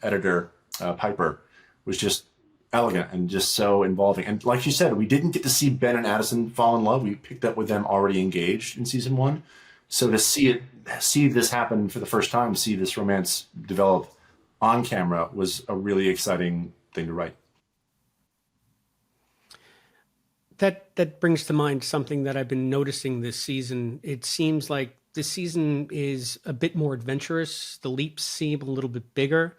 editor, Piper, was just elegant and just so involving. And like you said, we didn't get to see Ben and Addison fall in love. We picked up with them already engaged in season 1. So to see this happen for the first time, see this romance develop on camera was a really exciting thing to write. That brings to mind something that I've been noticing this season. It seems like this season is a bit more adventurous. The leaps seem a little bit bigger.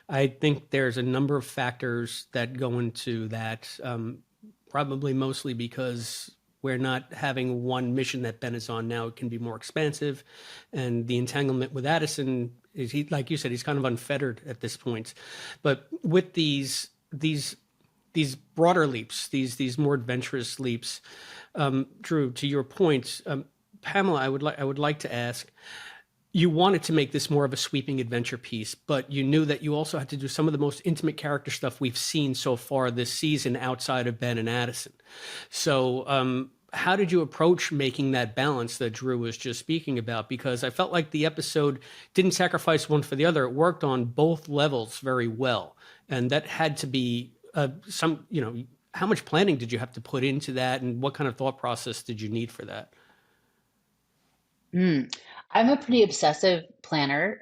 I think there's a number of factors that go into that, probably mostly because where not having one mission that Ben is on now can be more expansive, and the entanglement with Addison is, he, like you said, he's kind of unfettered at this point. But with these broader leaps, these more adventurous leaps, Drew, to your point, Pamela, I would like to ask. You wanted to make this more of a sweeping adventure piece, but you knew that you also had to do some of the most intimate character stuff we've seen so far this season outside of Ben and Addison. So how did you approach making that balance that Drew was just speaking about? Because I felt like the episode didn't sacrifice one for the other. It worked on both levels very well. And that had to be how much planning did you have to put into that? And what kind of thought process did you need for that? I'm a pretty obsessive planner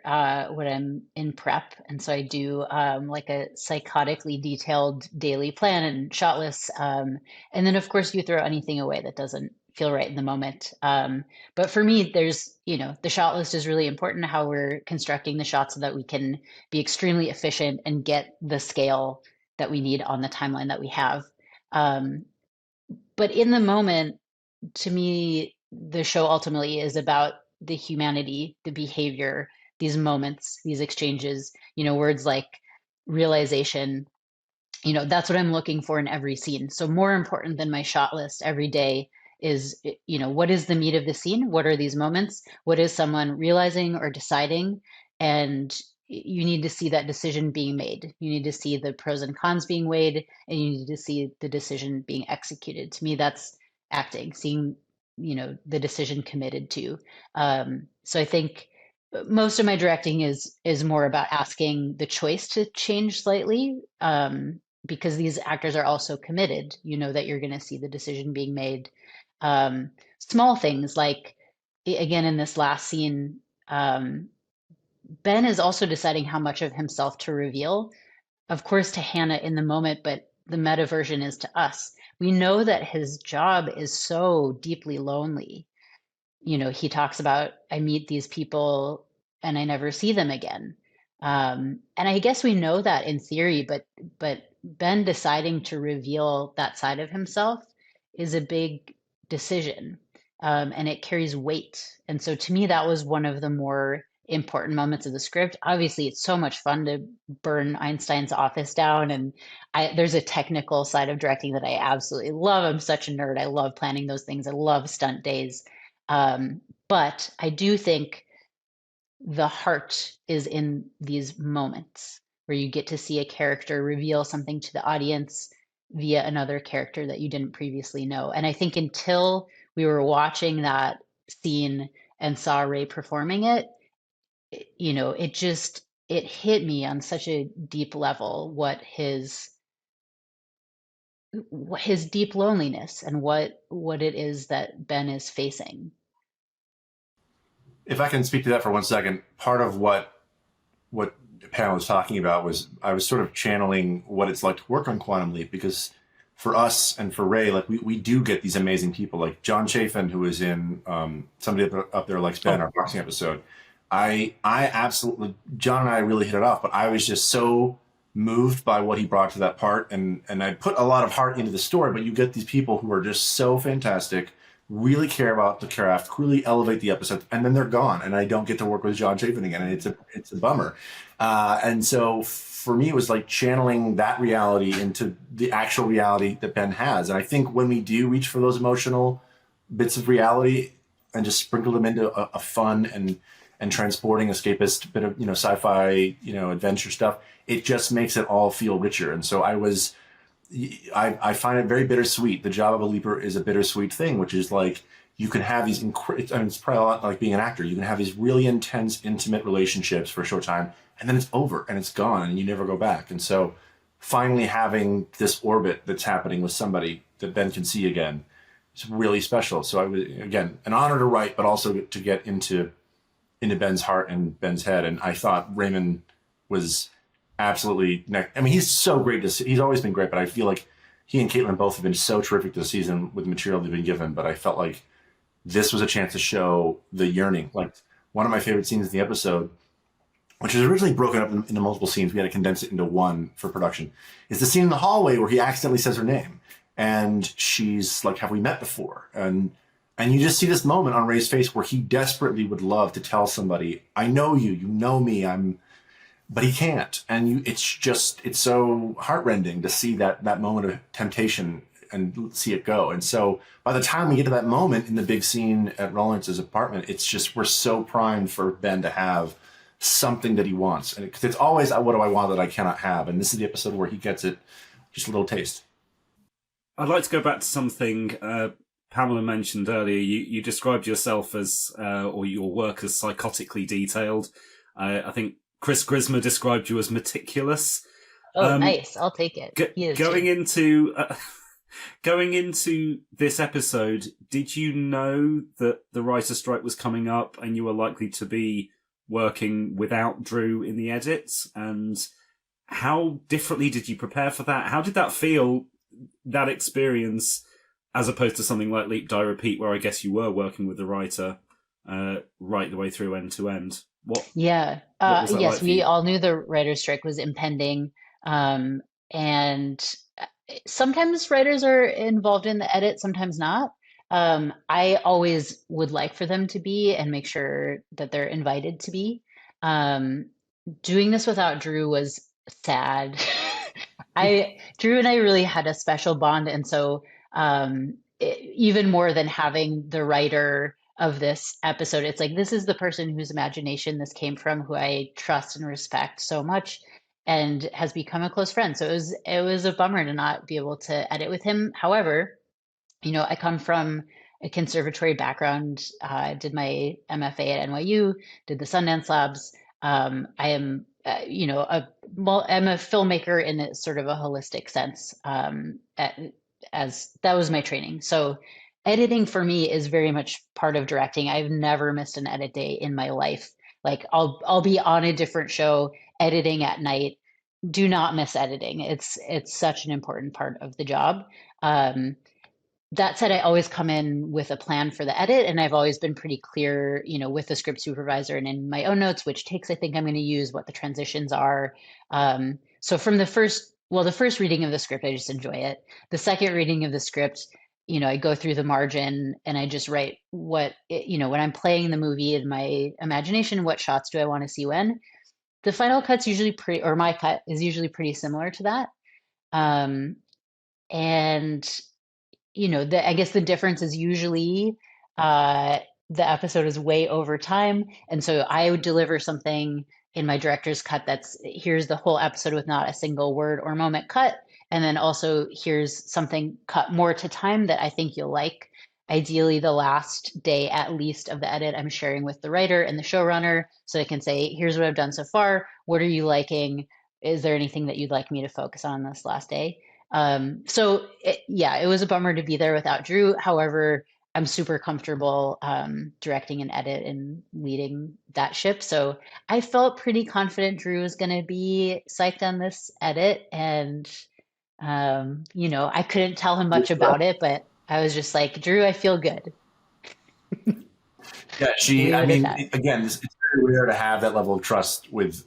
when I'm in prep. And so I do like a psychotically detailed daily plan and shot lists. And then, of course, you throw anything away that doesn't feel right in the moment. But for me, there's, the shot list is really important, how we're constructing the shots so that we can be extremely efficient and get the scale that we need on the timeline that we have. But in the moment, to me, the show ultimately is about the humanity, the behavior, these moments, these exchanges, words like realization, that's what I'm looking for in every scene. So more important than my shot list every day is, what is the meat of the scene? What are these moments? What is someone realizing or deciding? And you need to see that decision being made. You need to see the pros and cons being weighed, and you need to see the decision being executed. To me, that's acting, seeing the decision committed to. So I think most of my directing is more about asking the choice to change slightly, because these actors are also committed. That you're going to see the decision being made. Small things like, again, in this last scene, Ben is also deciding how much of himself to reveal, of course, to Hannah in the moment, but the meta version is to us. We know that his job is so deeply lonely. He talks about, I meet these people and I never see them again. And I guess we know that in theory, but Ben deciding to reveal that side of himself is a big decision, and it carries weight. And so to me, that was one of the more important moments of the script. Obviously, it's so much fun to burn Einstein's office down, and there's a technical side of directing that I absolutely love. I'm such a nerd. I love planning those things. I love stunt days. But I do think the heart is in these moments where you get to see a character reveal something to the audience via another character that you didn't previously know. And I think until we were watching that scene and saw Ray performing it, it hit me on such a deep level what his deep loneliness and what it is that Ben is facing. If I can speak to that for 1 second, part of what Pamela was talking about was I was sort of channeling what it's like to work on Quantum Leap, because for us and for Ray, like we do get these amazing people like John Chafin, who was in Somebody Up There Likes Ben, our boxing episode. I absolutely, John and I really hit it off, but I was just so moved by what he brought to that part. And I put a lot of heart into the story, but you get these people who are just so fantastic, really care about the craft, really elevate the episode, and then they're gone. And I don't get to work with John Chafin again. And it's a bummer. And so for me, it was like channeling that reality into the actual reality that Ben has. And I think when we do reach for those emotional bits of reality and just sprinkle them into a fun and transporting escapist bit of sci-fi adventure stuff, it just makes it all feel richer. And so I find it very bittersweet. The job of a leaper is a bittersweet thing, which is like you can have these it's probably a lot like being an actor. You can have these really intense, intimate relationships for a short time, and then it's over and it's gone and you never go back. And so finally having this orbit that's happening with somebody that Ben can see again, it's really special. So I was, again, an honor to write, but also to get into Ben's heart and Ben's head. And I thought Raymond was absolutely he's so great to see. He's always been great, but I feel like he and Caitlin both have been so terrific this season with the material they've been given. But I felt like this was a chance to show the yearning. Like one of my favorite scenes in the episode, which was originally broken up into multiple scenes, we had to condense it into one for production, is the scene in the hallway where he accidentally says her name. And she's like, have we met before? And you just see this moment on Ray's face where he desperately would love to tell somebody, I know you, you know me, but he can't. And it's so heartrending to see that moment of temptation and see it go. And so by the time we get to that moment in the big scene at Rollins's apartment, it's just, we're so primed for Ben to have something that he wants. And it's always, what do I want that I cannot have? And this is the episode where he gets it, just a little taste. I'd like to go back to something Pamela mentioned earlier. You described yourself as, or your work as psychotically detailed. I think Chris Grismer described you as meticulous. Oh, nice. I'll take it. Going into this episode, did you know that the writer's strike was coming up and you were likely to be working without Drew in the edits? And how differently did you prepare for that? How did that feel, that experience, as opposed to something like Leap, Die, Repeat, where I guess you were working with the writer right the way through end to end? Yes, like we all knew the writer's strike was impending. And sometimes writers are involved in the edit, sometimes not. I always would like for them to be and make sure that they're invited to be. Doing this without Drew was sad. Drew and I really had a special bond. And so even more than having the writer of this episode, it's like, this is the person whose imagination this came from, who I trust and respect so much, and has become a close friend. So it was a bummer to not be able to edit with him. However, I come from a conservatory background. I did my MFA at NYU, did the Sundance Labs. I am, I'm a filmmaker in a sort of a holistic sense, as that was my training. So editing for me is very much part of directing. I've never missed an edit day in my life. Like I'll be on a different show editing at night. Do not miss editing. It's such an important part of the job. That said, I always come in with a plan for the edit, and I've always been pretty clear, with the script supervisor and in my own notes, which takes I think I'm going to use, what the transitions are. So from the first reading of the script, I just enjoy it. The second reading of the script, I go through the margin and I just write when I'm playing the movie in my imagination, what shots do I want to see when. The final cut's usually my cut is usually pretty similar to that. And I guess the difference is usually the episode is way over time. And so I would deliver something in my director's cut that's, here's the whole episode with not a single word or moment cut. And then also here's something cut more to time that I think you'll like. Ideally, the last day at least of the edit, I'm sharing with the writer and the showrunner, so I can say, here's what I've done so far. What are you liking? Is there anything that you'd like me to focus on this last day? It was a bummer to be there without Drew. However, I'm super comfortable directing an edit and leading that ship. So I felt pretty confident Drew was going to be psyched on this edit. And, I couldn't tell him much about it, but I was just like, Drew, I feel good. Yeah, again, it's very rare to have that level of trust with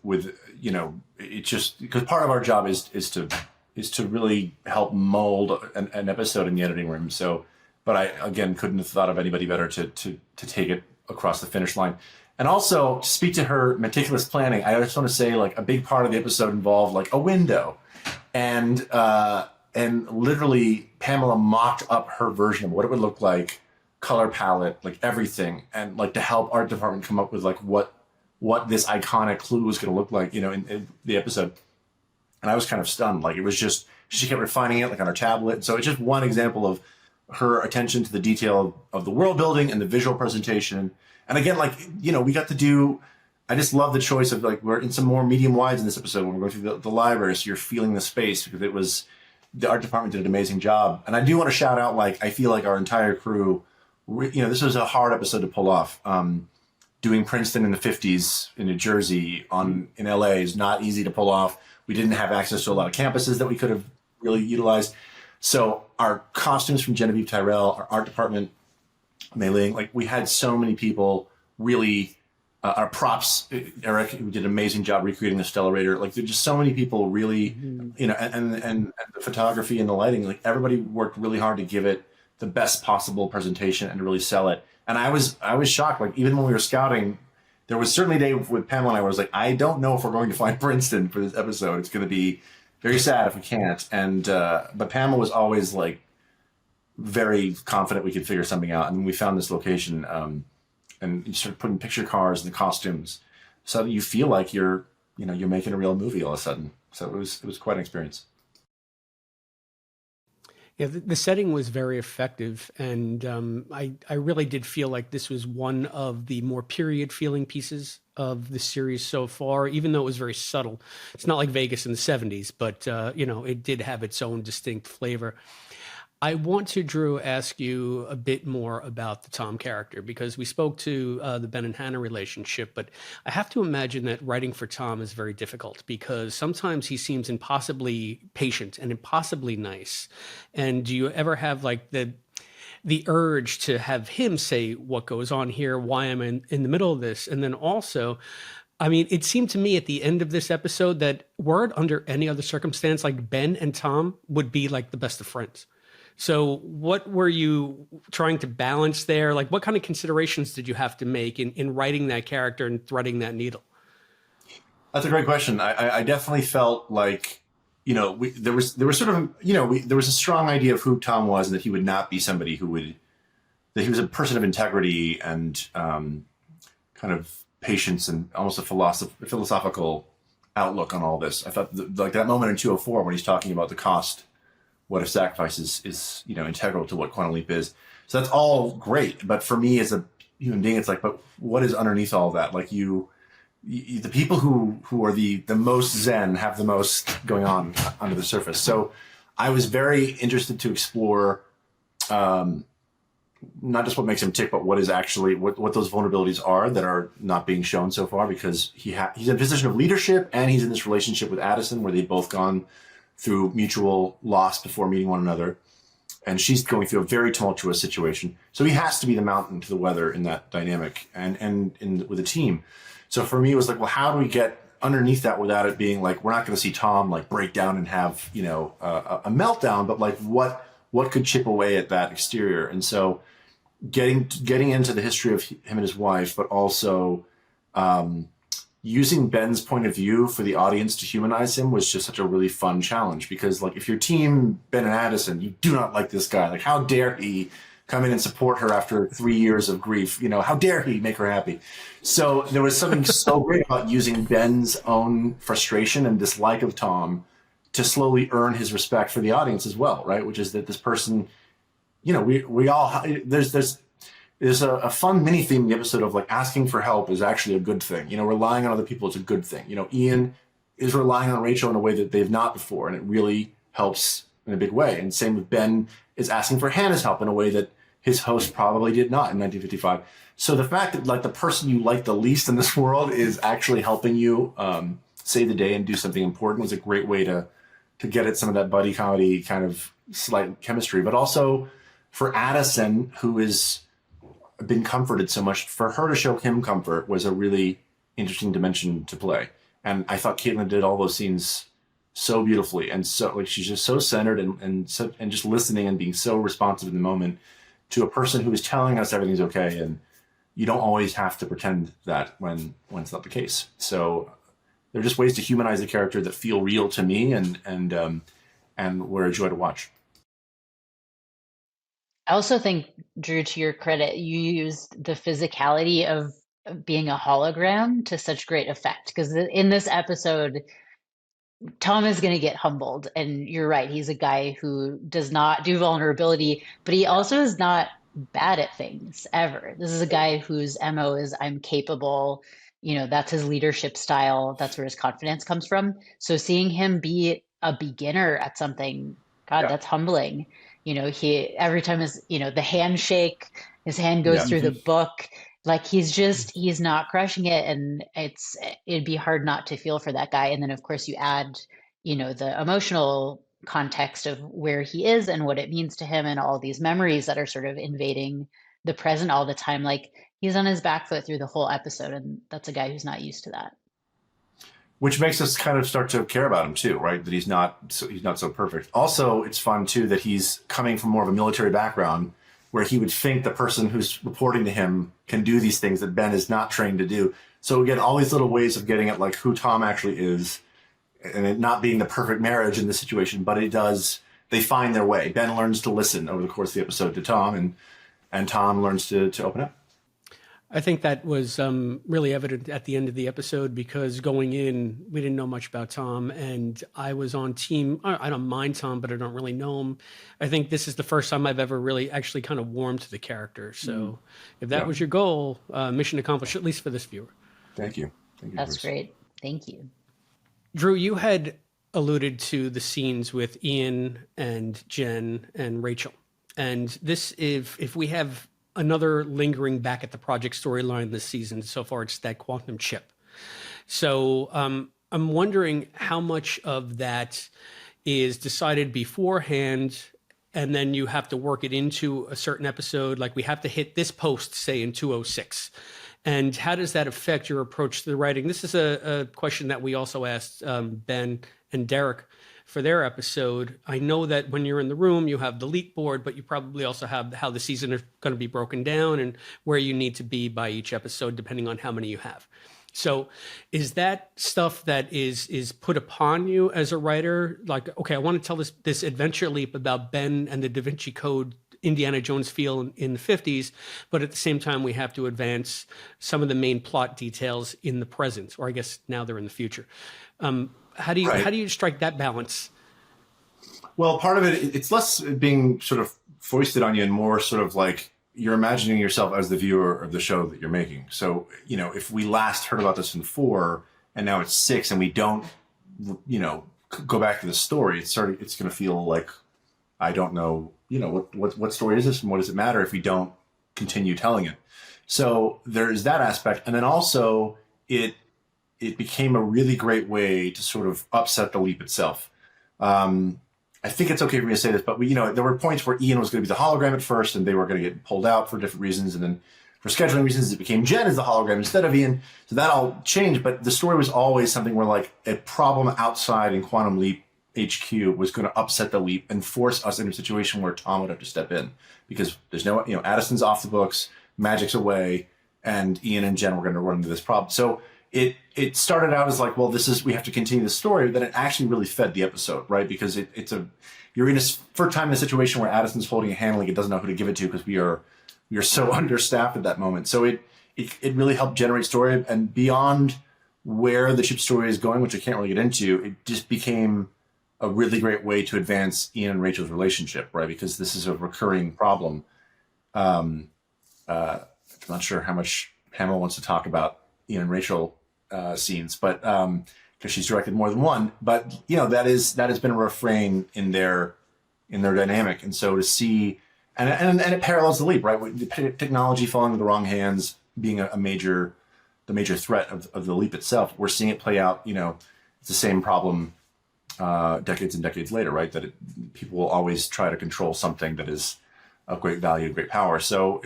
it's just because part of our job is to really help mold an episode in the editing room. So, but I, again, couldn't have thought of anybody better to take it across the finish line. And also, to speak to her meticulous planning, I just want to say, like, a big part of the episode involved, like, a window. And literally, Pamela mocked up her version of what it would look like, color palette, like, everything. And, like, to help art department come up with, like, what this iconic clue was going to look like, in the episode. And I was kind of stunned. Like, it was just, she kept refining it, like, on her tablet. So it's just one example of her attention to the detail of the world building and the visual presentation. And again, like, we got to do, I just love the choice of, like, we're in some more medium wides in this episode when we're going through the library. So you're feeling the space, because the art department did an amazing job. And I do want to shout out, like, I feel like our entire crew, this was a hard episode to pull off. Doing Princeton in the 50s in New Jersey in LA is not easy to pull off. We didn't have access to a lot of campuses that we could have really utilized. So our costumes from Genevieve Tyrell, our art department, Mei Ling, like, we had so many people really our props, Eric, who did an amazing job recreating the Stellarator. Like, there's just so many people really, you know, and the photography and the lighting, like everybody worked really hard to give it the best possible presentation and to really sell it. And I was shocked. Like, even when we were scouting, there was certainly a day with Pamela and I was like, I don't know if we're going to find Princeton for this episode. It's going to be very sad if we can't. And, but Pamela was always like very confident we could figure something out. And we found this location, and you start putting picture cars and the costumes so that you feel like you're making a real movie all of a sudden. So it was quite an experience. Yeah, the setting was very effective, and I really did feel like this was one of the more period feeling pieces of the series so far, even though it was very subtle. It's not like Vegas in the 70s, but it did have its own distinct flavor. I want to, Drew, ask you a bit more about the Tom character, because we spoke to the Ben and Hannah relationship, but I have to imagine that writing for Tom is very difficult because sometimes he seems impossibly patient and impossibly nice. And do you ever have like the urge to have him say what goes on here, why I'm in the middle of this? And then also, I mean, it seemed to me at the end of this episode that were it under any other circumstance, like Ben and Tom would be like the best of friends. So what were you trying to balance there? Like, what kind of considerations did you have to make in writing that character and threading that needle? That's a great question. I definitely felt like, there was sort of, there was a strong idea of who Tom was and that he would not be somebody that he was a person of integrity and kind of patience and almost a philosophical outlook on all this. I thought like that moment in 204 when he's talking about the cost, what if sacrifice is integral to what Quantum Leap is. So that's all great. But for me as a human being, it's like, but what is underneath all of that? Like the people who are the most Zen have the most going on under the surface. So I was very interested to explore not just what makes him tick, but what is actually what those vulnerabilities are that are not being shown so far, because he's in a position of leadership and he's in this relationship with Addison where they've both gone through mutual loss before meeting one another. And she's going through a very tumultuous situation. So he has to be the mountain to the weather in that dynamic and with the team. So for me, it was like, well, how do we get underneath that without it being like, we're not going to see Tom like break down and have, a meltdown, but like what could chip away at that exterior? And so getting into the history of him and his wife, but also, using Ben's point of view for the audience to humanize him was just such a really fun challenge, because like if your team, Ben and Addison, you do not like this guy, like how dare he come in and support her after 3 years of grief, how dare he make her happy? So there was something so great about using Ben's own frustration and dislike of Tom to slowly earn his respect for the audience as well, right? Which is that this person, we all, there's a fun mini theme in the episode of like asking for help is actually a good thing. Relying on other people is a good thing. Ian is relying on Rachel in a way that they've not before, and it really helps in a big way. And same with Ben is asking for Hannah's help in a way that his host probably did not in 1955. So the fact that like the person you like the least in this world is actually helping you save the day and do something important was a great way to get at some of that buddy comedy kind of slight chemistry. But also for Addison, who is been comforted so much, for her to show him comfort was a really interesting dimension to play. And I thought Caitlin did all those scenes so beautifully, and so like she's just so centered and just listening and being so responsive in the moment to a person who is telling us everything's okay. And you don't always have to pretend that when it's not the case. So there are just ways to humanize the character that feel real to me and were a joy to watch. I also think, Drew, to your credit, you used the physicality of being a hologram to such great effect. Because in this episode, Tom is going to get humbled. And you're right. He's a guy who does not do vulnerability, but he also is not bad at things ever. This is a guy whose MO is I'm capable. That's his leadership style. That's where his confidence comes from. So seeing him be a beginner at something, God, that's humbling. He every time the handshake, his hand goes through the book, like he's not crushing it, and it'd be hard not to feel for that guy. And then of course you add the emotional context of where he is and what it means to him and all these memories that are sort of invading the present all the time. Like he's on his back foot through the whole episode, and that's a guy who's not used to that. Which makes us kind of start to care about him too, right? That he's not so perfect. Also, it's fun too that he's coming from more of a military background, where he would think the person who's reporting to him can do these things that Ben is not trained to do. So again, all these little ways of getting at like who Tom actually is, and it not being the perfect marriage in this situation, but it does. They find their way. Ben learns to listen over the course of the episode to Tom, and Tom learns to open up. I think that was really evident at the end of the episode, because going in, we didn't know much about Tom, and I was on team. I don't mind Tom, but I don't really know him. I think this is the first time I've ever really actually kind of warmed to the character. So if that was your goal, mission accomplished, at least for this viewer. Thank you. That's Bruce. great. Thank you. Drew, you had alluded to the scenes with Ian and Jen and Rachel. And this, if we have another lingering back at the project storyline this season, so far it's that quantum chip. So I'm wondering how much of that is decided beforehand, and then you have to work it into a certain episode, like we have to hit this post, say, in 206. And how does that affect your approach to the writing? This is a question that we also asked Ben and Derek for their episode. I know that when you're in the room, you have the leap board, but you probably also have how the season is going to be broken down and where you need to be by each episode, depending on how many you have. So is that stuff that is put upon you as a writer? Like, okay, I want to tell this adventure leap about Ben and the Da Vinci Code, Indiana Jones feel in the 50s, but at the same time, we have to advance some of the main plot details in the present, or I guess now they're in the future. How do you strike that balance? Well, part of it's less being sort of foisted on you and more sort of like you're imagining yourself as the viewer of the show that you're making. So, if we last heard about this in 4 and now it's 6 and we don't, go back to the story, it's going to feel like, I don't know, what story is this and what does it matter if we don't continue telling it? So there's that aspect. And then also it became a really great way to sort of upset the leap itself. I think it's okay for me to say this, but there were points where Ian was going to be the hologram at first, and they were going to get pulled out for different reasons, and then for scheduling reasons, it became Jen as the hologram instead of Ian. So that all changed, but the story was always something where like a problem outside in Quantum Leap HQ was going to upset the leap and force us into a situation where Tom would have to step in, because there's no, Addison's off the books, Magic's away, and Ian and Jen were going to run into this problem. So it started out as like, well, we have to continue the story, but then it actually really fed the episode, right? Because you're in first time in a situation where Addison's holding a hand like it doesn't know who to give it to because we are so understaffed at that moment. So it really helped generate story, and beyond where the ship story is going, which I can't really get into, it just became a really great way to advance Ian and Rachel's relationship, right? Because this is a recurring problem. I'm not sure how much Pamela wants to talk about Ian and Rachel scenes, but because she's directed more than one, but that has been a refrain in their dynamic, and so to see and it parallels the leap, right? With the technology falling into the wrong hands being the major threat of the leap itself. We're seeing it play out. It's the same problem decades and decades later, right? That people will always try to control something that is of great value, great power. So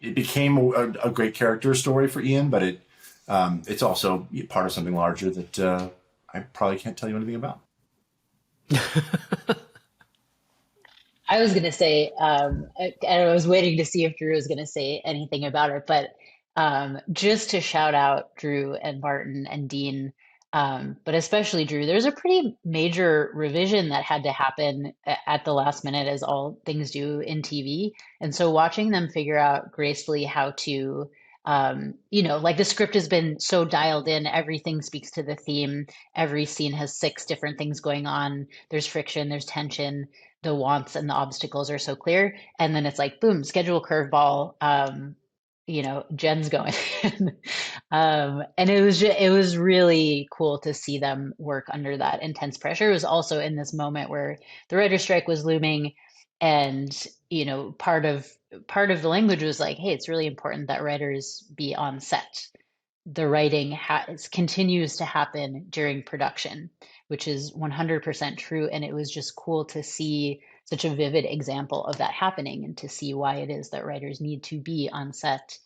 it became a great character story for Ian, but it's also part of something larger that I probably can't tell you anything about. I was going to say, and I was waiting to see if Drew was going to say anything about it, but just to shout out Drew and Martin and Dean, but especially Drew, there's a pretty major revision that had to happen at the last minute, as all things do in TV. And so watching them figure out gracefully how to, like the script has been so dialed in, everything speaks to the theme. Every scene has 6 different things going on. There's friction, there's tension. The wants and the obstacles are so clear. And then it's like, boom, schedule curveball. Jen's going. And it was really cool to see them work under that intense pressure. It was also in this moment where the writer's strike was looming, and part of the language was like, hey, it's really important that writers be on set. The writing continues to happen during production, which is 100% true. And it was just cool to see such a vivid example of that happening, and to see why it is that writers need to be on set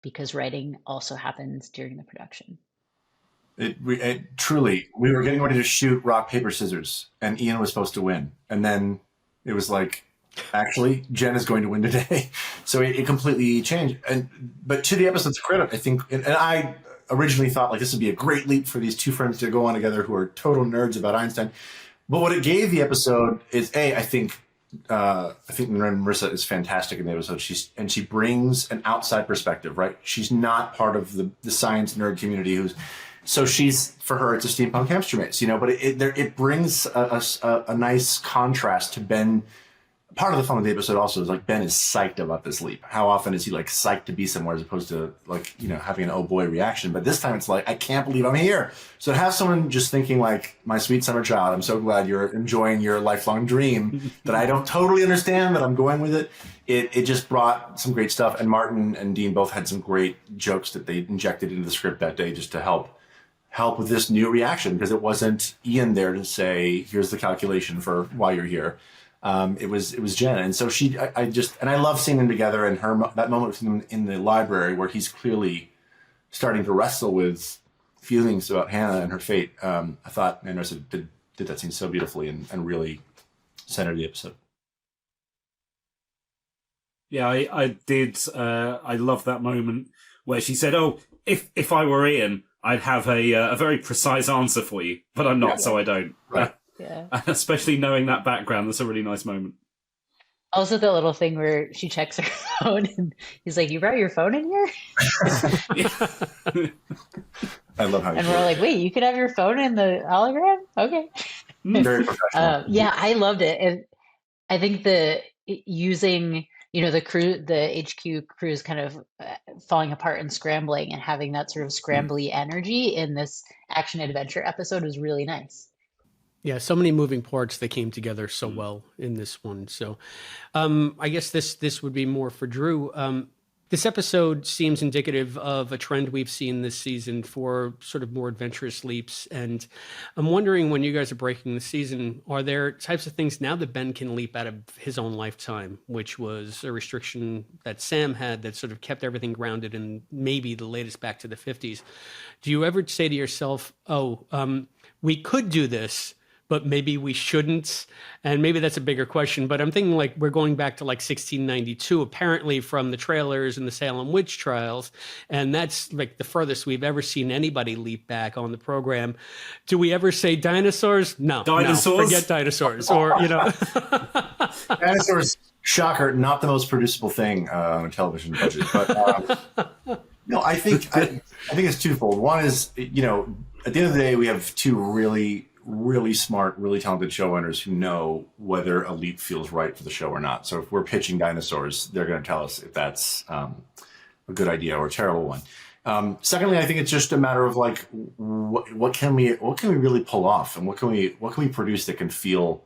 because writing also happens during the production. It truly, we were getting ready to shoot rock, paper, scissors, and Ian was supposed to win. And then it was like, actually, Jen is going to win today. So it completely changed. But to the episode's credit, I think, and I originally thought like this would be a great leap for these two friends to go on together who are total nerds about Einstein. But what it gave the episode is, I think Marissa is fantastic in the episode. She brings an outside perspective, right? She's not part of the science nerd community so for her, it's a steampunk hamster maze, but it brings a nice contrast to Ben. Part of the fun of the episode also is like Ben is psyched about this leap. How often is he like psyched to be somewhere as opposed to like, having an oh boy reaction? But this time it's like, I can't believe I'm here. So to have someone just thinking like, my sweet summer child, I'm so glad you're enjoying your lifelong dream that I don't totally understand, but I'm going with it. It just brought some great stuff. And Martin and Dean both had some great jokes that they injected into the script that day just to help with this new reaction, because it wasn't Ian there to say, here's the calculation for why you're here. It was Jen. And so I love seeing them together, and that moment with him in the library where he's clearly starting to wrestle with feelings about Hannah and her fate. I thought Marissa did that scene so beautifully and really centered the episode. Yeah, I did. I love that moment where she said, "Oh, if I were Ian, I'd have a very precise answer for you, but I'm not, so I don't." Right. Yeah. Especially knowing that background, that's a really nice moment. Also, the little thing where she checks her phone and he's like, "You brought your phone in here?" I love how. And we're like, "Wait, you could have your phone in the hologram?" Okay. Very professional. Yeah, I loved it, and I think using the HQ crew is kind of falling apart and scrambling, and having that sort of scrambly energy in this action adventure episode was really nice. Yeah, so many moving parts that came together so well in this one. So I guess this would be more for Drew. This episode seems indicative of a trend we've seen this season for sort of more adventurous leaps. And I'm wondering, when you guys are breaking the season, are there types of things now that Ben can leap out of his own lifetime, which was a restriction that Sam had that sort of kept everything grounded in maybe the latest back to the 50s? Do you ever say to yourself, we could do this, but maybe we shouldn't? And maybe that's a bigger question, but I'm thinking like we're going back to like 1692, apparently, from the trailers and the Salem witch trials. And that's like the furthest we've ever seen anybody leap back on the program. Do we ever say dinosaurs? No. Dinosaurs? No, forget dinosaurs. Or, Dinosaurs, shocker, not the most producible thing on a television budget. But no, I think it's twofold. One is, at the end of the day, we have two really smart, really talented showrunners who know whether a leap feels right for the show or not. So if we're pitching dinosaurs, they're going to tell us if that's a good idea or a terrible one. Secondly, I think it's just a matter of like, what can we really pull off, and what can we produce that can feel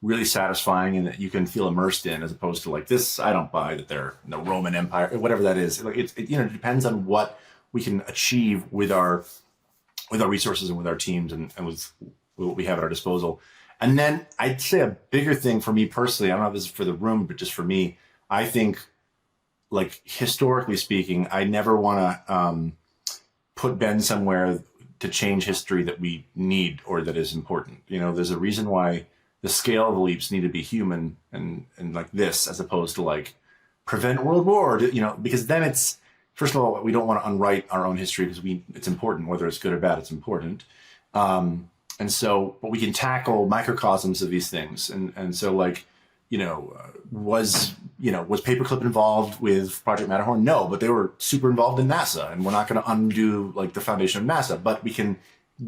really satisfying and that you can feel immersed in, as opposed to like this. I don't buy that they're in the Roman Empire, whatever that is. Like it depends on what we can achieve with our resources and with our teams and with what we have at our disposal. And then I'd say a bigger thing for me personally, I don't know if this is for the room, but just for me, I think, like, historically speaking, I never want to put Ben somewhere to change history that we need or that is important. There's a reason why the scale of the leaps need to be human and like this, as opposed to like prevent world war, because then it's, first of all, we don't want to unwrite our own history because it's important, whether it's good or bad, it's important. And so, but we can tackle microcosms of these things. And so like, was Paperclip involved with Project Matterhorn? No, but they were super involved in NASA, and we're not going to undo like the foundation of NASA, but we can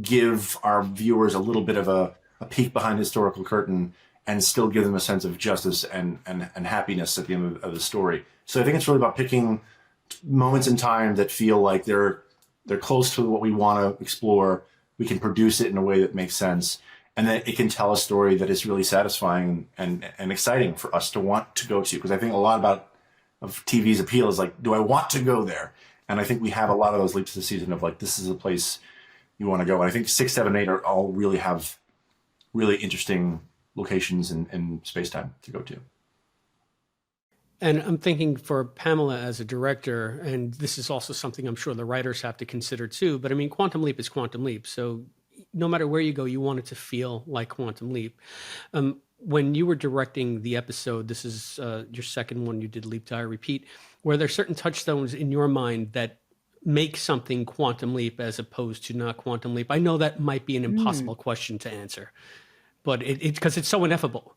give our viewers a little bit of a peek behind the historical curtain and still give them a sense of justice and happiness at the end of the story. So I think it's really about picking moments in time that feel like they're close to what we want to explore. We can produce it in a way that makes sense, and that it can tell a story that is really satisfying and exciting for us to want to go to. Because I think a lot of TV's appeal is like, do I want to go there? And I think we have a lot of those leaps this season of like, this is a place you want to go. And I think 6, 7, 8 are all really have really interesting locations and space-time to go to. And I'm thinking for Pamela as a director, and this is also something I'm sure the writers have to consider too, but I mean, Quantum Leap is Quantum Leap. So no matter where you go, you want it to feel like Quantum Leap. When you were directing the episode, this is your second one you did, Leap, Die, Repeat, were there certain touchstones in your mind that make something Quantum Leap as opposed to not Quantum Leap? I know that might be an impossible question to answer, but because it's so ineffable.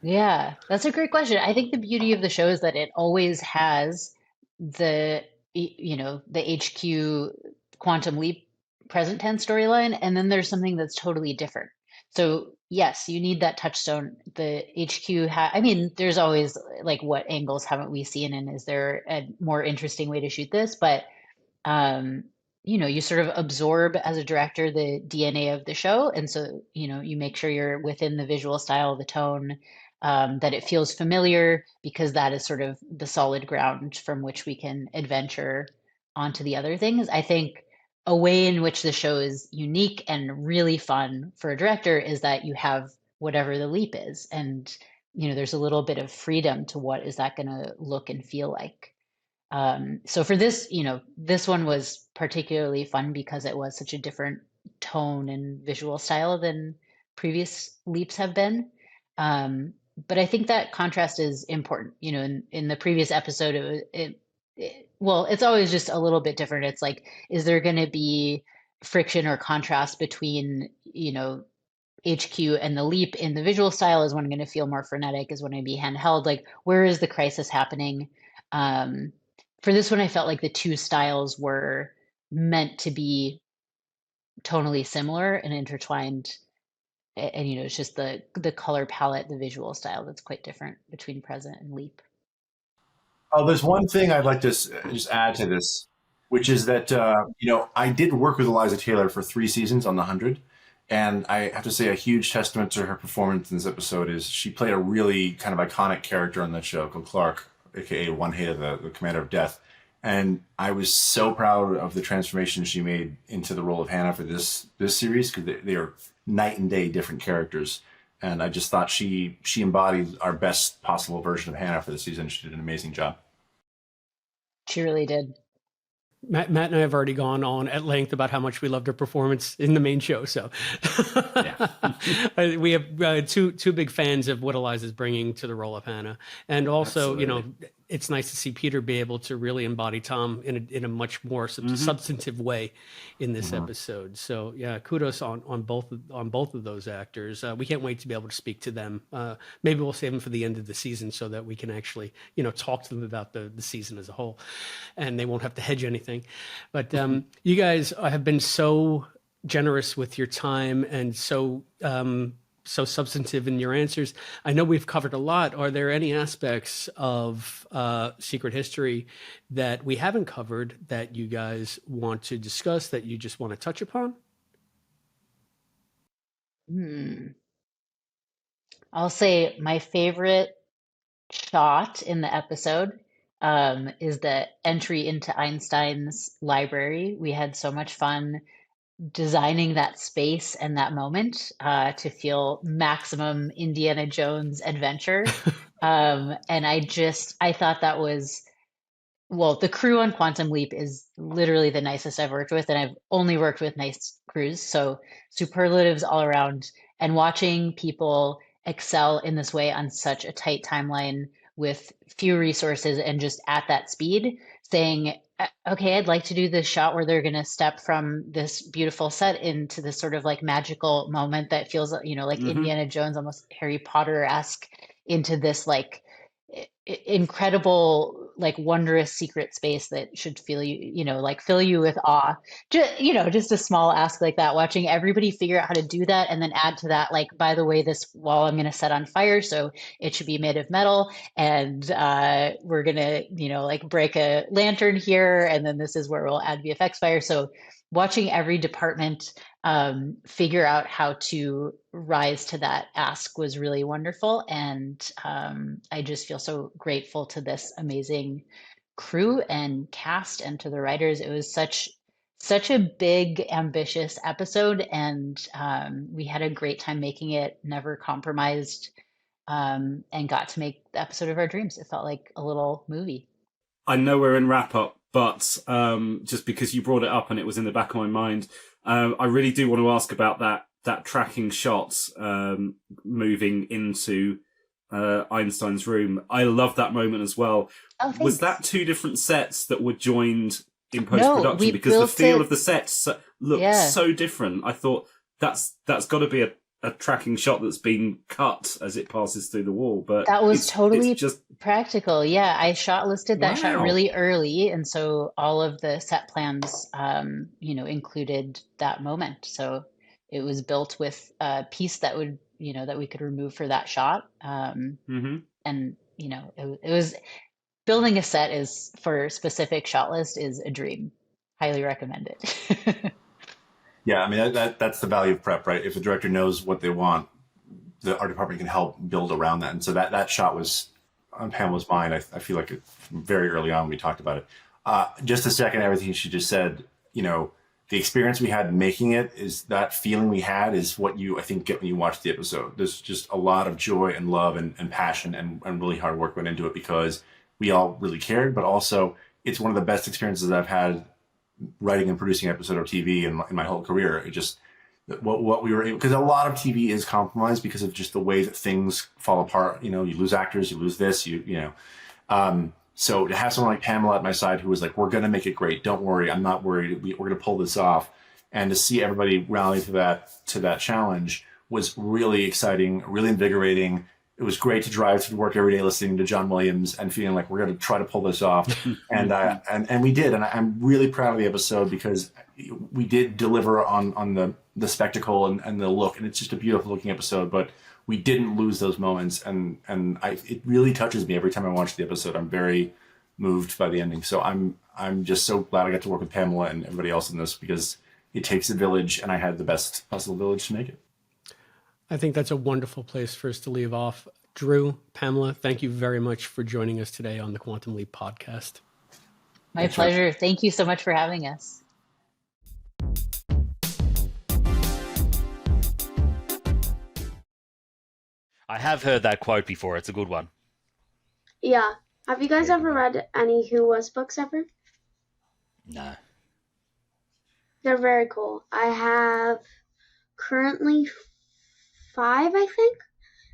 Yeah, that's a great question. I think the beauty of the show is that it always has the the HQ Quantum Leap present tense storyline, and then there's something that's totally different. So yes, you need that touchstone. The HQ I mean, there's always like, what angles haven't we seen, and is there a more interesting way to shoot this? But um, you sort of absorb as a director the DNA of the show. And so, you make sure you're within the visual style, the tone, that it feels familiar, because that is sort of the solid ground from which we can adventure onto the other things. I think a way in which the show is unique and really fun for a director is that you have whatever the leap is. And, there's a little bit of freedom to what is that going to look and feel like. So for this, this one was particularly fun because it was such a different tone and visual style than previous leaps have been. But I think that contrast is important. In the previous episode, well, it's always just a little bit different. It's like, is there going to be friction or contrast between, HQ and the leap in the visual style? Is one going to feel more frenetic? Is one going to be handheld? Like, where is the crisis happening? For this one, I felt like the two styles were meant to be tonally similar and intertwined. And, it's just the color palette, the visual style that's quite different between Present and Leap. Oh, there's one thing I'd like to just add to this, which is that, I did work with Eliza Taylor for 3 seasons on The 100. And I have to say a huge testament to her performance in this episode is she played a really kind of iconic character on that show called Clark, aka One Heda, the Commander of Death. And I was so proud of the transformation she made into the role of Hannah for this series, because they are night and day different characters. And I just thought she embodied our best possible version of Hannah for the season. She did an amazing job. She really did. Matt and I have already gone on at length about how much we loved her performance in the main show. So we have two big fans of what Eliza's bringing to the role of Hannah. And also, Absolutely. It's nice to see Peter be able to really embody Tom in a much more substantive way in this episode. So yeah, kudos on both of those actors. We can't wait to be able to speak to them. Maybe we'll save them for the end of the season so that we can actually, talk to them about the season as a whole, and they won't have to hedge anything. But you guys have been so generous with your time and so substantive in your answers. I know we've covered a lot. Are there any aspects of Secret History that we haven't covered that you guys want to discuss, that you just want to touch upon? I'll say my favorite shot in the episode is the entry into Einstein's library. We had so much fun designing that space and that moment to feel maximum Indiana Jones adventure. And I thought that was, well, the crew on Quantum Leap is literally the nicest I've worked with, and I've only worked with nice crews. So superlatives all around, and watching people excel in this way on such a tight timeline with few resources and just at that speed, saying, okay, I'd like to do this shot where they're going to step from this beautiful set into this sort of like magical moment that feels, like Indiana Jones, almost Harry Potter-esque, into this like incredible, like wondrous secret space that should feel fill you with awe. Just a small ask like that, watching everybody figure out how to do that, and then add to that, like, by the way, this wall I'm going to set on fire, so it should be made of metal, and we're going to, like break a lantern here, and then this is where we'll add VFX fire. So watching every department figure out how to rise to that ask was really wonderful. And I just feel so grateful to this amazing crew and cast, and to the writers. It was such a big, ambitious episode, and we had a great time making it, never compromised and got to make the episode of our dreams. It felt like a little movie. I know we're in wrap up, but just because you brought it up and it was in the back of my mind, I really do want to ask about that tracking shot moving into Einstein's room. I love that moment as well. Oh, was that two different sets that were joined in post-production? No, because the feel of the sets looked so different. I thought that's got to be a tracking shot that's been cut as it passes through the wall. But that was totally just practical. Yeah, I listed that shot really early, and so all of the set plans, included that moment. So it was built with a piece that would, that we could remove for that shot. And it was building a set is for a specific shot list is a dream. Highly recommend it. Yeah, I mean, that's the value of prep, right? If the director knows what they want, the art department can help build around that. And so that shot was on Pamela's mind. I feel like it very early on when we talked about it. Just to second everything she just said, the experience we had making it is that feeling we had is what you, I think, get when you watch the episode. There's just a lot of joy and love and passion and really hard work went into it because we all really cared, but also it's one of the best experiences I've had writing and producing an episode of TV in my whole career. It just, what we were able, because a lot of TV is compromised because of just the way that things fall apart. You lose actors, you lose this, so to have someone like Pamela at my side who was like, we're going to make it great. Don't worry. I'm not worried. We're going to pull this off. And to see everybody rally to that challenge was really exciting, really invigorating. It was great to drive to work every day listening to John Williams and feeling like we're going to try to pull this off. and we did. And I'm really proud of the episode because we did deliver on the spectacle and the look. And it's just a beautiful looking episode, but we didn't lose those moments. And it really touches me every time I watch the episode. I'm very moved by the ending. So I'm just so glad I got to work with Pamela and everybody else in this because it takes a village and I had the best possible village to make it. I think that's a wonderful place for us to leave off. Drew, Pamela, thank you very much for joining us today on the Quantum Leap podcast. My pleasure. Thank you so much for having us. I have heard that quote before. It's a good one. Yeah. Have you guys ever read any Who Was books ever? No. They're very cool. I have currently 5, I think.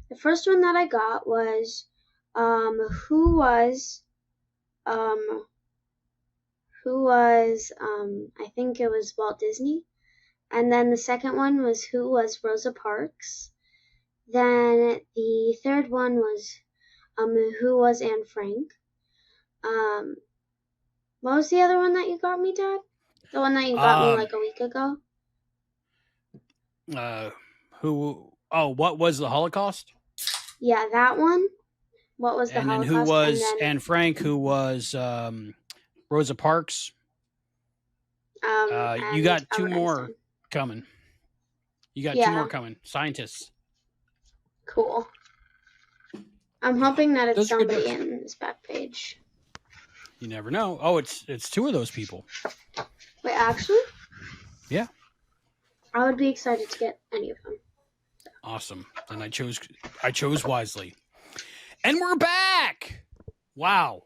The first one that I got was who was I think it was Walt Disney. And then the second one was who was Rosa Parks. Then the third one was who was Anne Frank. What was the other one that you got me, Dad? The one that you got me like a week ago? What was the Holocaust? Yeah, that one. What was the and Holocaust? Then who was and then, Anne Frank? Who was Rosa Parks? You got two more coming. You got two more coming. Scientists. Cool. I'm hoping that it's Those are somebody good. in this back page. You never know. Oh, it's two of those people. Wait, actually? Yeah. I would be excited to get any of them. Awesome. And I chose wisely. And we're back. Wow.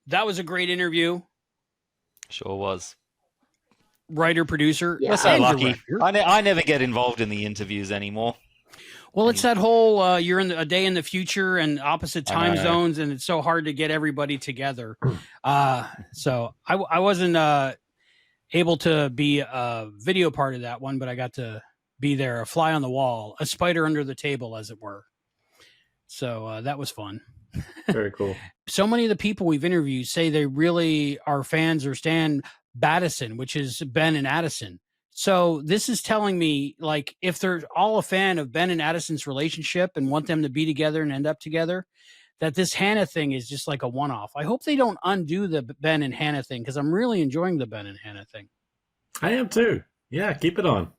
That was a great interview. Sure was. Writer, producer. Yeah. We're so and lucky. director. I never get involved in the interviews anymore. Well, it's that whole you're in a day in the future and opposite time zones, and it's so hard to get everybody together. So I wasn't able to be a video part of that one, but I got to be there, a fly on the wall, a spider under the table, as it were. So that was fun. Very cool. So many of the people we've interviewed say they really are fans or stan Battison, which is Ben and Addison. So this is telling me, like, if they're all a fan of Ben and Addison's relationship and want them to be together and end up together, that this Hannah thing is just like a one-off. I hope they don't undo the Ben and Hannah thing because I'm really enjoying the Ben and Hannah thing. I am too. Yeah, keep it on.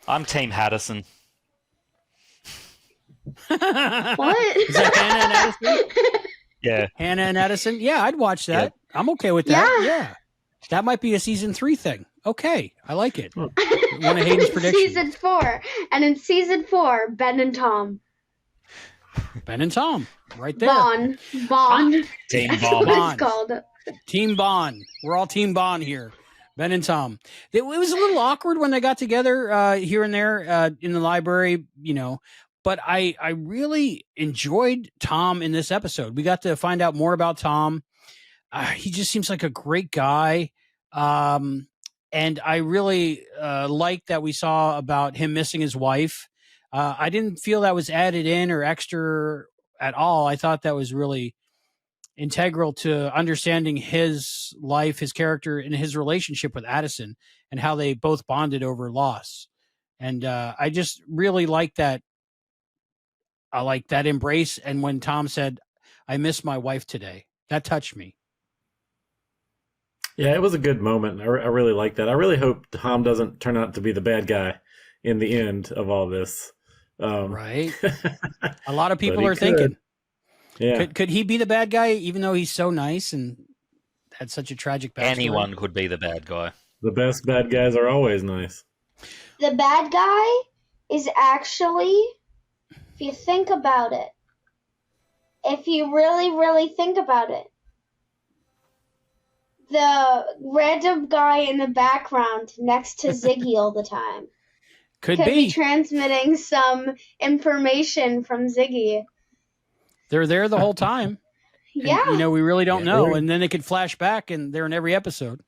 I'm Team Haddison. What? Is that Hannah and Addison? Yeah. Hannah and Addison? Yeah, I'd watch that. Yeah. I'm okay with that. Yeah. That might be a season 3 thing. Okay, I like it. One of Hayden's predictions. Season 4. And in season 4, Ben and Tom. Ben and Tom, right there. Bond. Team That's Bond. what it's called. Team Bond. We're all Team Bond here. Ben and Tom. It was a little awkward when they got together here and there in the library, but I really enjoyed Tom in this episode. We got to find out more about Tom. He just seems like a great guy. And I really like that we saw about him missing his wife. I didn't feel that was added in or extra at all. I thought that was really integral to understanding his life, his character, and his relationship with Addison and how they both bonded over loss. And I just really like that. I like that embrace. And when Tom said, I miss my wife today, that touched me. Yeah, it was a good moment. I really like that. I really hope Tom doesn't turn out to be the bad guy in the end of all this. Right. A lot of people are could. thinking, Yeah. could he be the bad guy, even though he's so nice and had such a tragic backstory? Anyone could be the bad guy. The best bad guys are always nice. The bad guy is actually, if you think about it, if you really, really think about it, the random guy in the background next to Ziggy all the time Could be be. transmitting some information from Ziggy. They're there the whole time. Yeah. And, we really don't know. really. And then they could flash back and they're in every episode.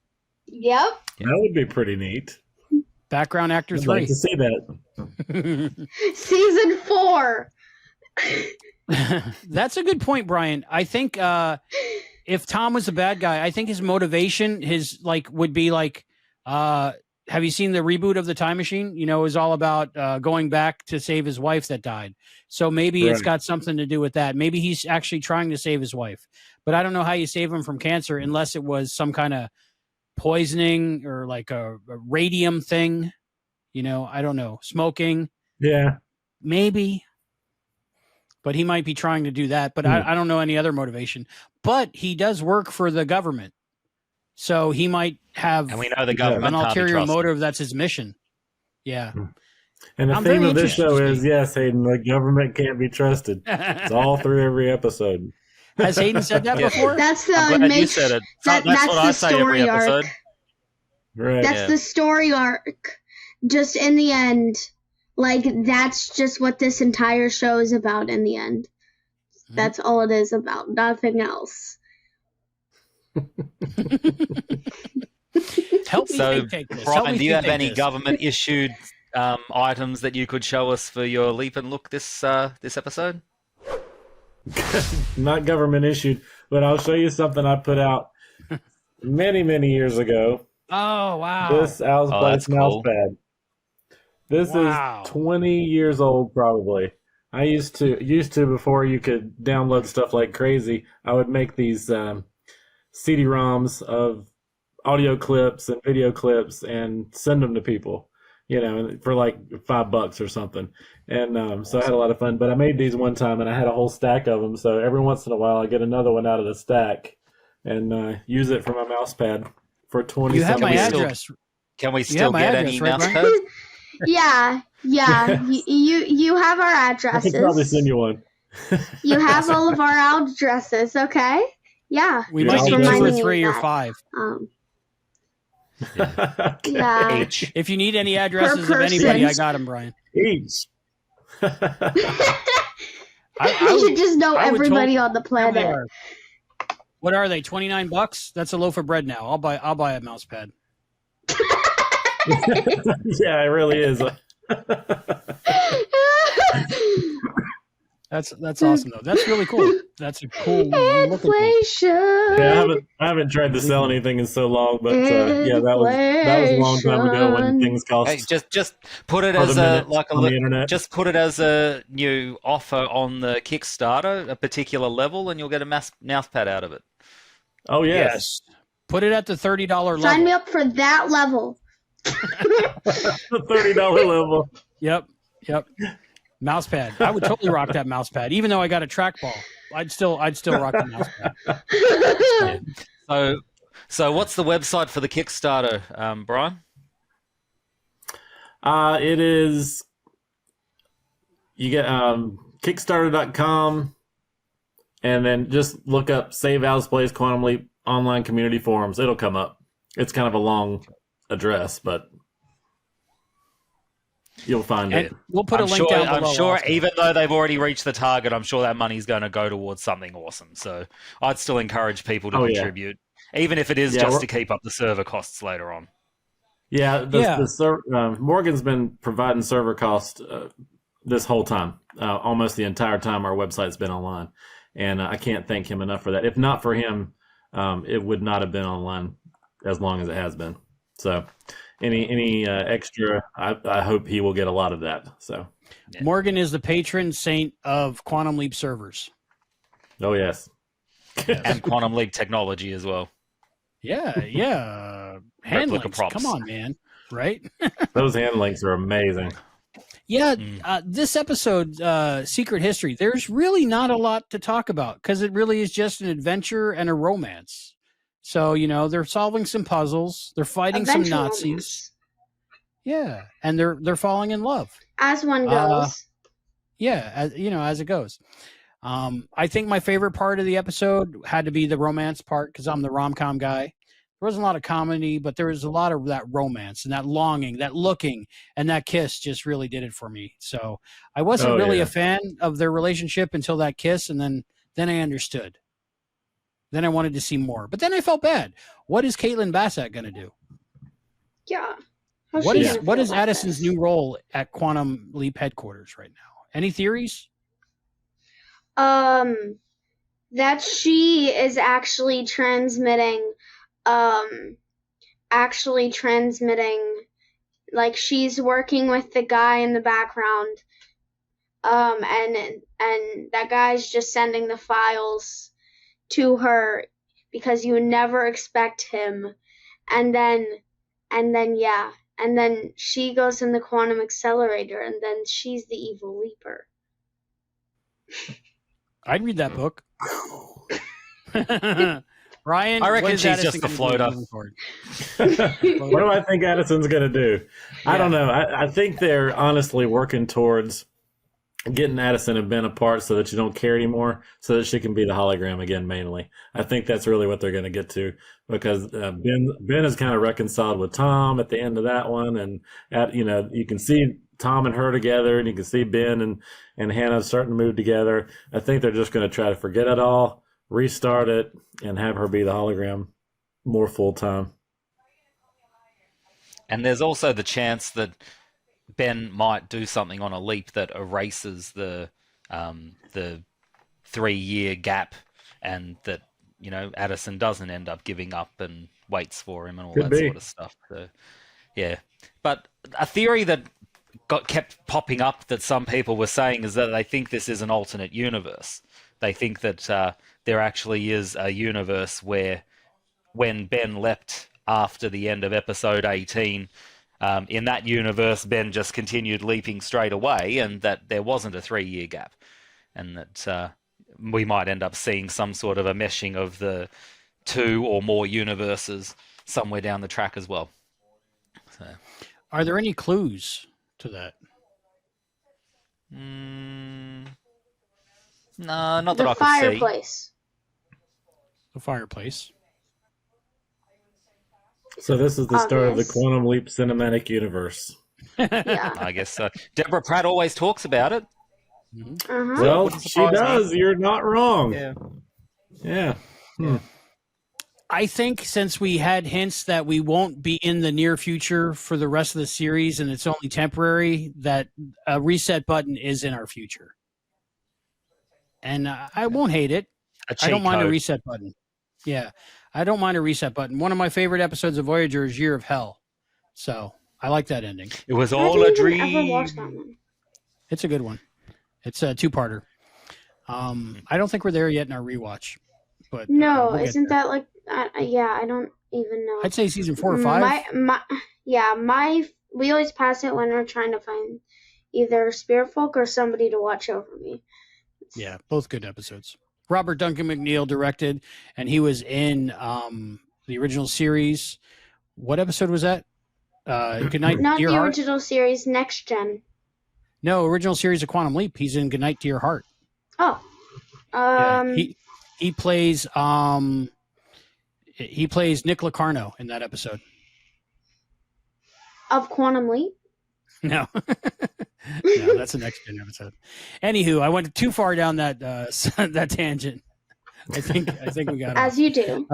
Yep. That would be pretty neat. Background actor I'd 3. like to see that. Season 4. That's a good point, Brian. I think if Tom was a bad guy, I think his motivation, would be like, have you seen the reboot of the Time Machine? It was all about going back to save his wife that died. So maybe it's Right. got something to do with that. Maybe he's actually trying to save his wife. But I don't know how you save him from cancer unless it was some kind of poisoning or like a radium thing. I don't know. Smoking, Yeah. maybe. But he might be trying to do that. But I don't know any other motivation. But he does work for the government. So he might have And we know the government an can't be ulterior trusted. motive. That's his mission. Yeah. And the I'm theme very of this interested show to is, see. yes, Hayden, the government can't be trusted. It's all through every episode. Has Hayden said that Yeah. before? That's the I'm glad you make- said it. that- That's that's what the I say every story arc. episode. Right. That's Yeah. the story arc. Just in the end. That's just what this entire show is about in the end. Mhm. That's all it is about. Nothing else. Help me So, take this. Help Brian, me do you have take any this. government-issued items that you could show us for your leap and look this episode? Not government issued, but I'll show you something I put out many, many years ago. Oh, wow. This Al's Oh, Place that's mouse cool. pad. This Wow. is 20 years old, probably. I used to before you could download stuff like crazy. I would make these CD-ROMs of audio clips and video clips and send them to people, for like $5 or something. And so I had a lot of fun. But I made these one time, and I had a whole stack of them. So every once in a while, I get another one out of the stack and use it for my mouse pad for 20. You have my we still- address. Can we have still my get address, any right, mouse Brian? pads? Yeah. You have our I could probably addresses. send you one. You have all of our addresses, okay? Yeah. We Yeah, might Just need 2 or reminding you 3 or that. 5. Yeah. Each. If you need any addresses of anybody, person. I got them, Brian. Each. You I should just know I would everybody on the They planet. are. What are they? $29? That's a loaf of bread now. I'll buy a mouse pad. Yeah, it really is. That's awesome though. That's really cool. That's a cool looking thing. Inflation. Yeah, I haven't tried to sell anything in so long, but yeah, that was a long time ago when things cost Hey, just put it by the as minute on the a internet. just put it as a new offer on the Kickstarter, a particular level, and you'll get a mouse pad out of it. Oh yes. Put it at the $30 level. Sign me up for that level. The $30 level. Yep. Mouse pad. I would totally rock that mouse pad, even though I got a trackball. I'd still rock the mouse pad. So what's the website for the Kickstarter, Brian? It is. You get Kickstarter.com, and then just look up Save Alice Plays Quantum Leap online community forums. It'll come up. It's kind of a long address, but you'll find it. We'll put a link down below. I'm sure, also. even though they've already reached the target, I'm sure that money's going to go towards something awesome. So I'd still encourage people to contribute, even if it is just to keep up the server costs later on. Yeah, Morgan's been providing server costs this whole time, almost the entire time our website's been online, and I can't thank him enough for that. If not for him, it would not have been online as long as it has been. So, any extra, I hope he will get a lot of that. So, Morgan is the patron saint of Quantum Leap servers. Oh yes, and Quantum Leap technology as well. Yeah. Hand links. Come on, man. Right? Those hand links are amazing. Yeah, this episode, Secret History, there's really not a lot to talk about because it really is just an adventure and a romance. So, they're solving some puzzles. They're fighting some Nazis. Romance. Yeah, and they're falling in love. As one goes. As it goes. I think my favorite part of the episode had to be the romance part because I'm the rom-com guy. There wasn't a lot of comedy, but there was a lot of that romance and that longing, that looking, and that kiss just really did it for me. So I wasn't really a fan of their relationship until that kiss, and then I understood. Then I wanted to see more. But then I felt bad. What is Caitlin Bassett going to do? Yeah. What is Addison's new role at Quantum Leap headquarters right now? Any theories? That she is actually transmitting, like she's working with the guy in the background, and that guy's just sending the files to her because you would never expect him, and then she goes in the quantum accelerator, and then she's the evil leaper. I'd read that book. Ryan, I reckon she's just a floater. What do I think Addison's going to do? I don't know. I think they're honestly working towards getting Addison and Ben apart so that you don't care anymore, so that she can be the hologram again, mainly. I think that's really what they're going to get to, because Ben is kind of reconciled with Tom at the end of that one, and you can see Tom and her together, and you can see Ben and Hannah starting to move together. I think they're just going to try to forget it all, restart it, and have her be the hologram more full time. And there's also the chance that Ben might do something on a leap that erases the 3-year gap, and that Addison doesn't end up giving up and waits for him and all sort of stuff. So, yeah, but a theory that kept popping up that some people were saying is that they think this is an alternate universe. They think that there actually is a universe where, when Ben leapt after the end of episode 18, in that universe, Ben just continued leaping straight away, and that there wasn't a 3-year gap, and that we might end up seeing some sort of a meshing of the 2 or more universes somewhere down the track as well. So, are there any clues to that? No, not that I could fireplace. see. The fireplace. So this is the start of the Quantum Leap cinematic universe. Yeah. I guess so. Deborah Pratt always talks about it. Uh-huh. Well, she does. Me. You're not wrong. Yeah. I think since we had hints that we won't be in the near future for the rest of the series, and it's only temporary, that a reset button is in our future. And I won't hate it. I don't mind a reset button. Yeah, I don't mind a reset button. One of my favorite episodes of Voyager is Year of Hell. So I like that ending. It was all a dream. Ever watched that one? It's a good one. It's a 2-parter. I don't think we're there yet in our rewatch. But no, isn't that like... I don't even know. I'd say season 4 or 5. We always pass it when we're trying to find either Spirit Folk or somebody to watch over me. Yeah, both good episodes. Robert Duncan McNeil directed, and he was in the original series. What episode was that? Good Night, Not Dear the Heart? original series, Next Gen. No, original series of Quantum Leap. He's in Goodnight to Your Heart. Oh. Yeah, he plays Nick Locarno in that episode. Of Quantum Leap? No. No, that's the next gen episode. Anywho, I went too far down that that tangent. I think we got as you do.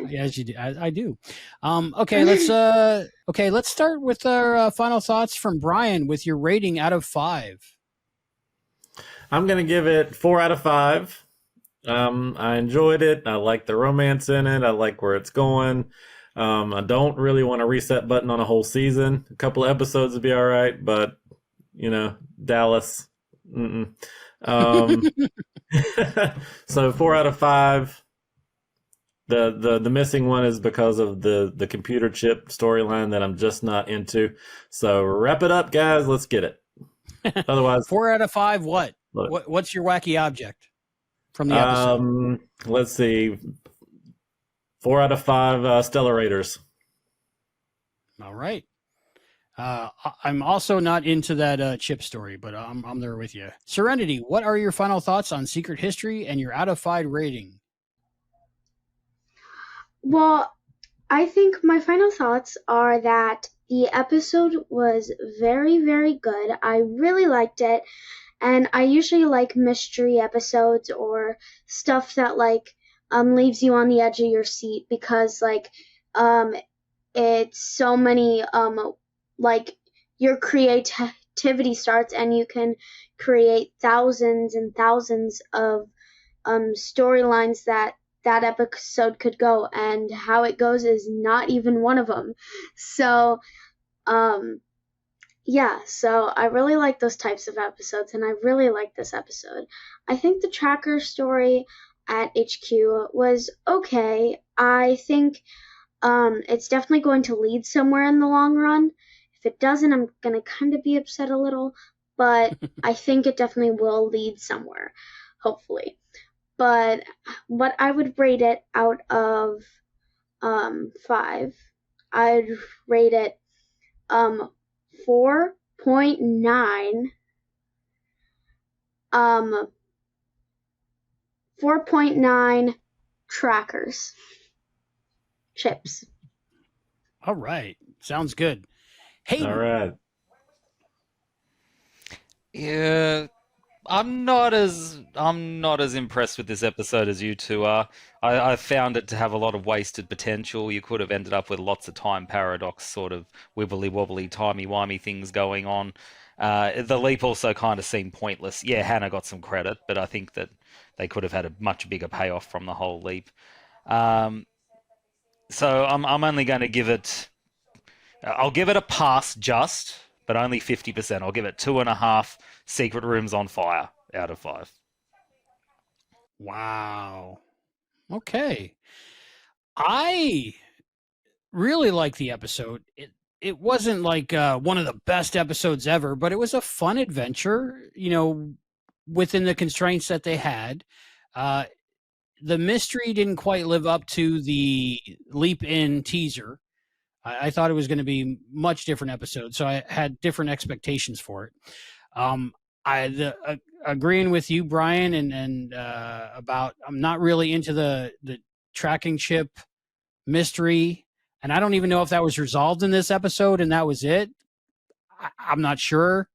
Yeah, as you do. I do. Okay, let's start with our final thoughts from Brian with your rating out of 5. I'm gonna give it 4 out of 5. I enjoyed it. I like the romance in it. I like where it's going. I don't really want a reset button on a whole season. A couple of episodes would be all right, but Dallas. So 4 out of 5. The missing one is because of the computer chip storyline that I'm just not into. So wrap it up, guys. Let's get it. Otherwise, 4 out of 5. What's your wacky object from the episode? Let's see. 4 out of 5 Stellar Raiders. All right. I'm also not into that chip story, but I'm there with you. Serenity, what are your final thoughts on Secret History and your out of 5 rating? Well, I think my final thoughts are that the episode was very, very good. I really liked it, and I usually like mystery episodes or stuff that leaves you on the edge of your seat because it's so many your creativity starts and you can create thousands and thousands of storylines that episode could go, and how it goes is not even one of them. So so I really like those types of episodes, and I really like this episode. I think the tracker story at HQ was okay. I think it's definitely going to lead somewhere in the long run. If it doesn't, I'm going to kind of be upset a little, but I think it definitely will lead somewhere, hopefully. But what I would rate it out of 5, I'd rate it 4.9 4.9 trackers. Chips. All right. Sounds good. Hey. All right. Yeah, I'm not as impressed with this episode as you two are. I found it to have a lot of wasted potential. You could have ended up with lots of time paradox, sort of wibbly wobbly, timey wimey things going on. The leap also kind of seemed pointless. Yeah, Hannah got some credit, but I think that they could have had a much bigger payoff from the whole leap. So I'm only going to give it. I'll give it a pass, but only 50%. I'll give it 2.5 secret rooms on fire out of 5. Wow. Okay. I really like the episode. It wasn't like one of the best episodes ever, but it was a fun adventure, within the constraints that they had. The mystery didn't quite live up to the leap in teaser. I thought it was going to be much different episode, so I had different expectations for it. Agreeing with you, Brian, and about I'm not really into the tracking chip mystery, and I don't even know if that was resolved in this episode, and that was it. I'm not sure,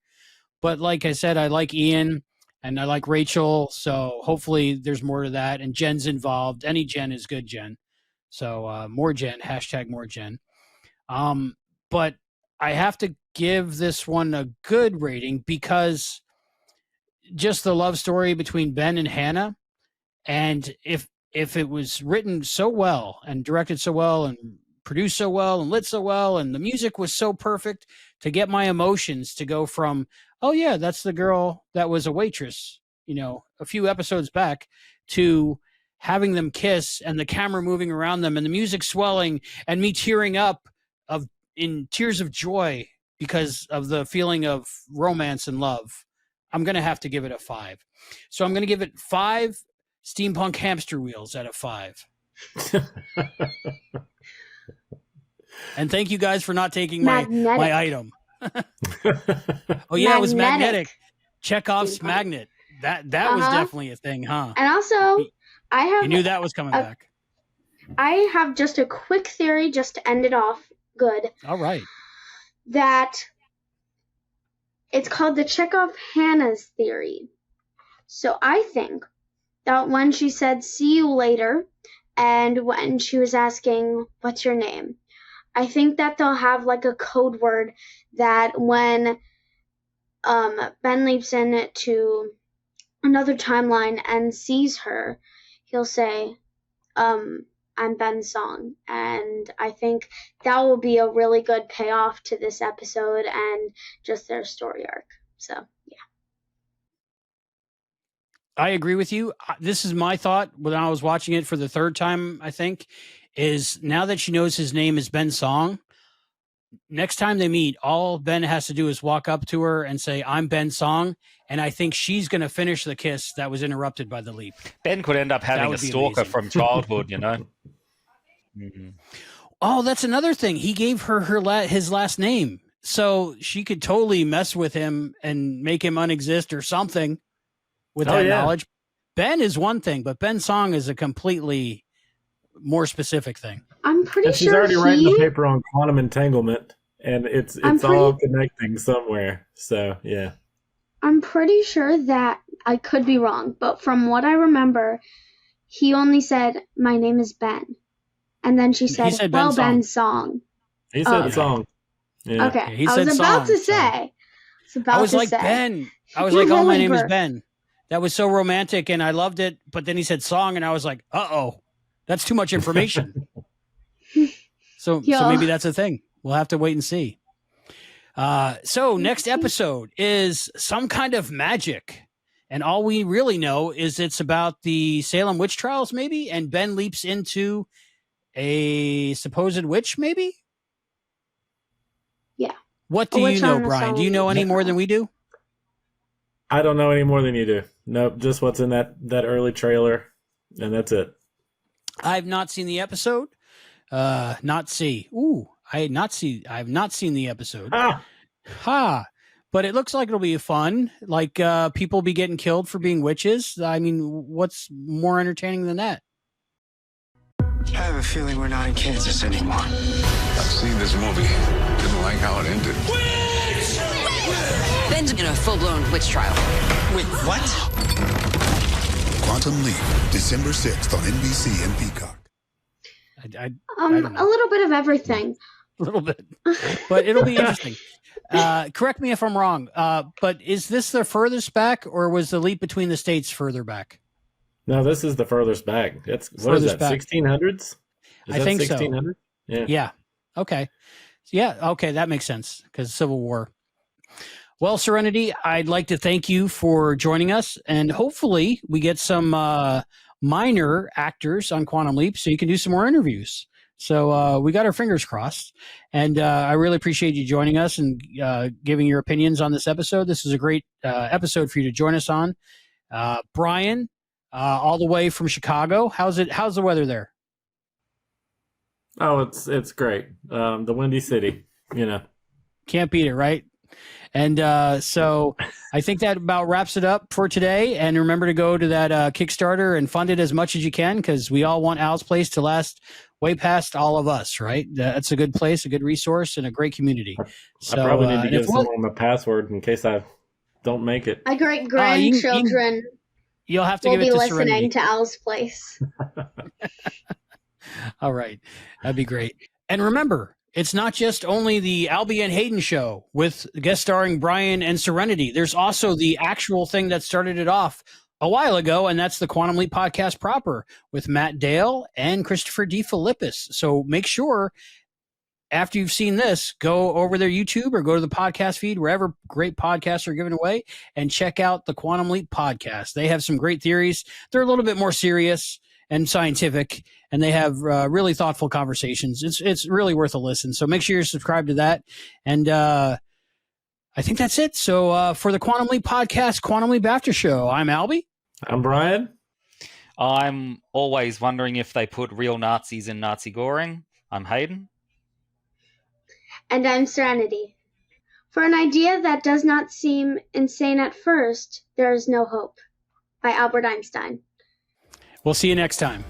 but like I said, I like Ian and I like Rachel, so hopefully there's more to that. And Jen's involved. Any Jen is good, Jen. So more Jen. # more Jen. But I have to give this one a good rating because just the love story between Ben and Hannah, and if it was written so well and directed so well and produced so well and lit so well and the music was so perfect to get my emotions to go from, oh yeah, that's the girl that was a waitress, a few episodes back, to having them kiss and the camera moving around them and the music swelling and me tearing up in tears of joy because of the feeling of romance and love. I'm going to have to give it a 5. So I'm going to give it 5 steampunk hamster wheels out of 5. And thank you guys for not taking my item. Oh yeah, it was magnetic. Chekhov's magnet. That was definitely a thing, huh? And also, you knew that was coming back. I have just a quick theory just to end it off good. All right. That it's called the Chekhov-Hannah's theory. So I think that when she said, "see you later," and when she was asking, "what's your name?" I think that they'll have like a code word that when Ben leaps into another timeline and sees her, he'll say, I'm Ben Song. And I think that will be a really good payoff to this episode and just their story arc. So, yeah. I agree with you. This is my thought when I was watching it for the third time, I think, is now that she knows his name is Ben Song, next time they meet, all Ben has to do is walk up to her and say, "I'm Ben Song." And I think she's going to finish the kiss that was interrupted by the leap. Ben could end up having a stalker from childhood, you know? Mm-hmm. Oh, that's another thing. He gave her his last name. So she could totally mess with him and make him unexist or something with that knowledge. Ben is one thing, but Ben Song is a completely more specific thing. I'm pretty sure she's already writing the paper on quantum entanglement, and it's all connecting somewhere. So, yeah. I'm pretty sure that I could be wrong, but from what I remember, he only said, "my name is Ben." And then she said "well, Ben Song." He said Song. Yeah. Okay. He I said was about to say. I was like, Ben. I was like, "oh, my name is Ben." That was so romantic, and I loved it. But then he said Song, and I was like, "uh-oh, that's too much information." So maybe that's a thing. We'll have to wait and see. So next episode is some kind of magic. And all we really know is it's about the Salem witch trials, maybe. And Ben leaps into a supposed witch, maybe. Yeah. What do you know, Brian? Do you know any more than we do? I don't know any more than you do. Nope. Just what's in that early trailer. And that's it. I've not seen the episode. I have not seen the episode. But it looks like it'll be fun. Like people be getting killed for being witches. I mean, what's more entertaining than that? I have a feeling we're not in Kansas anymore. I've seen this movie. Didn't like how it ended. Witch! Ben's in a full-blown witch trial. Wait, what? Quantum Leap, December 6th on NBC and Peacock. I don't know. A little bit of everything. A little bit, but it'll be interesting. Correct me if I'm wrong, but is this the furthest back, or was the leap between the states further back? No, this is the furthest back. What is that, 1600s? I think 1600s? So. Yeah. Okay. Okay, that makes sense, because Civil War. Well, Serenity, I'd like to thank you for joining us, and hopefully we get some minor actors on Quantum Leap so you can do some more interviews. So we got our fingers crossed, and I really appreciate you joining us and giving your opinions on this episode. This is a great episode for you to join us on. Brian, all the way from Chicago. How's the weather there? Oh, it's great. The Windy City, you know. Can't beat it, right? And so I think that about wraps it up for today. And remember to go to that Kickstarter and fund it as much as you can, because we all want Al's Place to last way past all of us, right? That's a good place, a good resource, and a great community. So, I probably need to give someone my password in case I don't make it. My great grandchildren you'll have to will give it be to listening Serenity. to Al's Place. All right. That'd be great. And remember, it's not just only the Albie and Hayden show with guest starring Brian and Serenity. There's also the actual thing that started it off a while ago, and that's the Quantum Leap podcast proper with Matt Dale and Christopher DeFilippis. So make sure after you've seen this, go over their YouTube or go to the podcast feed, wherever great podcasts are given away, and check out the Quantum Leap podcast. They have some great theories. They're a little bit more serious and scientific, and they have really thoughtful conversations. It's really worth a listen. So make sure you're subscribed to that. And I think that's it. So for the Quantum Leap podcast, Quantum Leap After Show, I'm Albie. I'm Brian. I'm always wondering if they put real Nazis in Nazi goring. I'm Hayden. And I'm Serenity. For an idea that does not seem insane at first, there is no hope. By Albert Einstein. We'll see you next time.